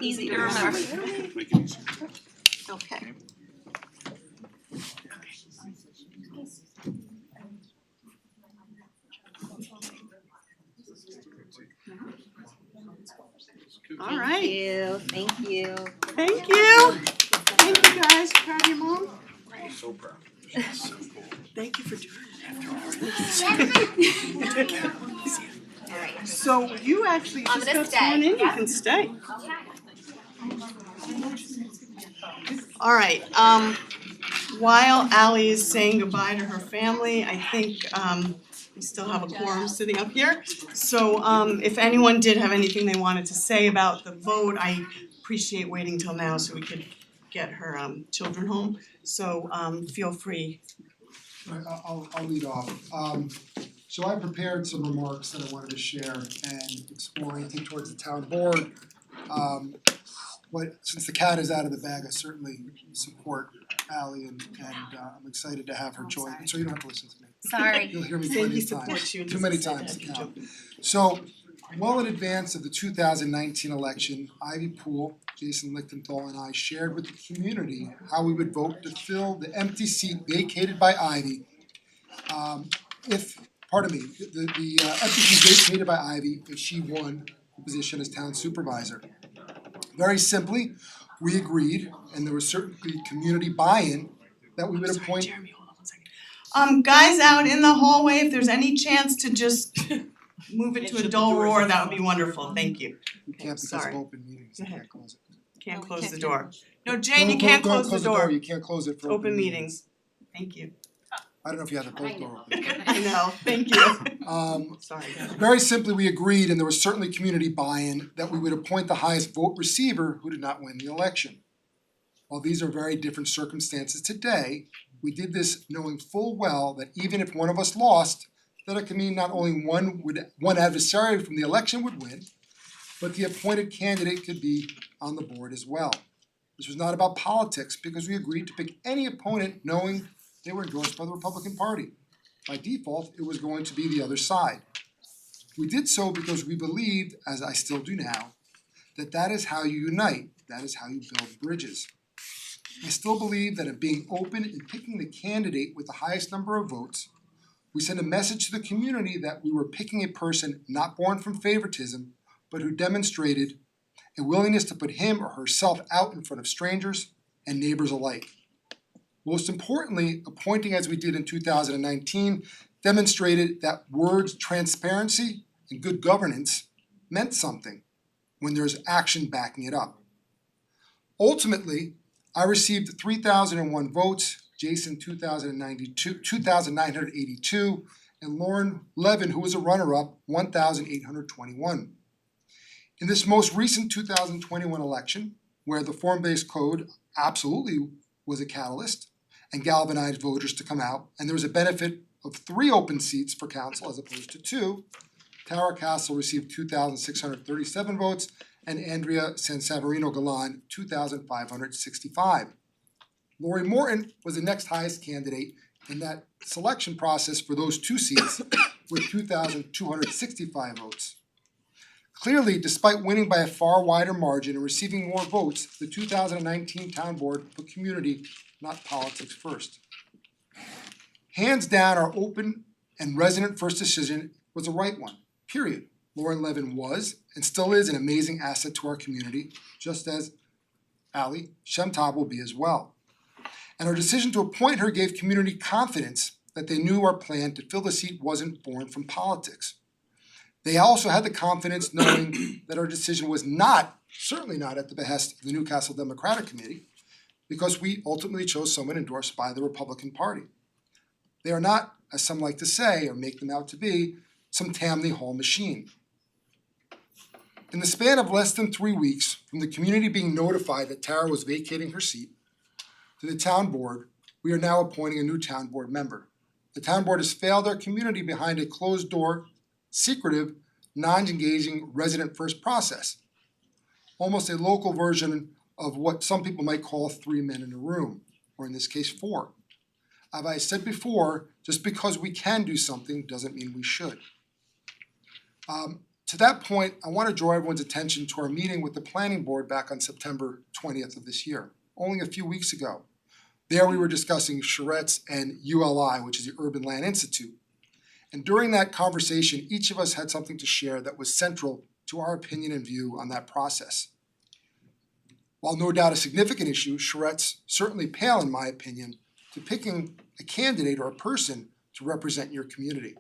easy to remember. Okay. All right. Thank you. Thank you. Thank you guys. Proud of your mom? So proud. She's so cool. Thank you for doing Alright, so you actually I'm just gonna got sworn stay. in, you Yeah. can stay. Alright, while Ally is saying goodbye to her family, I think we still have a quorum sitting up here. So if anyone did have anything they wanted to say about the vote, I appreciate waiting till now so we could get her children home. So feel free. Right, I'll lead off. So I prepared some remarks that I wanted to share and explore anything towards the town board. But since the cat is out of the bag, I certainly support Ally and I'm excited to have her join, so you don't have to listen to me. Sorry. You'll hear me Sandy plenty of times, supports you and too many doesn't say times that, to you're count. joking. So, well in advance of the 2019 election, Ivy Poole, Jason Lichtenthal and I shared with the community how we would vote to fill the empty seat vacated by Ivy. The empty seat vacated by Ivy if she won the position as town supervisor. Very simply, we agreed, and there was certainly community buy-in, that we would appoint. Guys out in the hallway, if there's any chance to just move it to a dull roar, that would be wonderful, thank you. You can't because Sorry. of open meetings, you Go ahead. can't close it. Can't we close can't the do door. No, Jane, you Don't can't close the door. You can't close it for Open meetings. Thank you. I don't know if you have the both door open. I know, thank you. Sorry. Very simply, we agreed, and there was certainly community buy-in, that we would appoint the highest vote receiver who did not win the election. While these are very different circumstances today, we did this knowing full well that even if one of us lost, that it could mean not only one adversary from the election would win, but the appointed candidate could be on the board as well. This was not about politics because we agreed to pick any opponent knowing they were endorsed by the Republican Party. By default, it was going to be the other side. We did so because we believed, as I still do now, that is how you unite, that is how you build bridges. I still believe that in being open and picking the candidate with the highest number of votes, we send a message to the community that we were picking a person not born from favoritism, but who demonstrated a willingness to put him or herself out in front of strangers and neighbors alike. Most importantly, appointing as we did in 2019 demonstrated that words transparency and good governance meant something when there's action backing it up. Ultimately, I received 3,001 votes, Jason 2,982, and Lauren Levin, who was a runner-up, 1,821. In this most recent 2021 election, where the form-based code absolutely was a catalyst and galvanized voters to come out, and there was a benefit of 3 open seats for council as opposed to 2, Tara Castle received 2,637 votes and Andrea Sansaverino Galan 2,565. Lori Morton was the next highest candidate in that selection process for those 2 seats with 2,265 votes. Clearly, despite winning by a far wider margin and receiving more votes, the 2019 town board put community, not politics, first. Hands down, our open and resident first decision was the right one, period. Lauren Levin was and still is an amazing asset to our community, just as Ali Shemtab will be as well. And our decision to appoint her gave community confidence that they knew our plan to fill the seat wasn't born from politics. They also had the confidence knowing that our decision was not, certainly not at the behest of the Newcastle Democratic Committee, because we ultimately chose someone endorsed by the Republican Party. They are not, as some like to say or make them out to be, some Tammany Hall machine. In the span of less than 3 weeks, from the community being notified that Tara was vacating her seat to the town board, we are now appointing a new town board member. The town board has failed our community behind a closed door, secretive, non-engaging resident first process. Almost a local version of what some people might call 3 men in a room, or in this case 4. As I said before, just because we can do something doesn't mean we should. To that point, I want to draw everyone's attention to our meeting with the planning board back on September 20th of this year, only a few weeks ago. There we were discussing charrettes and ULI, which is the Urban Land Institute. And during that conversation, each of us had something to share that was central to our opinion and view on that process. While no doubt a significant issue, charrettes certainly pale, in my opinion, to picking a candidate or a person to represent your community.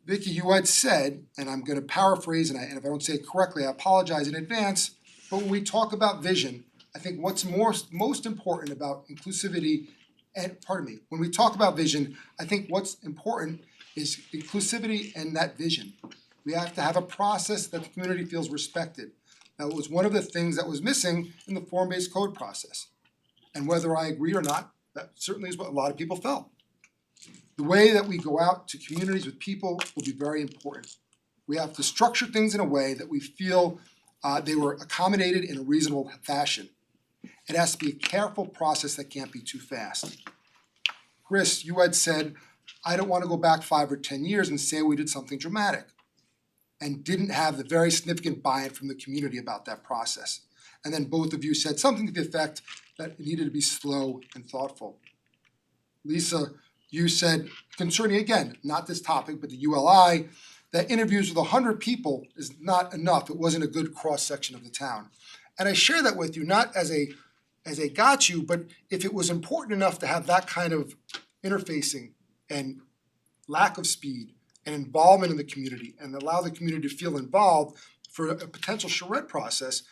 Vicky, you had said, and I'm gonna paraphrase, and if I don't say it correctly, I apologize in advance, but when we talk about vision, I think what's most important about inclusivity, and when we talk about vision, I think what's important is inclusivity and that vision. We have to have a process that the community feels respected. That was one of the things that was missing in the form-based code process. And whether I agree or not, that certainly is what a lot of people felt. The way that we go out to communities with people will be very important. We have to structure things in a way that we feel they were accommodated in a reasonable fashion. It has to be a careful process that can't be too fast. Chris, you had said, I don't want to go back 5 or 10 years and say we did something dramatic, and didn't have the very significant buy-in from the community about that process. And then both of you said something to the effect that it needed to be slow and thoughtful. Lisa, you said, concerning, again, not this topic, but the ULI, that interviews with 100 people is not enough. It wasn't a good cross-section of the town. And I share that with you, not as a got you, but if it was important enough to have that kind of interfacing and lack of speed and involvement in the community and allow the community to feel involved for a potential charrette process,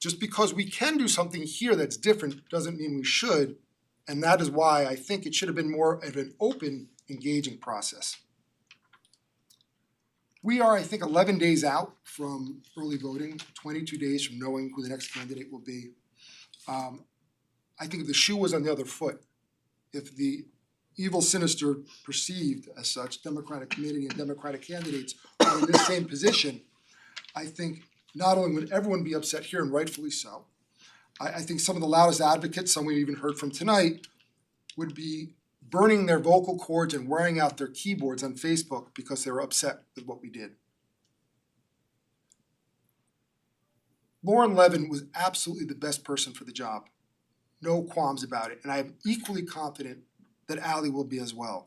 just because we can do something here that's different doesn't mean we should. And that is why I think it should have been more of an open, engaging process. We are, I think, 11 days out from early voting, 22 days from knowing who the next candidate will be. I think if the shoe was on the other foot, if the evil, sinister, perceived as such, Democratic committee and Democratic candidates are in this same position, I think not only would everyone be upset here, and rightfully so, I think some of the loudest advocates, some we even heard from tonight, would be burning their vocal cords and wearing out their keyboards on Facebook because they were upset with what we did. Lauren Levin was absolutely the best person for the job. No qualms about it. And I am equally confident that Ali will be as well.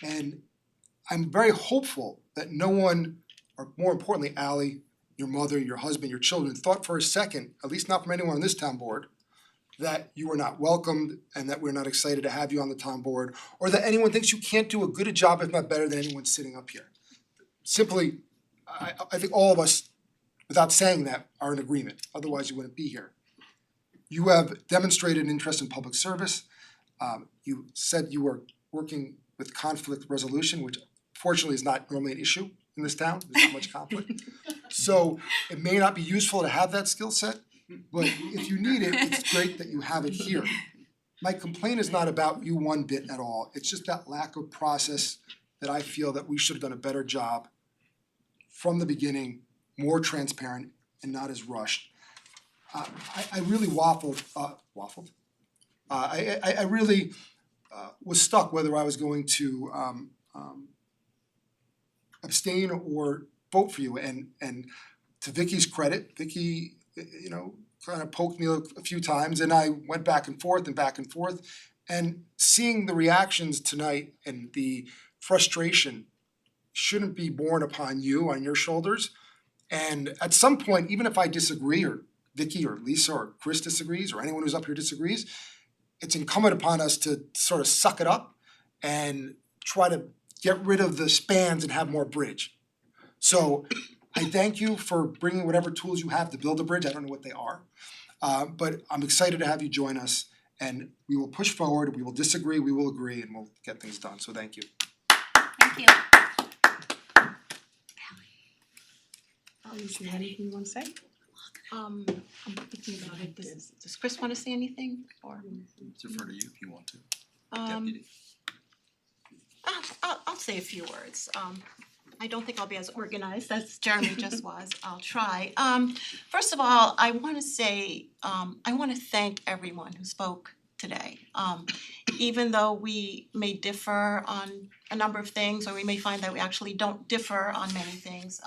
And I'm very hopeful that no one, or more importantly, Ali, your mother, your husband, your children, thought for a second, at least not from anyone on this town board, that you are not welcomed and that we're not excited to have you on the town board, or that anyone thinks you can't do a good a job, if not better, than anyone sitting up here. Simply, I think all of us, without saying that, are in agreement, otherwise you wouldn't be here. You have demonstrated an interest in public service. You said you were working with conflict resolution, which fortunately is not normally an issue in this town, there's not much conflict. So it may not be useful to have that skill set, but if you need it, it's great that you have it here. My complaint is not about you one bit at all, it's just that lack of process that I feel that we should have done a better job from the beginning, more transparent and not as rushed. I really waffled. I really was stuck whether I was going to abstain or vote for you, and to Vicky's credit, Vicky, you know, kind of poked me a few times and I went back and forth, and seeing the reactions tonight and the frustration shouldn't be borne upon you, on your shoulders. And at some point, even if I disagree, or Vicky or Lisa or Chris disagrees, or anyone who's up here disagrees, it's incumbent upon us to sort of suck it up and try to get rid of the spans and have more bridge. So I thank you for bringing whatever tools you have to build a bridge. I don't know what they are. But I'm excited to have you join us, and we will push forward, we will disagree, we will agree, and we'll get things done. So thank you. Thank you. Anything you wanna say? I'm thinking about it. Does Chris wanna say anything or? Defer to you if you want to. Um, Deputy. I'll say a few words. I don't think I'll be as organized as Jeremy just was. I'll try. First of all, I wanna say, I wanna thank everyone who spoke today. Even though we may differ on a number of things, or we may find that we actually don't differ on many things.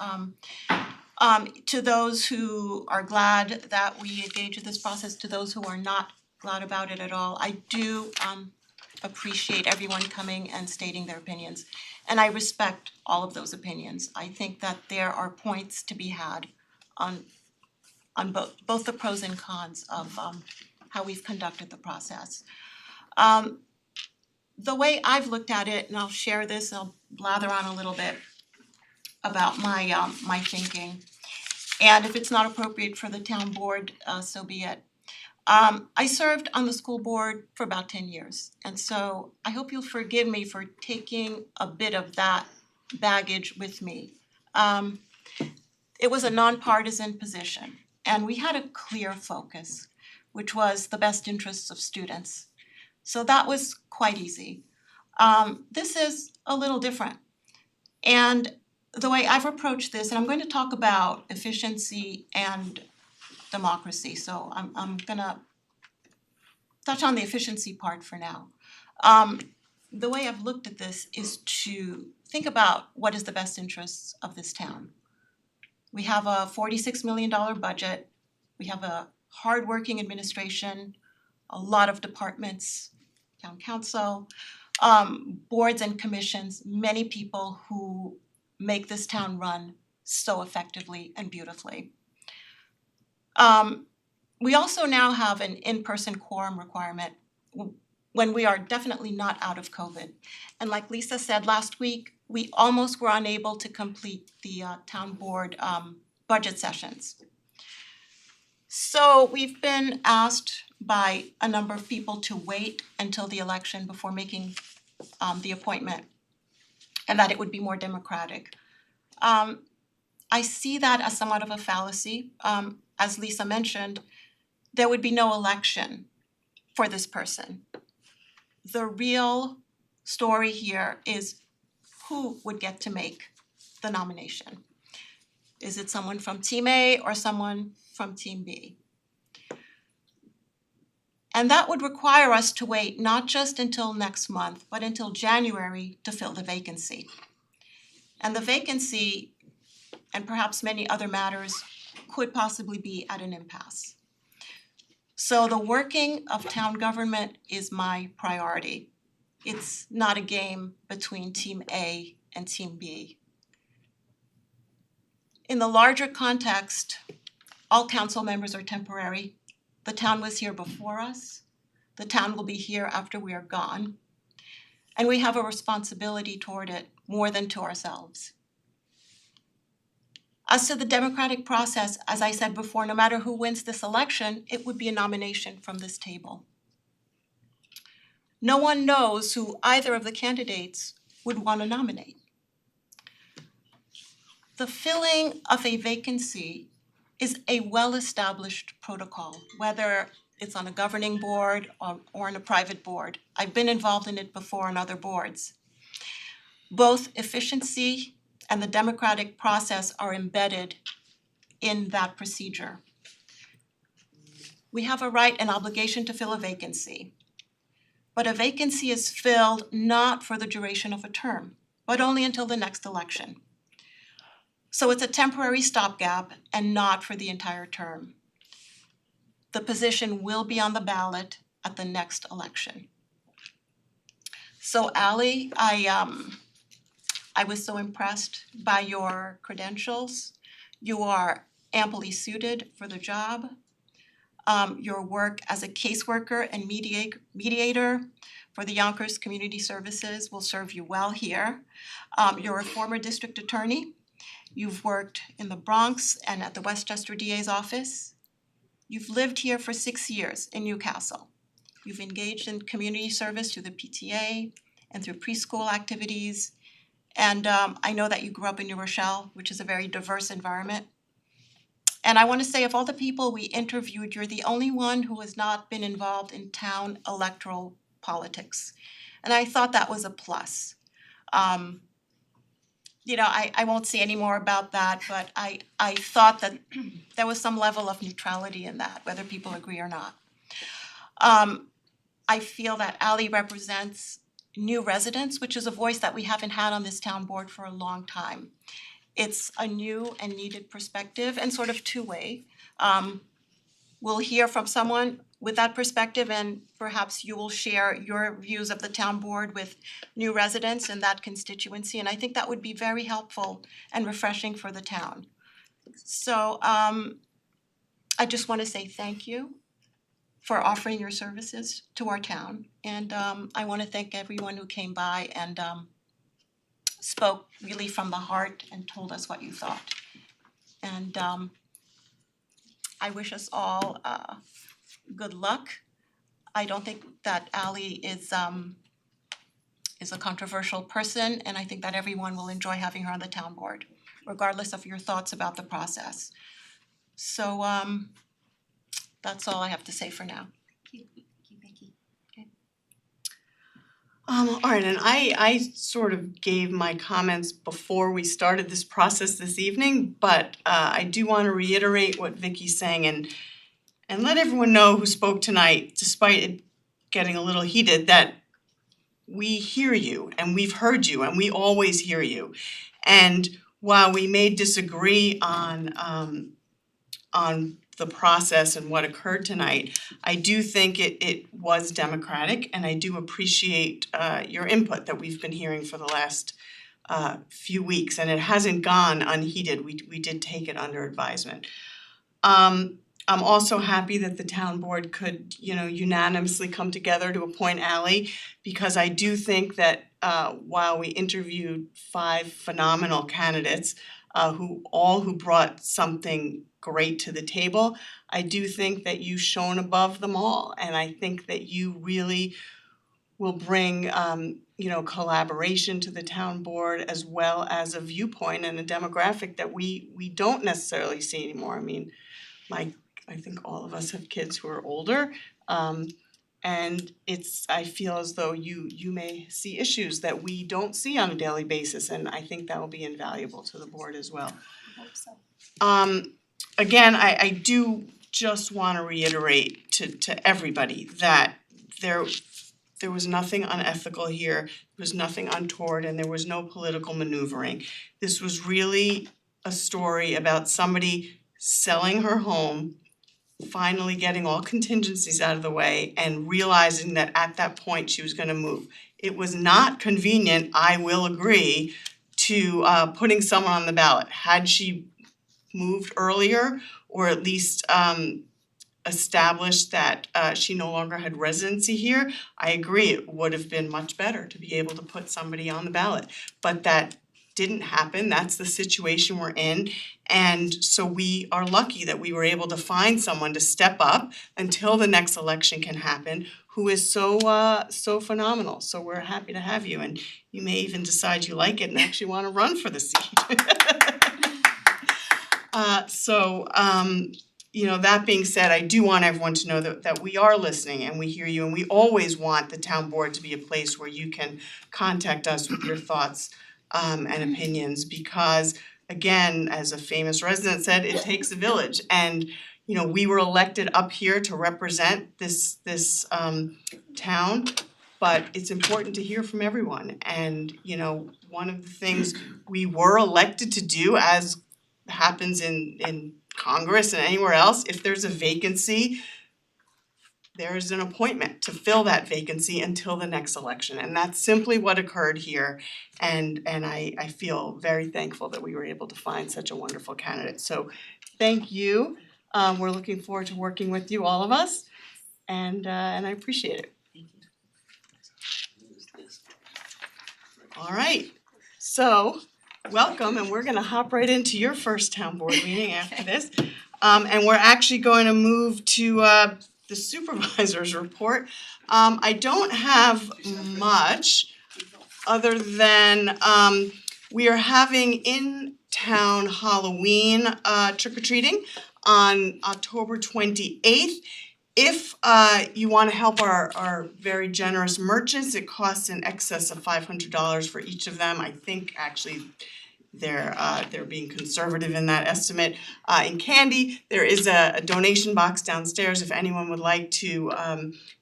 To those who are glad that we engage in this process, to those who are not glad about it at all, I do appreciate everyone coming and stating their opinions. And I respect all of those opinions. I think that there are points to be had on both the pros and cons of how we've conducted the process. The way I've looked at it, and I'll share this, I'll blather on a little bit about my thinking. And if it's not appropriate for the town board, so be it. I served on the school board for about 10 years, and so I hope you'll forgive me for taking a bit of that baggage with me. It was a nonpartisan position, and we had a clear focus, which was the best interests of students. So that was quite easy. This is a little different. And the way I've approached this, and I'm going to talk about efficiency and democracy, so I'm gonna touch on the efficiency part for now. The way I've looked at this is to think about what is the best interests of this town. We have a $46 million budget, we have a hardworking administration, a lot of departments, town council, boards and commissions, many people who make this town run so effectively and beautifully. We also now have an in-person quorum requirement when we are definitely not out of COVID. And like Lisa said last week, we almost were unable to complete the town board budget sessions. So we've been asked by a number of people to wait until the election before making the appointment, and that it would be more democratic. I see that as somewhat of a fallacy. As Lisa mentioned, there would be no election for this person. The real story here is who would get to make the nomination. Is it someone from Team A or someone from Team B? And that would require us to wait not just until next month, but until January to fill the vacancy. And the vacancy, and perhaps many other matters, could possibly be at an impasse. So the working of town government is my priority. It's not a game between Team A and Team B. In the larger context, all council members are temporary. The town was here before us. The town will be here after we are gone. And we have a responsibility toward it more than to ourselves. As to the democratic process, as I said before, no matter who wins this election, it would be a nomination from this table. No one knows who either of the candidates would want to nominate. The filling of a vacancy is a well-established protocol, whether it's on a governing board or on a private board. I've been involved in it before on other boards. Both efficiency and the democratic process are embedded in that procedure. We have a right and obligation to fill a vacancy, but a vacancy is filled not for the duration of a term, but only until the next election. So it's a temporary stopgap and not for the entire term. The position will be on the ballot at the next election. So Ally, I was so impressed by your credentials. You are amply suited for the job. Your work as a caseworker and mediator for the Yonkers Community Services will serve you well here. You're a former district attorney. You've worked in the Bronx and at the Westchester DA's office. You've lived here for 6 years in Newcastle. You've engaged in community service through the PTA and through preschool activities. And I know that you grew up in New Rochelle, which is a very diverse environment. And I want to say, of all the people we interviewed, you're the only one who has not been involved in town electoral politics. And I thought that was a plus. I won't say any more about that, but I thought that there was some level of neutrality in that, whether people agree or not. I feel that Ally represents new residents, which is a voice that we haven't had on this town board for a long time. It's a new and needed perspective and sort of two-way. We'll hear from someone with that perspective, and perhaps you will share your views of the town board with new residents in that constituency, and I think that would be very helpful and refreshing for the town. So I just want to say thank you for offering your services to our town, and I want to thank everyone who came by and spoke really from the heart and told us what you thought. And I wish us all good luck. I don't think that Ally is a controversial person, and I think that everyone will enjoy having her on the town board, regardless of your thoughts about the process. So that's all I have to say for now. All right, and I sort of gave my comments before we started this process this evening, but I do want to reiterate what Vicky's saying and let everyone know who spoke tonight, despite it getting a little heated, that we hear you and we've heard you and we always hear you. And while we may disagree on the process and what occurred tonight, I do think it was democratic, and I do appreciate your input that we've been hearing for the last few weeks, and it hasn't gone unheeded. We did take it under advisement. I'm also happy that the town board could, unanimously come together to appoint Ally, because I do think that while we interviewed 5 phenomenal candidates who brought something great to the table, I do think that you shone above them all, and I think that you really will bring collaboration to the town board, as well as a viewpoint and a demographic that we don't necessarily see anymore. I mean, I think all of us have kids who are older, and I feel as though you may see issues that we don't see on a daily basis, and I think that will be invaluable to the board as well. I hope so. Again, I do just want to reiterate to everybody that there was nothing unethical here, there was nothing untoward, and there was no political maneuvering. This was really a story about somebody selling her home, finally getting all contingencies out of the way, and realizing that at that point she was going to move. It was not convenient, I will agree, to putting someone on the ballot. Had she moved earlier, or at least established that she no longer had residency here, I agree it would have been much better to be able to put somebody on the ballot. But that didn't happen. That's the situation we're in. And so we are lucky that we were able to find someone to step up until the next election can happen, who is so phenomenal. So we're happy to have you, and you may even decide you like it and actually want to run for the seat. You know, that being said, I do want everyone to know that we are listening and we hear you, and we always want the town board to be a place where you can contact us with your thoughts and opinions, because again, as a famous resident said, it takes a village. And you know, we were elected up here to represent this town, but it's important to hear from everyone. And you know, one of the things we were elected to do, as happens in Congress and anywhere else, if there's a vacancy, there's an appointment to fill that vacancy until the next election, and that's simply what occurred here. And I feel very thankful that we were able to find such a wonderful candidate. So thank you. We're looking forward to working with you, all of us, and I appreciate it. All right, so welcome, and we're gonna hop right into your first town board meeting after this. And we're actually going to move to the supervisor's report. I don't have much other than we are having in-town Halloween trick-or-treating on October 28th. If you wanna help our very generous merchants, it costs in excess of $500 for each of them. I think actually they're being conservative in that estimate. In candy, there is a donation box downstairs if anyone would like to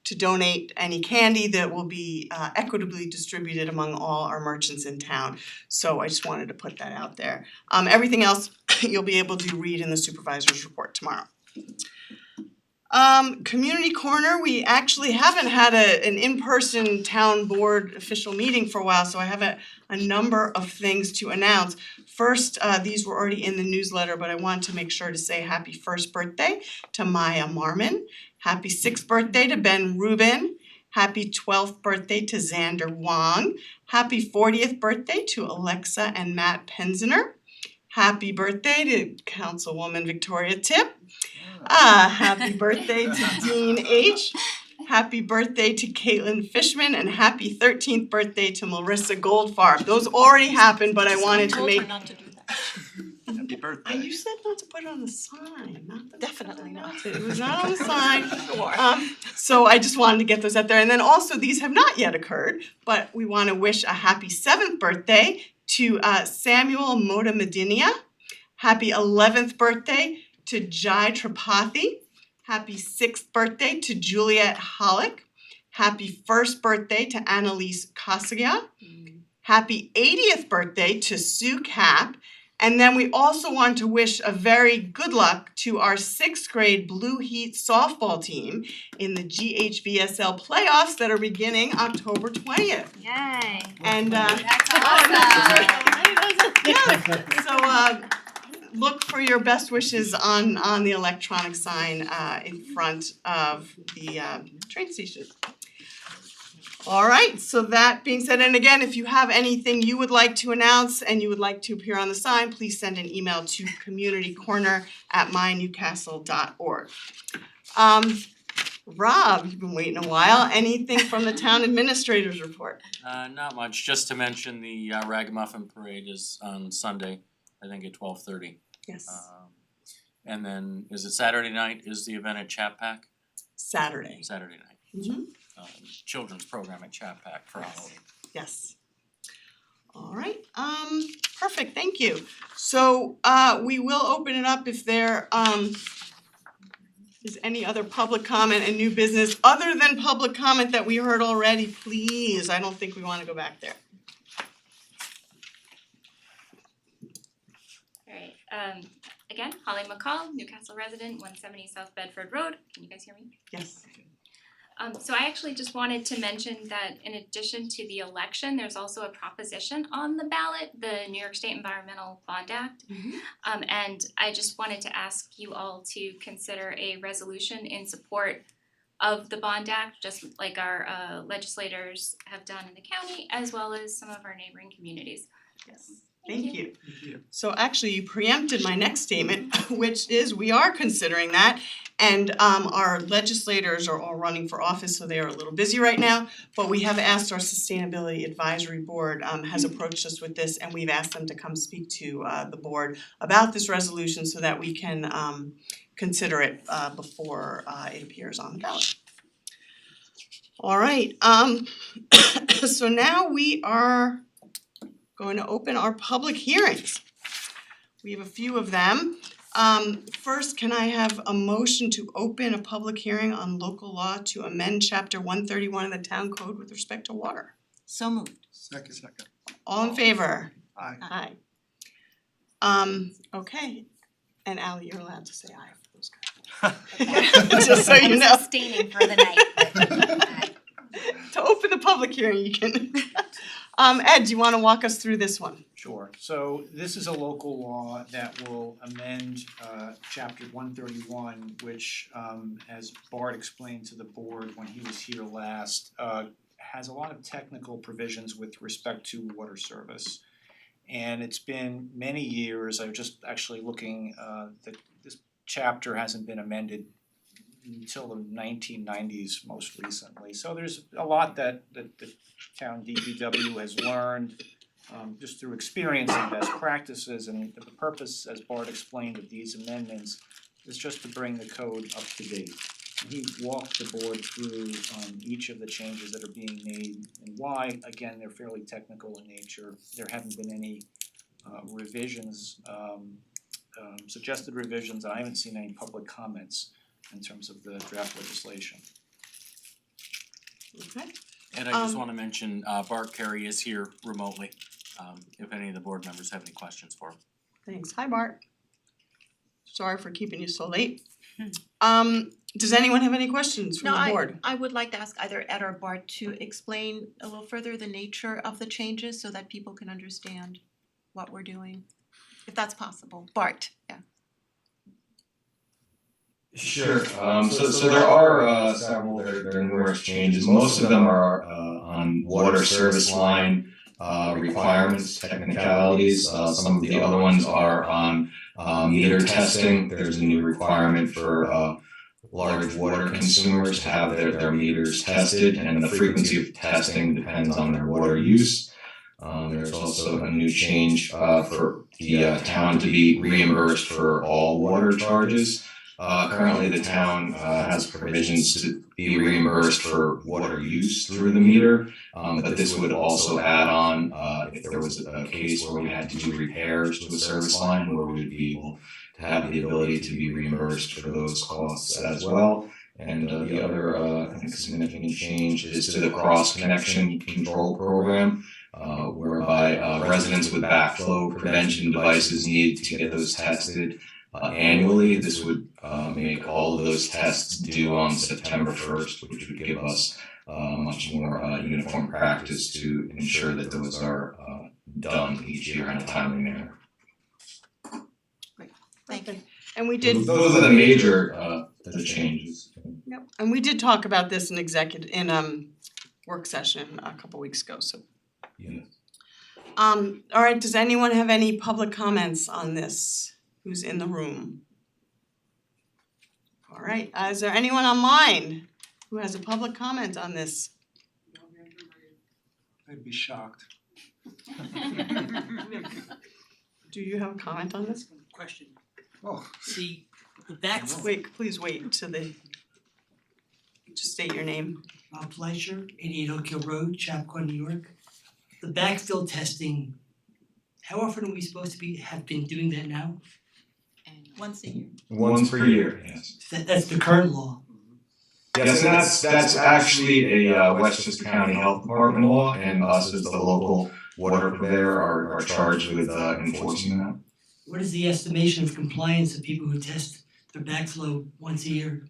donate any candy that will be equitably distributed among all our merchants in town. So I just wanted to put that out there. Everything else you'll be able to read in the supervisor's report tomorrow. Community corner, we actually haven't had an in-person town board official meeting for a while, so I have a number of things to announce. First, these were already in the newsletter, but I want to make sure to say happy first birthday to Maya Marmon, happy 6th birthday to Ben Rubin, happy 12th birthday to Xander Wong, happy 40th birthday to Alexa and Matt Penziner, happy birthday to Councilwoman Victoria Tipp. Happy birthday to Dean H. Happy birthday to Caitlin Fishman, and happy 13th birthday to Marissa Goldfarb. Those already happened, but I wanted to make. Happy birthday. You said not to put it on the sign, not the. Definitely not. It was not on the sign. Sure. So I just wanted to get those out there. And then also, these have not yet occurred, but we want to wish a happy 7th birthday to Samuel Modamedinia. Happy 11th birthday to Jai Tripathi. Happy 6th birthday to Juliet Hollick. Happy 1st birthday to Annalise Kosagya. Happy 80th birthday to Sue Cap. And then we also want to wish a very good luck to our 6th grade Blue Heat softball team in the GHVSL playoffs that are beginning October 20th. Yay. And That's awesome. So look for your best wishes on the electronic sign in front of the train station. All right, so that being said, and again, if you have anything you would like to announce and you would like to appear on the sign, please send an email to communitycorner@mynewcastle.org. Rob, you've been waiting a while. Anything from the town administrator's report? Not much, just to mention the Ragamuffin Parade is on Sunday, I think at 12:30. Yes. And then, is it Saturday night, is the event at Chapac? Saturday. Saturday night. Mhm. Children's program at Chapac for Halloween. Yes. All right, perfect, thank you. So we will open it up if there is any other public comment and new business other than public comment that we heard already, please. I don't think we wanna go back there. Alright, again, Holly McCall, Newcastle resident, 170 South Bedford Road. Can you guys hear me? Yes. So I actually just wanted to mention that in addition to the election, there's also a proposition on the ballot, the New York State Environmental Bond Act. And I just wanted to ask you all to consider a resolution in support of the Bond Act, just like our legislators have done in the county, as well as some of our neighboring communities. Yes. Thank you. So actually, you preempted my next statement, which is we are considering that. And our legislators are all running for office, so they are a little busy right now. But we have asked our Sustainability Advisory Board has approached us with this, and we've asked them to come speak to the board about this resolution so that we can consider it before it appears on the ballot. All right, so now we are going to open our public hearings. We have a few of them. First, can I have a motion to open a public hearing on local law to amend chapter 131 of the town code with respect to water? So moved. Second. All in favor? Aye. Aye. Okay, and Ally, you're allowed to say aye for those guys. Just so you know. I'm abstaining for the night. To open the public hearing, you can. Ed, do you wanna walk us through this one? Sure, so this is a local law that will amend chapter 131, which as Bart explained to the board when he was here last, has a lot of technical provisions with respect to water service. And it's been many years, I was just actually looking, that this chapter hasn't been amended until the 1990s most recently. So there's a lot that the town DPW has learned just through experience and best practices, and the purpose, as Bart explained, of these amendments is just to bring the code up to date. And he walked the board through each of the changes that are being made and why. Again, they're fairly technical in nature. There haven't been any revisions, suggested revisions. I haven't seen any public comments in terms of the draft legislation. Okay. And I just wanna mention, Bart Carey is here remotely, if any of the board members have any questions for him. Thanks. Hi, Bart. Sorry for keeping you so late. Does anyone have any questions from the board? I would like to ask either Ed or Bart to explain a little further the nature of the changes so that people can understand what we're doing, if that's possible. Bart, yeah. Sure, so there are several, there are numerous changes, most of them are on water service line requirements, technicalities, some of the other ones are on meter testing. There's a new requirement for large water consumers to have their meters tested, and the frequency of testing depends on their water use. There's also a new change for the town to be reimbursed for all water charges. Currently, the town has provisions to be reimbursed for water use through the meter, but this would also add on if there was a case where we had to do repairs to the service line, where we would be able to have the ability to be reimbursed for those costs as well. And the other I think significant change is to the cross connection control program, whereby residents with backflow prevention devices need to get those tested annually. This would make all of those tests due on September 1st, which would give us much more uniform practice to ensure that those are done each year in a timely manner. Thank you. And we did. Those are the major the changes. Yep, and we did talk about this in work session a couple weeks ago, so. Yeah. All right, does anyone have any public comments on this? Who's in the room? All right, is there anyone online who has a public comment on this? I'd be shocked. Do you have a comment on this? Question. Oh. See, the back. Wait, please wait to just state your name. Bob Fleischer, 88 Oak Hill Road, Chappaqua, New York. The backfill testing, how often are we supposed to have been doing that now? Once a year. Once per year, yes. That's the current law. Yes, and that's actually a Westchester County Health Department law, and us as the local water purveyor are charged with enforcing that. What is the estimation of compliance of people who test their backflow once a year?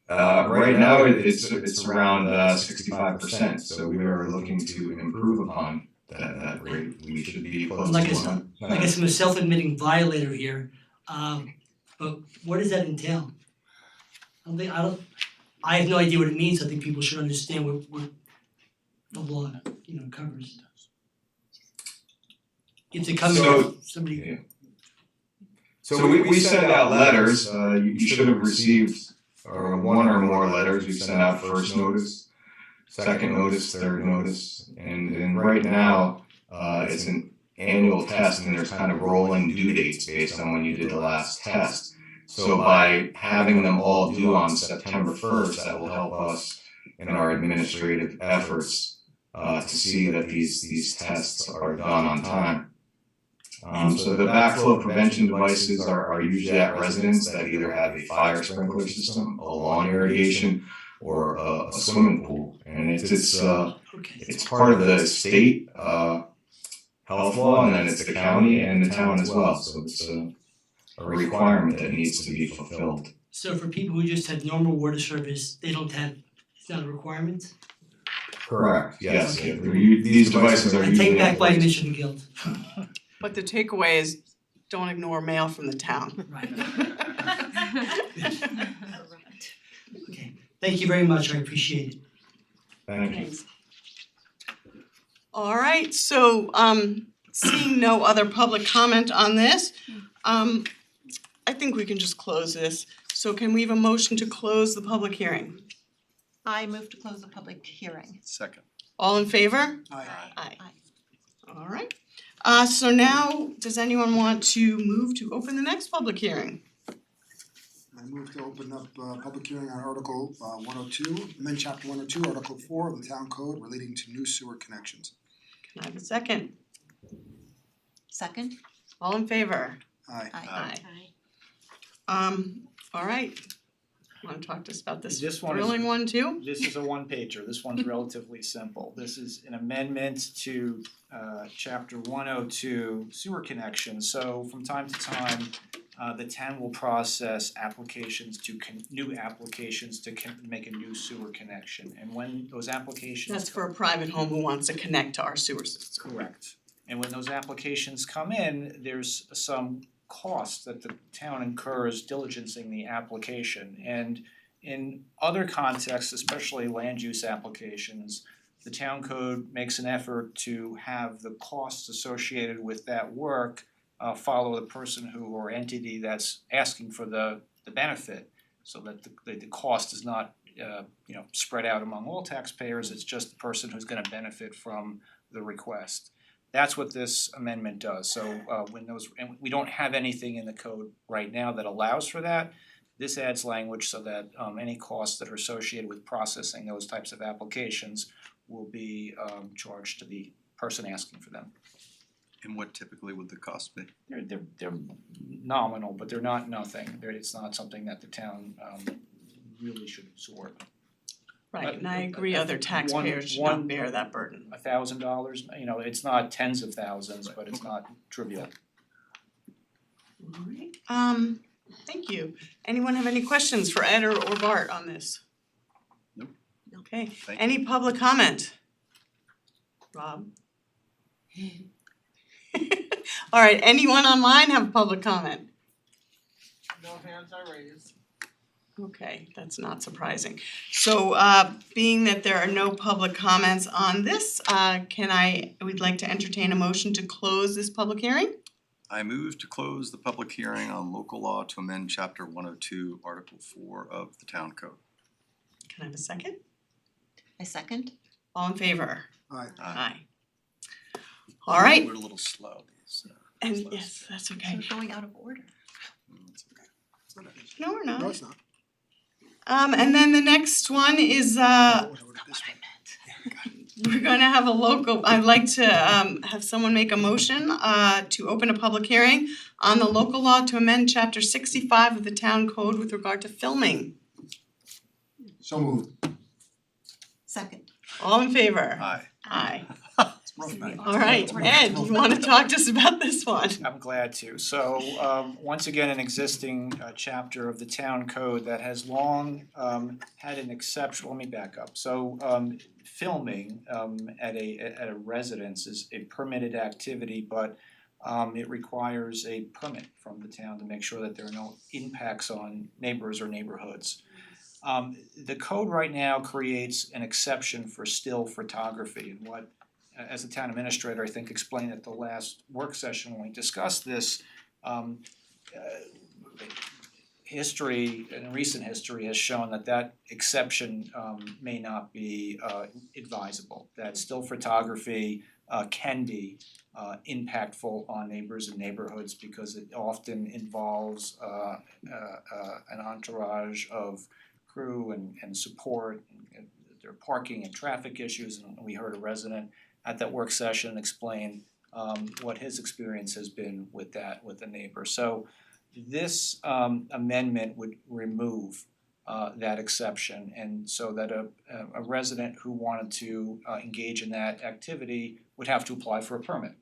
Right now, it's around 65%, so we are looking to improve upon that rate. We should be close to 100%. I guess I'm a self-admitting violator here, but what does that entail? I have no idea what it means. I think people should understand what the law, covers. If they're coming So- from somebody. Yeah. So we send out letters, you should have received one or more letters, we send out first notice, second notice, third notice, and right now, it's an annual test and there's kind of rolling due dates based on when you did the last test. So by having them all due on September 1st, that will help us in our administrative efforts to see that these tests are done on time. So the backflow prevention devices are usually at residents that either have a fire sprinkler system, a lawn irrigation, or a swimming pool. And it's part of the state health law, and then it's the county and the town as well. So it's a requirement that needs to be fulfilled. So for people who just had normal water service, they don't have, it's not a requirement? Correct. Yes. Okay. These devices are I usually. take back my admission of guilt. But the takeaway is, don't ignore mail from the town. Right. Okay, thank you very much, I appreciate it. Thank you. Thanks. All right, so seeing no other public comment on this, I think we can just close this. So can we have a motion to close the public hearing? I move to close the public hearing. Second. All in favor? Aye. Aye. All right. So now, does anyone want to move to open the next public hearing? I move to open up public hearing on Article 102, amend Chapter 102, Article 4 of the Town Code relating to new sewer connections. Can I have a second? Second? All in favor? Aye. All right. Wanna talk to us about this This one is- thrilling one too? This is a one-pager, this one's relatively simple. This is an amendment to chapter 102 sewer connections. So from time to time, the town will process applications to new applications to make a new sewer connection. And when those applications That's for a private home who wants to connect to our sewer system. Correct. And when those applications come in, there's some cost that the town incurs diligencing the application. And in other contexts, especially land use applications, the town code makes an effort to have the costs associated with that work follow the person who or entity that's asking for the benefit, so that the cost is not spread out among all taxpayers, it's just the person who's gonna benefit from the request. That's what this amendment does. So and we don't have anything in the code right now that allows for that. This adds language so that any costs that are associated with processing those types of applications will be charged to the person asking for them. And what typically would the cost be? They're nominal, but they're not nothing. It's not something that the town really should absorb. Right, and I agree other taxpayers should not bear that burden. $1,000, it's not tens of thousands, but it's not trivial. Alright, thank you. Anyone have any questions for Ed or Bart on this? Nope. Okay, Thank any public comment? Rob? Alright, anyone online have a public comment? No hands are raised. Okay, that's not surprising. So being that there are no public comments on this, we'd like to entertain a motion to close this public hearing? I move to close the public hearing on local law to amend chapter 102, article 4 of the town code. Can I have a second? I second. All in favor? Aye. Aye. All right, We're a little slow. and yes, that's okay. We're going out of order. No, we're not. No, it's not. And then the next one is we're gonna have I'd like to have someone make a motion to open a public hearing on the local law to amend chapter 65 of the town code with regard to filming. So moved. Second. All in favor? Aye. Aye. Rough night. All right, Ed, you wanna talk to us about this one? I'm glad to. So once again, an existing chapter of the town code that has long had an exception, let me back up. So filming at a residence is a permitted activity, but it requires a permit from the town to make sure that there are no impacts on neighbors or neighborhoods. The code right now creates an exception for still photography, and what as the town administrator, I think explained at the last work session when we discussed this, history and recent history has shown that exception may not be advisable. That still photography can be impactful on neighbors and neighborhoods because it often involves an entourage of crew and support. And there are parking and traffic issues, and we heard a resident at that work session explain what his experience has been with that with a neighbor. So this amendment would remove that exception, and so that a resident who wanted to engage in that activity would have to apply for a permit.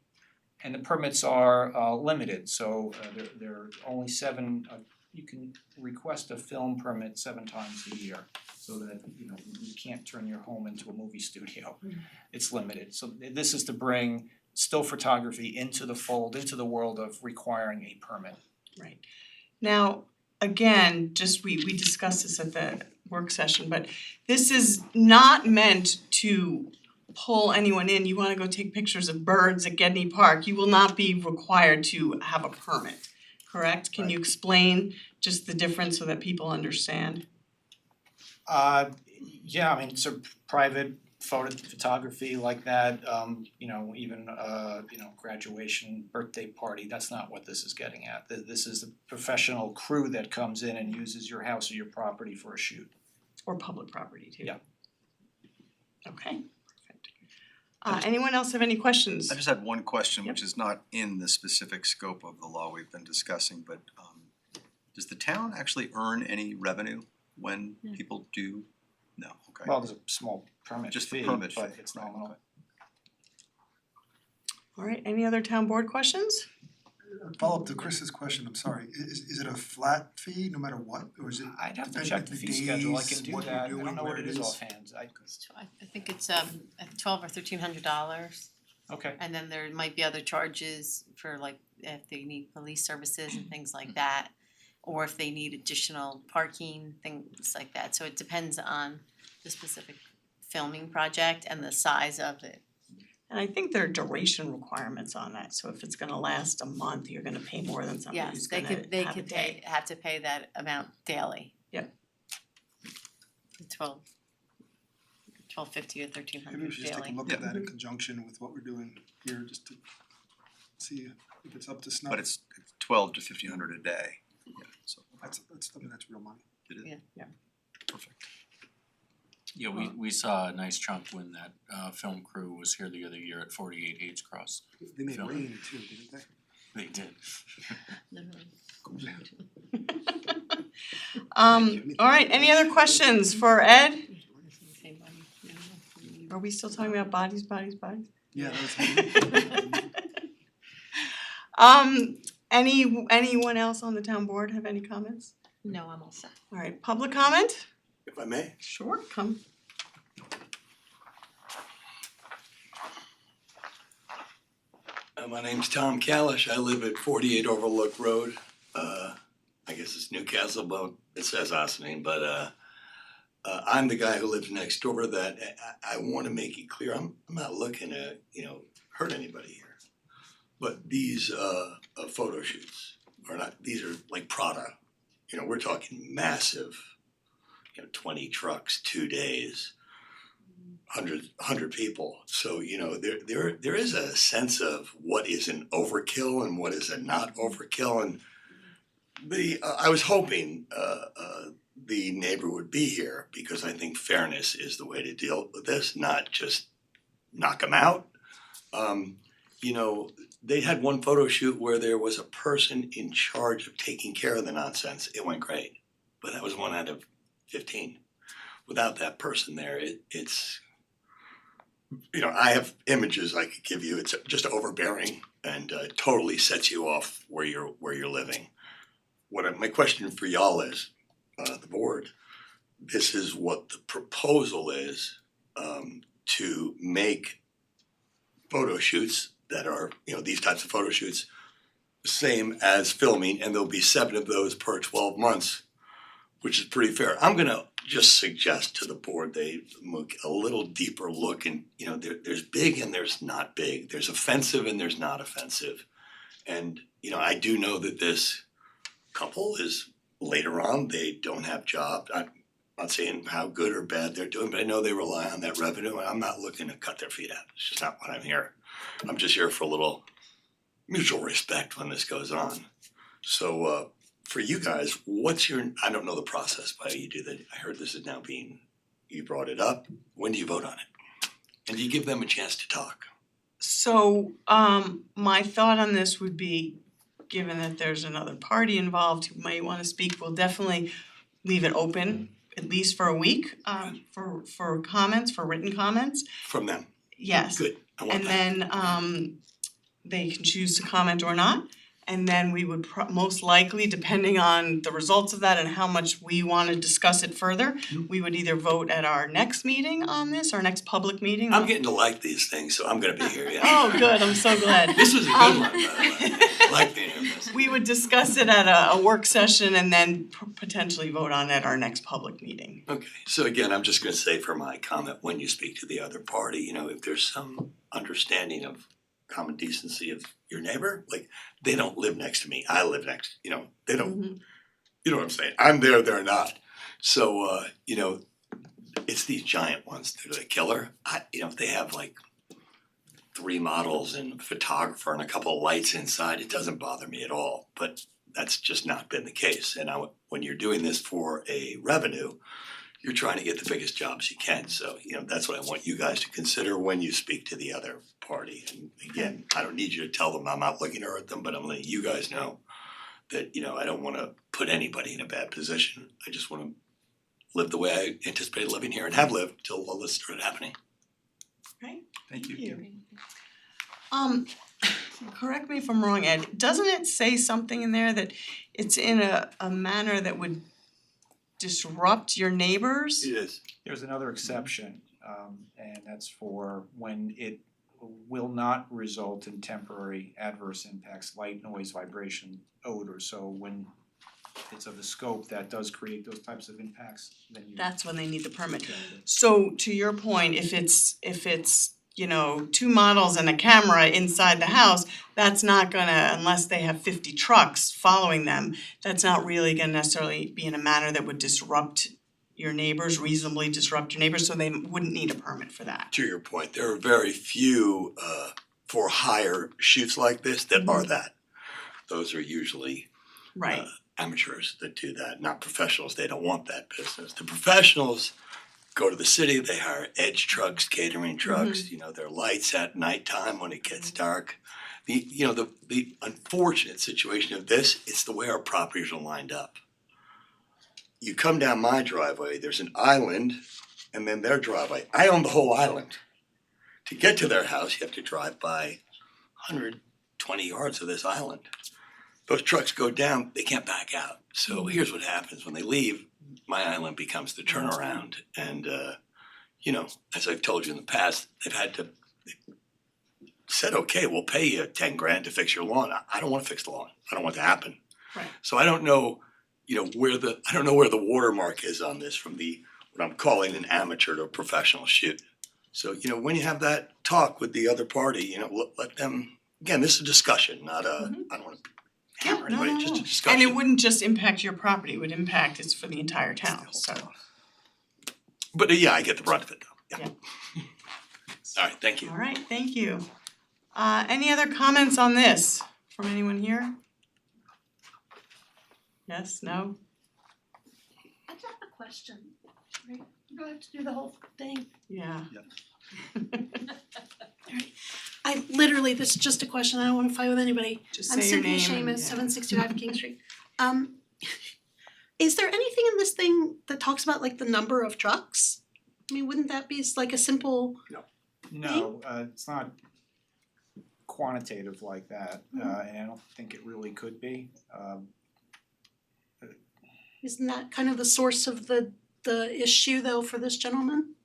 And the permits are limited, so there are only 7, you can request a film permit 7 times a year, so that you can't turn your home into a movie studio. It's limited, so this is to bring still photography into the fold, into the world of requiring a permit. Right. Now, again, just we discussed this at the work session, but this is not meant to pull anyone in. You wanna go take pictures of birds at Gedney Park, you will not be required to have a permit, correct? Can you explain just the difference so that people understand? Yeah, I mean, it's a private photography like that, even graduation, birthday party, that's not what this is getting at. This is the professional crew that comes in and uses your house or your property for a shoot. Or public property too? Yeah. Okay, perfect. Anyone else have any questions? I just had one question, which is not in the specific scope of the law we've been discussing, but does the town actually earn any revenue when people do? No, okay. Well, there's a small permit Just fee, the permit but fee, it's right, nominal. okay. All right, any other town board questions? Follow up to Chris's question, I'm sorry, is it a flat fee no matter what, or is it? I'd have to depending check on the fee schedule, I can days, do what that, you're I doing, don't know what where it is offhand, I think it's $1,200 or $1,300. Okay. And then there might be other charges for like if they need police services and things like that, or if they need additional parking, things like that. So it depends on the specific filming project and the size of it. And I think there are duration requirements on that, so if it's gonna last a month, you're gonna pay more than somebody who's Yes, they gonna could they have a could day. have to pay that amount daily. Yep. $1,250 or $1,300 Maybe we should just take a daily. look at that in conjunction with what we're doing here, just to see if it's up to snuff. But it's 12 to 1,500 a day. Yeah, so That's real money. it is. Yeah. Perfect. Yeah, we saw a nice chunk when that film crew was here the other year at 48 Hayes Cross. They made it Filming. rain too, didn't they? They did. All right, any other questions for Ed? Are we still talking about bodies? Yeah, Anyone else on the town board have any comments? No, I'm all set. All right, public comment? If I may? Sure, come. My name's Tom Kalish. I live at 48 Overlook Road. I guess it's Newcastle, but it says Ossining, but I'm the guy who lives next door that I wanna make it clear, I'm not looking to, hurt anybody here. But these photo shoots are not, these are like Prada, we're talking massive, 20 trucks, 2 days, 100 people. So, there is a sense of what is an overkill and what is a not overkill. And I was hoping the neighbor would be here because I think fairness is the way to deal with this, not just knock them out. They had one photo shoot where there was a person in charge of taking care of the nonsense. It went great, but that was 1 out of 15. Without that person there, it's I have images I could give you. It's just overbearing and totally sets you off where you're living. My question for y'all is, the board, this is what the proposal is to make photo shoots that are, these types of photo shoots, the same as filming, and there'll be 7 of those per 12 months, which is pretty fair. I'm gonna just suggest to the board they look a little deeper look and, you know, there's big and there's not big, there's offensive and there's not offensive. And, you know, I do know that this couple is later on, they don't have jobs. I'm not saying how good or bad they're doing, but I know they rely on that revenue and I'm not looking to cut their feet out. It's just not what I'm here. I'm just here for a little mutual respect when this goes on. So for you guys, what's your, I don't know the process by how you do that. I heard this is now being, you brought it up. When do you vote on it? And do you give them a chance to talk? So my thought on this would be, given that there's another party involved who might wanna speak, we'll definitely leave it open at least for a week for comments, for written comments. From them? Yes. Good, I want And that. then they can choose to comment or not. And then we would most likely, depending on the results of that and how much we wanna discuss it further, we would either vote at our next meeting on this, our next public meeting. I'm getting to like these things, so I'm gonna be here, yeah. Oh, good, I'm so glad. This was a good one, by the way. I like being here. We would discuss it at a work session and then potentially vote on it at our next public meeting. Okay, so again, I'm just gonna say for my comment, when you speak to the other party, you know, if there's some understanding of common decency of your neighbor, like, they don't live next to me, I live next, you know, they don't, you know what I'm saying, I'm there, they're not. So you know, it's these giant ones that are the killer. You know, if they have like 3 models and a photographer and a couple of lights inside, it doesn't bother me at all, but that's just not been the case. And when you're doing this for a revenue, you're trying to get the biggest jobs you can, so, you know, that's what I want you guys to consider when you speak to the other party. And again, I don't need you to tell them I'm not looking to hurt them, but I'm letting you guys know that, you know, I don't wanna put anybody in a bad position. I just wanna live the way I anticipated living here and have lived till all this started happening. Right? Thank you. Correct me if I'm wrong, Ed, doesn't it say something in there that it's in a manner that would disrupt your neighbors? It is. There's another exception, and that's for when it will not result in temporary adverse impacts, light, noise, vibration, odor. So when it's of a scope that does create those types of impacts, then you. That's when they need the permit. So to your point, if it's, you know, 2 models and a camera inside the house, that's not gonna, unless they have 50 trucks following them, that's not really gonna necessarily be in a manner that would disrupt your neighbors, reasonably disrupt your neighbors, so they wouldn't need a permit for that. To your point, there are very few for hire shoots like this that are that. Those are usually Right. Amateurs that do that, not professionals. They don't want that business. The professionals go to the city, they hire edge trucks, catering trucks, you know, their lights at nighttime when it gets dark. The unfortunate situation of this, it's the way our properties are lined up. You come down my driveway, there's an island, and then their driveway. I own the whole island. To get to their house, you have to drive by 120 yards of this island. Those trucks go down, they can't back out. So here's what happens when they leave. My island becomes the turnaround, and you know, as I've told you in the past, they've said, okay, we'll pay you 10 grand to fix your lawn. I don't wanna fix the lawn, I don't want that to happen. Right. So I don't know, you know, where the watermark is on this from what I'm calling an amateur to a professional shoot. So, you know, when you have that talk with the other party, you know, let them, again, this is a discussion, not a, I don't wanna hammer anybody, just a discussion. And it wouldn't just impact your property, it would impact, it's for the entire town, so. But yeah, I get the brunt of it though, yeah. Alright, thank you. Alright, thank you. Any other comments on this from anyone here? Yes, no? I just have a question, right? You don't have to do the whole thing. Yeah. I literally, this is just a question, I don't wanna fight with anybody. Just I'm say your name Cynthia and- Seamus, 765 King Street. Is there anything in this thing that talks about like the number of trucks? I mean, wouldn't that be like a simple? No, it's not quantitative like that, and I don't think it really could be. Isn't that kind of the source of the issue though for this gentleman?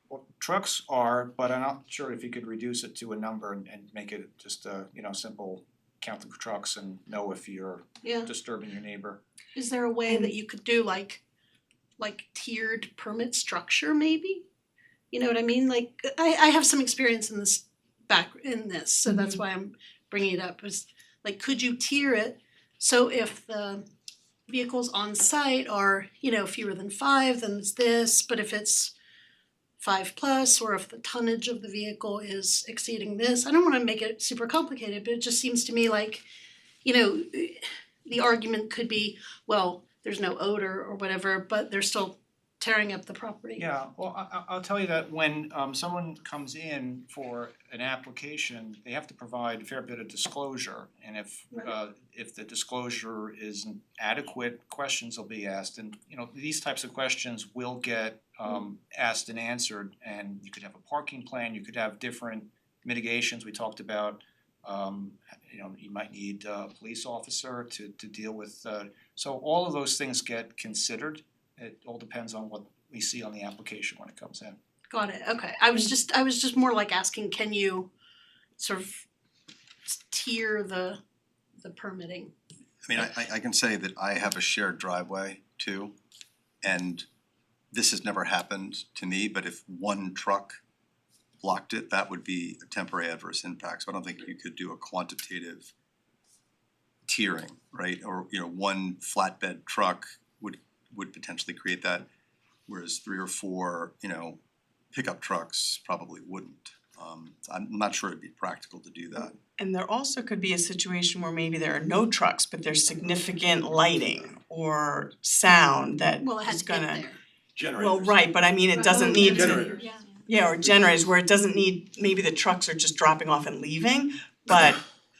Well, trucks are, but I'm not sure if you could reduce it to a number and make it just a, you know, simple count the trucks and know if you're Yeah. disturbing your neighbor. Is there a way that you could do like like tiered permit structure maybe? You know what I mean? Like I have some experience in this so that's why I'm bringing it up. Is like, could you tier it so if the vehicles on site are, you know, fewer than 5, then it's this, but if it's 5+, or if the tonnage of the vehicle is exceeding this, I don't wanna make it super complicated, but it just seems to me like, you know, the argument could be, well, there's no odor or whatever, but they're still tearing up the property. Yeah, well, I'll tell you that when someone comes in for an application, they have to provide a fair bit of disclosure. And if the disclosure isn't adequate, questions will be asked. And you know, these types of questions will get asked and answered. And you could have a parking plan, you could have different mitigations. We talked about you know, you might need a police officer to deal with so all of those things get considered. It all depends on what we see on the application when it comes in. Got it, okay. I was just more like asking, can you sort of tier the permitting? I mean, I can say that I have a shared driveway too, and this has never happened to me, but if one truck blocked it, that would be a temporary adverse impact. So I don't think you could do a quantitative tiering, right? Or, you know, one flatbed truck would potentially create that, whereas 3 or 4, you know, pickup trucks probably wouldn't. I'm not sure it'd be practical to do that. And there also could be a situation where maybe there are no trucks, but there's significant lighting or sound that Well, it has is to get gonna. there. Generators. Well, right, but I mean, it doesn't need to. Generators. Yeah, or generators where it doesn't need, maybe the trucks are just dropping off and leaving, but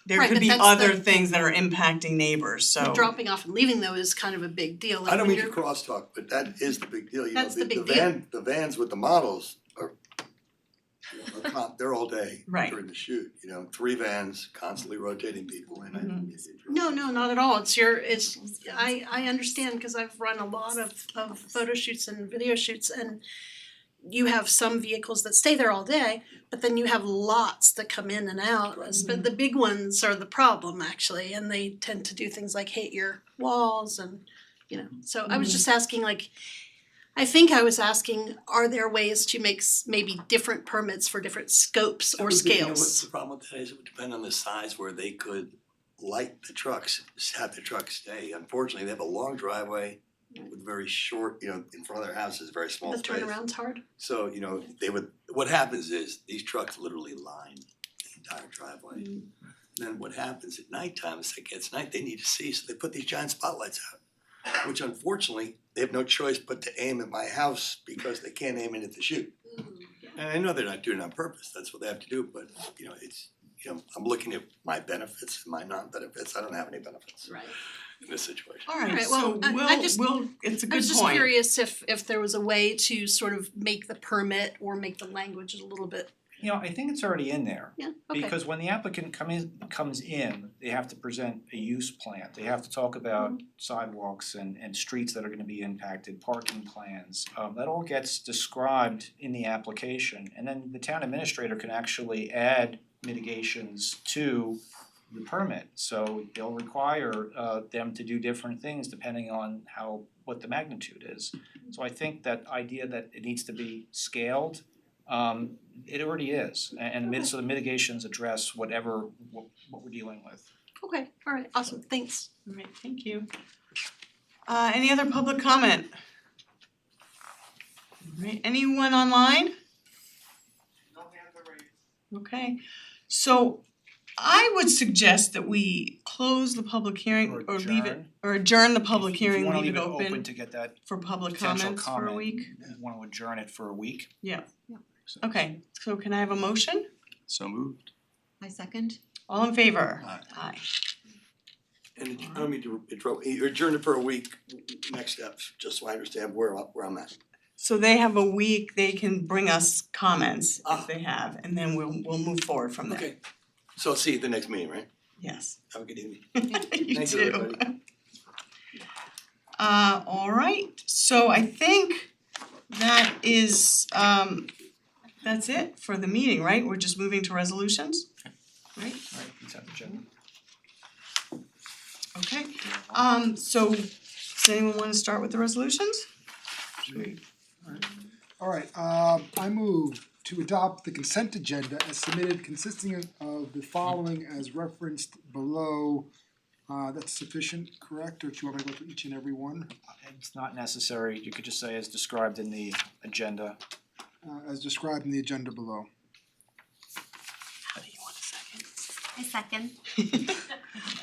there Right, could but be that's other the- things that are impacting neighbors, so. The dropping off and leaving though is kind of a big deal. Like I don't when mean to you're- crosstalk, but that is the big deal, you know, That's the big the vans with the models are, you know, they're all day Right. during the shoot, you know, 3 vans constantly rotating people and No, not at all. I understand because I've run a lot of photo shoots and video shoots and you have some vehicles that stay there all day, but then you have lots that come in and out. But the big ones are the problem actually, and they tend to do things like hit your walls and, you know, so I was just asking like, I think I was asking, are there ways to make maybe different permits for different scopes or You know, what's scales? the problem with that is it would depend on the size where they could light the trucks, have the trucks stay. Unfortunately, they have a long driveway with very short, you know, in front of their house is a very small The space. turnaround's hard? So, you know, what happens is these trucks literally line the entire driveway. Then what happens at nighttime is it gets night, they need to see, so they put these giant spotlights out. Which unfortunately, they have no choice but to aim at my house because they can't aim in at the shoot. And I know they're not doing it on purpose, that's what they have to do, but you know, it's, you know, I'm looking at my benefits and my non-benefits, I don't have any benefits Right. in this situation. Alright, well, so I just- it's a I good was just point. curious if there was a way to sort of make the permit or make the language a little bit, You know, I think it's already in there. yeah, okay. Because when the applicant comes in, they have to present a use plan. They have to talk about sidewalks and streets that are gonna be impacted, parking plans. That all gets described in the application. And then the town administrator can actually add mitigations to the permit. So they'll require them to do different things depending on what the magnitude is. So I think that idea that it needs to be scaled, it already is, and so the mitigations address what we're dealing with. Okay, alright, awesome, thanks. Alright, thank you. Any other public comment? Alright, anyone online? No hands are raised. Okay, so I would suggest that we close the public hearing or leave it, or adjourn the public hearing, If you leave it wanna leave it open open to get that for public potential comments for a comment, week. you wanna adjourn it for a week. Yeah. Okay, so can I have a motion? So moved. I second. All in favor? Aye. And I don't mean to interrupt, you adjourn it for a week, next steps, just so I understand where I'm at. So they have a week, they can bring us comments if they have, and then we'll move forward from there. Okay, so I'll see you at the next meeting, right? Yes. Have a good evening. You Thank too. you, everybody. Alright, so I think that is that's it for the meeting, right? We're just moving to resolutions, right? Alright, consent agenda. Okay, so does anyone wanna start with the resolutions? Sweet. Alright, I move to adopt the consent agenda as submitted consisting of the following as referenced below. That's sufficient, correct, or do you want me to go through each and every one? It's not necessary, you could just say as described in the agenda. As described in the agenda below. I second.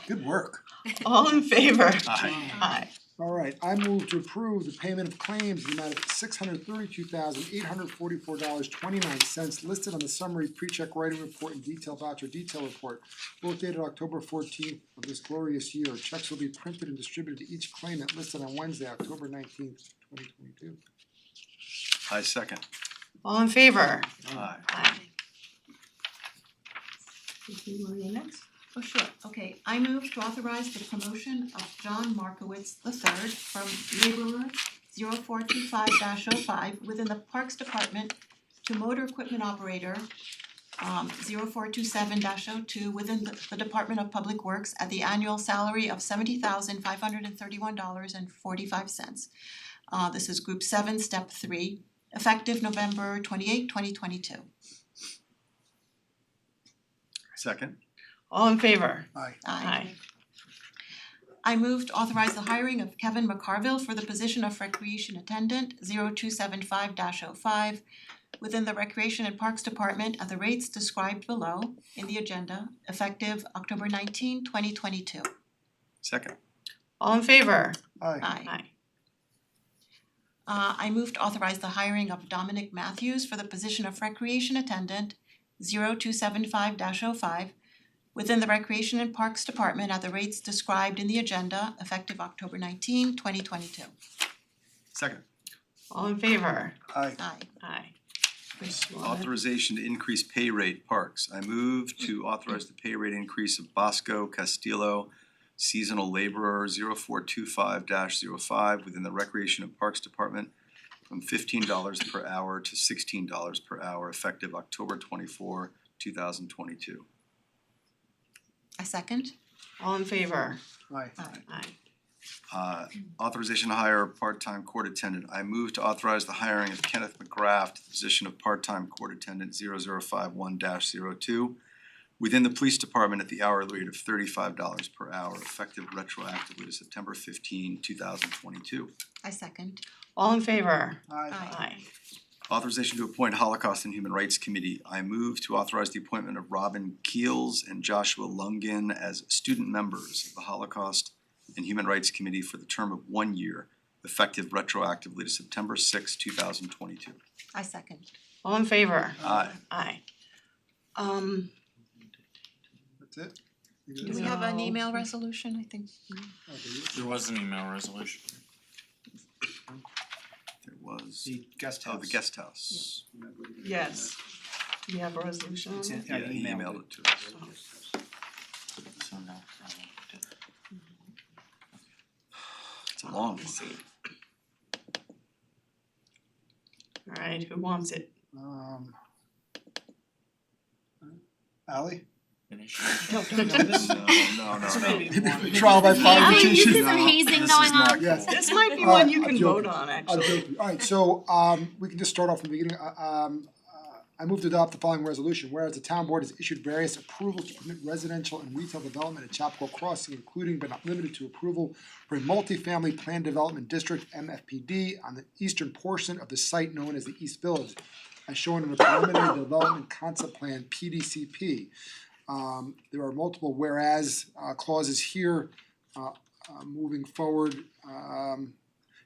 Good work. All in favor? Aye. Aye. Alright, I move to approve the payment of claims in the amount of $632,844.29 listed on the summary pre-check writing report and detail voucher detail report, both dated October 14th of this glorious year. Checks will be printed and distributed to each claimant listed on Wednesday, October 19th, 2022. I second. All in favor? Aye. Aye. You wanna go next? Oh, sure, okay, I move to authorize the promotion of John Markowitz III from laborer 0425-05 within the Parks Department to motor equipment operator 0427-02 within the Department of Public Works at the annual salary of $70,531.45. This is Group 7, Step 3, effective November 28, 2022. Second. All in favor? Aye. Aye. I move to authorize the hiring of Kevin McCarville for the position of recreation attendant 0275-05 within the Recreation and Parks Department at the rates described below in the agenda, effective October 19, 2022. Second. All in favor? Aye. Aye. I move to authorize the hiring of Dominic Matthews for the position of recreation attendant 0275-05 within the Recreation and Parks Department at the rates described in the agenda, effective October 19, 2022. Second. All in favor? Aye. Aye. Aye. Authorization to increase pay rate parks. I move to authorize the pay rate increase of Bosco Castillo, seasonal laborer 0425-05 within the Recreation and Parks Department from $15 per hour to $16 per hour effective October 24, 2022. I second. All in favor? Aye. Aye. Authorization to hire a part-time court attendant. I move to authorize the hiring of Kenneth McGrath to the position of part-time court attendant 0051-02 within the police department at the hourly rate of $35 per hour effective retroactively to September 15, 2022. I second. All in favor? Aye. Aye. Authorization to appoint Holocaust and Human Rights Committee. I move to authorize the appointment of Robin Keels and Joshua Lungin as student members of the Holocaust and Human Rights Committee for the term of 1 year, effective retroactively to September 6, 2022. I second. All in favor? Aye. Aye. That's it? Do we have an email resolution, I think? There was an email resolution. There was, The guest house. oh, the guest house. Yes. Do we have a resolution on It's it? in- I Yeah, he emailed emailed it to us. So no, It's a long Let's one. see. Alright, who wants it? Ally? finish. No, No, This no. may be one. Trial by fire. I mean, you see petition. some hazing This is going not on. Yes. This might be Alright, one you I'm can joking. vote on, I'm actually. joking. Alright, so we can just start off from the beginning. I move to adopt the following resolution, whereas the town board has issued various approvals to permit residential and retail development at Chapel Crossing, including but not limited to approval for a multifamily planned development district, MFPD, on the eastern portion of the site known as the East Village, as shown in the preliminary development concept plan, PDCP. There are multiple whereas clauses here moving forward.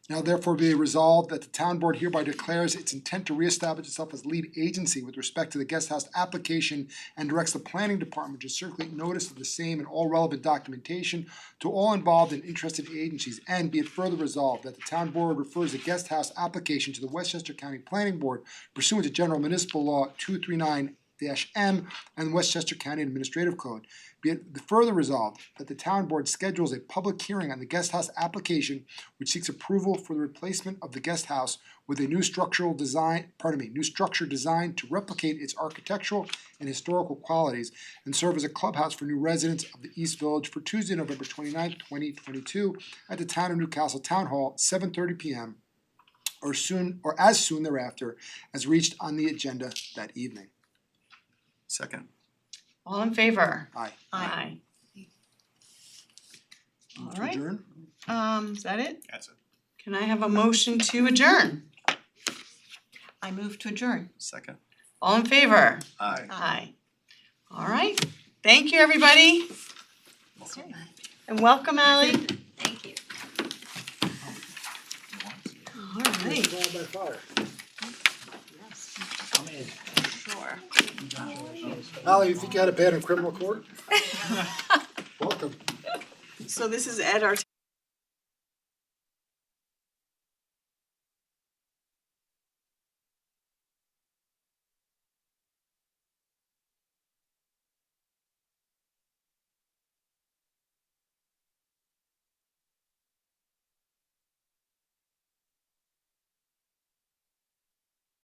Now therefore be it resolved that the town board hereby declares its intent to reestablish itself as lead agency with respect to the guest house application and directs the planning department to circulate notice of the same and all relevant documentation to all involved and interested agencies. And be it further resolved that the town board refers the guest house application to the Westchester County Planning Board pursuant to General Municipal Law 239-M and Westchester County Administrative Code. Be it further resolved that the town board schedules a public hearing on the guest house application which seeks approval for the replacement of the guest house with a new structure designed to replicate its architectural and historical qualities and serve as a clubhouse for new residents of the East Village for Tuesday, November 29th, 2022 at the Town of Newcastle Town Hall, 7:30 p.m. or as soon thereafter as reached on the agenda that evening. Second. All in favor? Aye. Aye. Move to Alright. adjourn? Is that it? That's it. Can I have a motion to adjourn? I move to adjourn. Second. All in favor? Aye. Aye. Alright, thank you, everybody. Okay. And welcome, Ally. Thank you. Alright. Trial by fire. Sure. Ally, you think you had a bad in criminal court? Welcome. So this is Ed, our